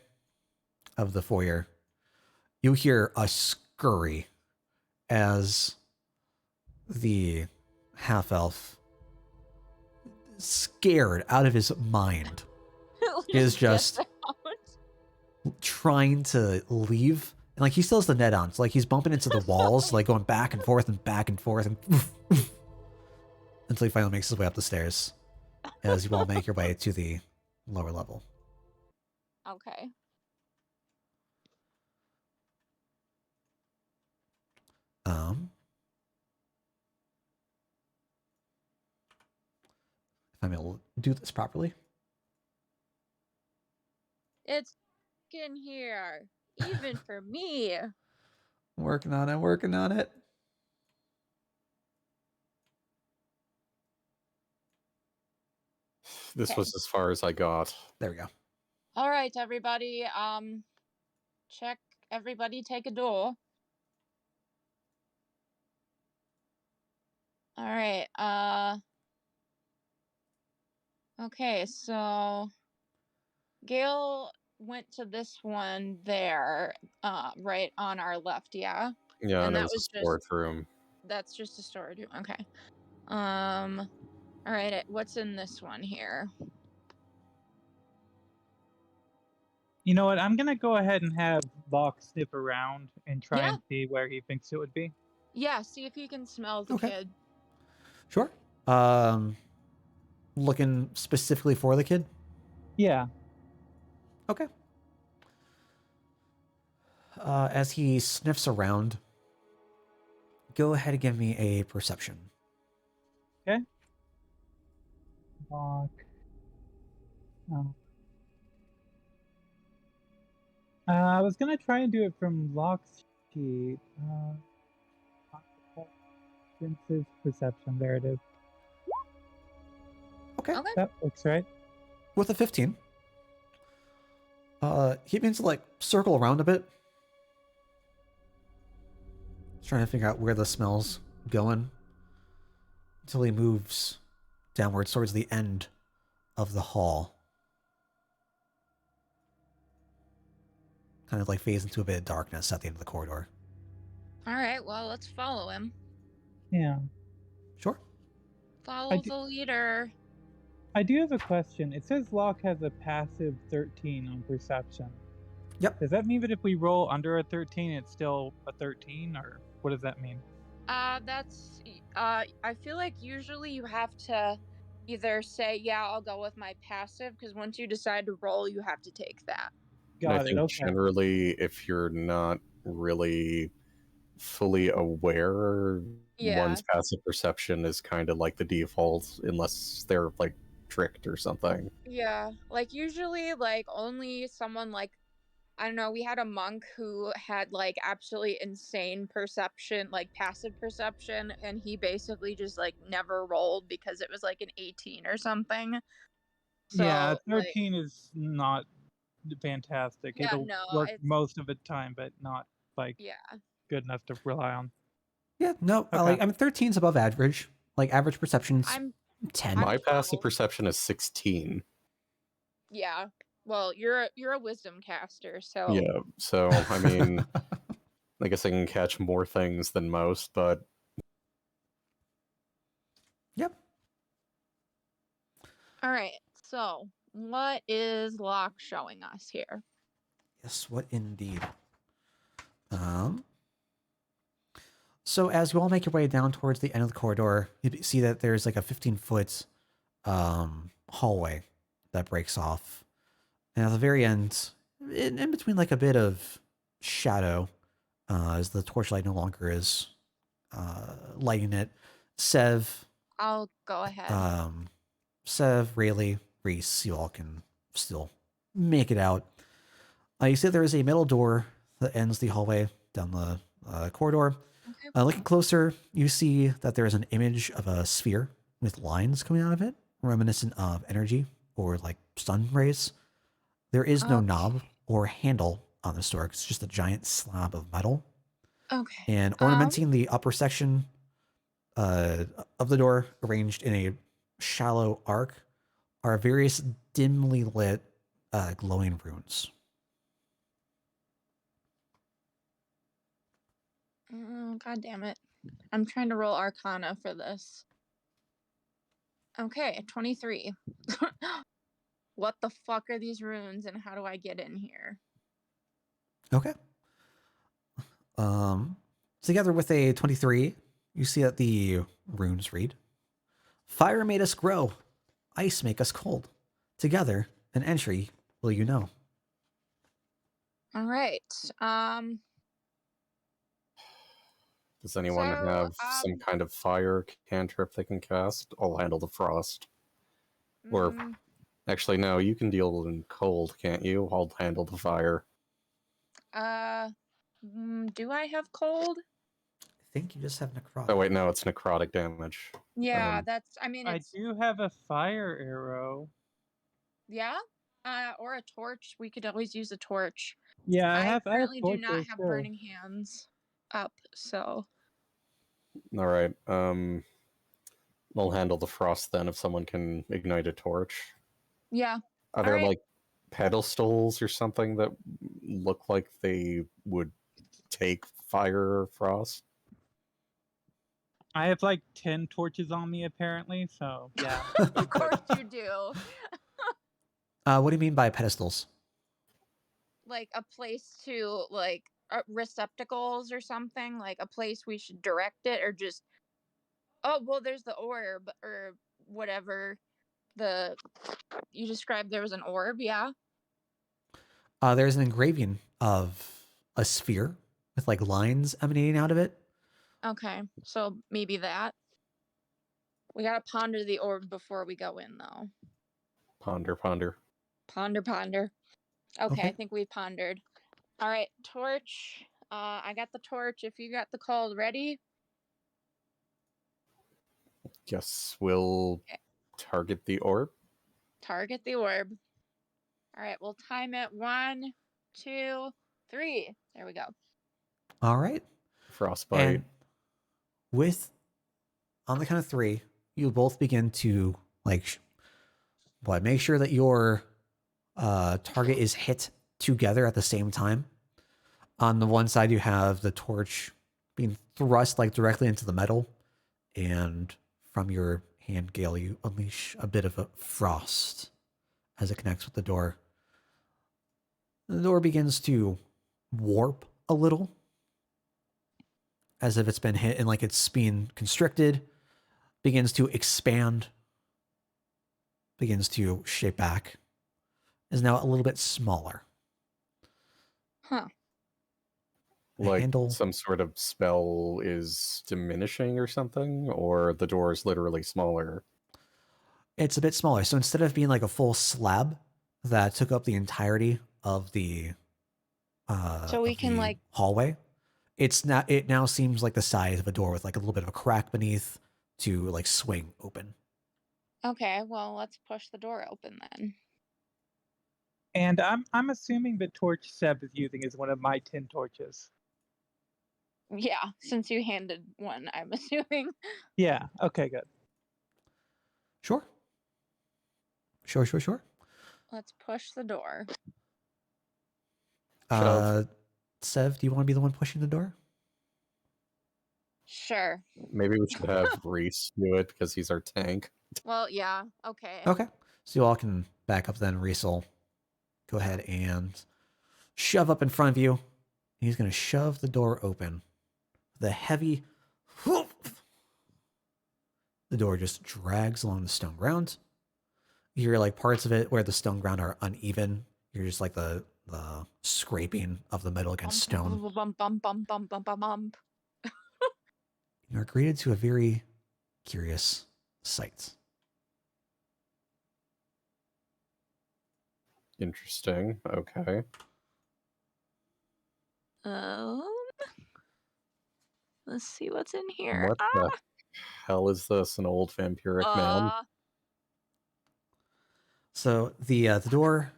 of the foyer, you hear a scurry as the half-elf, scared out of his mind, is just trying to leave. And like he still has the net on, so like he's bumping into the walls, like going back and forth and until he finally makes his way up the stairs as you all make your way to the lower level. Okay. If I'm able to do this properly. It's in here. Even for me. Working on it, working on it. This Okay. was as far as I got. There we go. All right, everybody. Check. Everybody, take a door. All right. Okay, so Gail went to this one there, right on our left, yeah? Yeah, and it that was a was just storage room. that's just a storage room. Okay. All right, what's in this one here? You know what? I'm gonna go ahead and have Locke sniff around and try Yeah. and see where he thinks it would be. Yeah, see if you can smell the Okay. kid. Sure. Looking specifically for the kid? Yeah. Okay. As he sniffs around, go ahead and give me a perception. Okay. Locke. Oh. I was gonna try and do it from Locke's sheet. Senses perception. There it is. Okay. Okay. That looks right. With a 15, he begins to like circle around a bit. He's trying to figure out where the smell's going until he moves downwards towards the end of the hall. Kind of like fades into a bit of darkness at the end of the corridor. All right, well, let's follow him. Yeah. Sure. Follow the leader. I do have a question. It says Locke has a passive 13 on perception. Yep. Does that mean that if we roll under a 13, it's still a 13, or what does that mean? That's I feel like usually you have to either say, yeah, I'll go with my passive, because once you decide to roll, you have to take that. And I Got it. think Okay. generally, if you're not really fully aware, Yeah. one's passive perception is kind of like the default, unless they're like tricked or something. Yeah, like usually, like only someone like, I don't know, we had a monk who had like absolutely insane perception, like passive perception, and he basically just like never rolled because it was like an 18 or something. So, Yeah, like, 13 is not fantastic. yeah, It'll no, work it's, most of the time, but not like yeah. good enough to rely on. Yeah, no, Okay. 13's above average. Like average perception's I'm 10. My 12. passive perception is 16. Yeah. Well, you're a wisdom caster, so Yeah, so I mean, I guess I can catch more things than most, but Yep. all right. So, what is Locke showing us here? Yes, what indeed. So as you all make your way down towards the end of the corridor, you see that there's like a 15-foot hallway that breaks off. And at the very end, in between like a bit of shadow, as the torchlight no longer is lighting it, Sev, I'll go ahead. Rayleigh, Reese, you all can still make it out. You see there is a metal door that ends the hallway down the corridor. Okay. Looking closer, you see that there is an image of a sphere with lines coming out of it, reminiscent of energy or like sun rays. There is no knob or handle on this door. It's just a giant slab of metal. Okay. And ornamenting the upper section of the door, arranged in a shallow arc, are various dimly lit glowing runes. God damn it. I'm trying to roll Arcana for this. Okay, 23. What the fuck are these runes and how do I get in here? Okay. Together with a 23, you see that the runes read, "Fire made us grow, ice make us cold. Together, an entry will you know." All right. does anyone have some kind of fire cantrip they can cast? I'll handle the frost. Or, actually, no, you can deal in cold, can't you? I'll handle the fire. Do I have cold? I think you just have necrotic. Oh wait, no, it's necrotic damage. Yeah, I mean, I it's, do have a fire arrow. yeah? Or a torch. We could always use a torch. Yeah, I I have currently do not torches have too. burning hands up, so. All right. We'll handle the frost then if someone can ignite a torch. Yeah. Are there Alright. like pedestals or something that look like they would take fire or frost? I have like 10 torches on me apparently, so yeah. Of course you do. What do you mean by pedestals? Like a place to, like, receptacles or something? Like a place we should direct it, or just. Oh, well, there's the orb, or whatever. You described there was an orb, yeah? There's an engraving of a sphere with like lines emanating out of it. Okay, so maybe that. We gotta ponder the orb before we go in, though. Ponder, ponder. Ponder. Okay, I Okay. think we pondered. All right, torch. I got the torch. If you got the cold, ready? Guess we'll Okay. target the orb. Target the orb. All right, we'll time it. 1, 2, 3. There we go. All right. Frostbite. And on the count of 3, you both begin to make sure that your target is hit together at the same time. On the one side, you have the torch being thrust like directly into the metal, and from your hand, Gale, you unleash a bit of a frost as it connects with the door. The door begins to warp a little, as if it's been hit and like it's being constricted, begins to expand, begins to shape back, is now a little bit smaller. Huh. Like handle. some sort of spell is diminishing or something, or the door is literally smaller. It's a bit smaller. So instead of being like a full slab that took up the entirety of the So we can, like, hallway, it now seems like the size of a door with like a little bit of a crack beneath to like swing open. Okay, well, let's push the door open then. And I'm assuming the torch Seb is using is one of my 10 torches. Yeah, since you handed one, I'm assuming. Yeah, okay, good. Sure. Let's push the door. Sev, do you want to be the one pushing the door? Sure. Maybe we should have Reese do it because he's our tank. Well, yeah, okay. Okay. So you all can back up then. Reese will go ahead and shove up in front of you. He's going to shove the door open. The heavy whoop. The door just drags along the stone ground. You hear like parts of it where the stone ground are uneven. You're just like the scraping of the metal against stone. Bump. You're greeted to a very curious sight. Interesting. Okay. Let's see what's in here. What the hell is this? An old vampiric man? So the door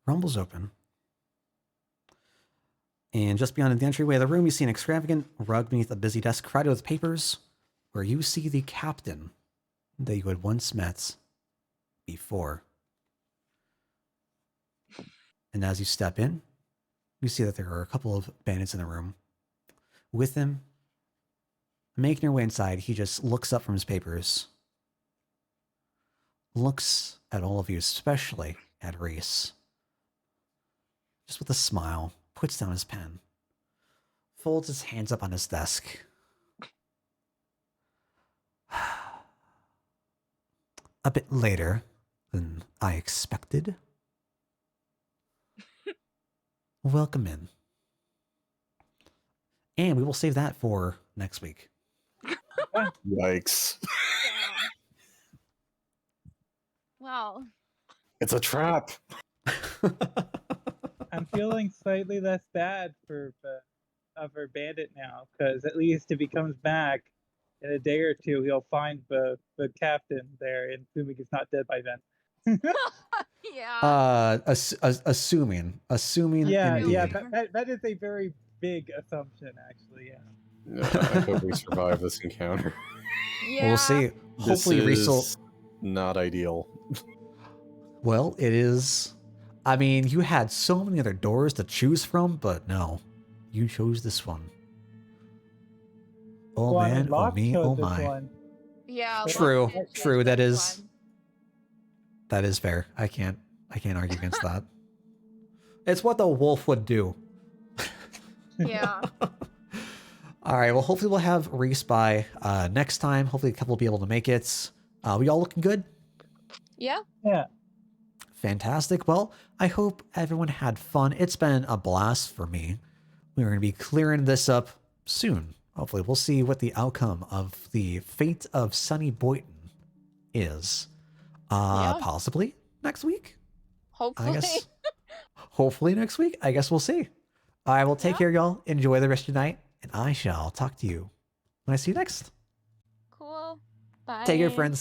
rumbles open. And just beyond the entryway of the room, you see an extravagant rug beneath a busy desk crowded with papers, where you see the captain that you had once met before. And as you step in, you see that there are a couple of bandits in the room. With him, making your way inside, he just looks up from his papers, looks at all of you, especially at Reese, just with a smile, puts down his pen, folds his hands up on his desk. A bit later than I expected. Welcome in. And we will save that for next week. Yikes. Well, It's a trap. I'm feeling slightly less bad for Bandit now, because at least if he comes back in a day or two, he'll find the captain there, and assuming he's not dead by then. Yeah. Assuming Yeah, indeed. yeah, that is a very big assumption, actually. Yeah. I hope we survive this encounter. Yeah. We'll see. Hopefully, this Reese will. is not ideal. Well, it is. I mean, you had so many other doors to choose from, but no, you chose this one. Oh Well, I mean, man, oh Locke me, chose oh this my. one. Yeah. True, Locke did choose true. That this is one. that is fair. I can't argue against that. It's what the wolf would do. Yeah. All right. Well, hopefully we'll have Reese by next time. Hopefully a couple will be able to make it. We all looking good? Yeah. Yeah. Fantastic. Well, I hope everyone had fun. It's been a blast for me. We're going to be clearing this up soon. Hopefully we'll see what the outcome of the fate of Sonny Boyton is. Yeah. Possibly next week. Hopefully. I guess. Hopefully next week. I guess we'll see. All right. Well, take care, y'all. Enjoy the rest of your night, and I shall talk to you when I see you next. Cool. Bye. Take care, friends.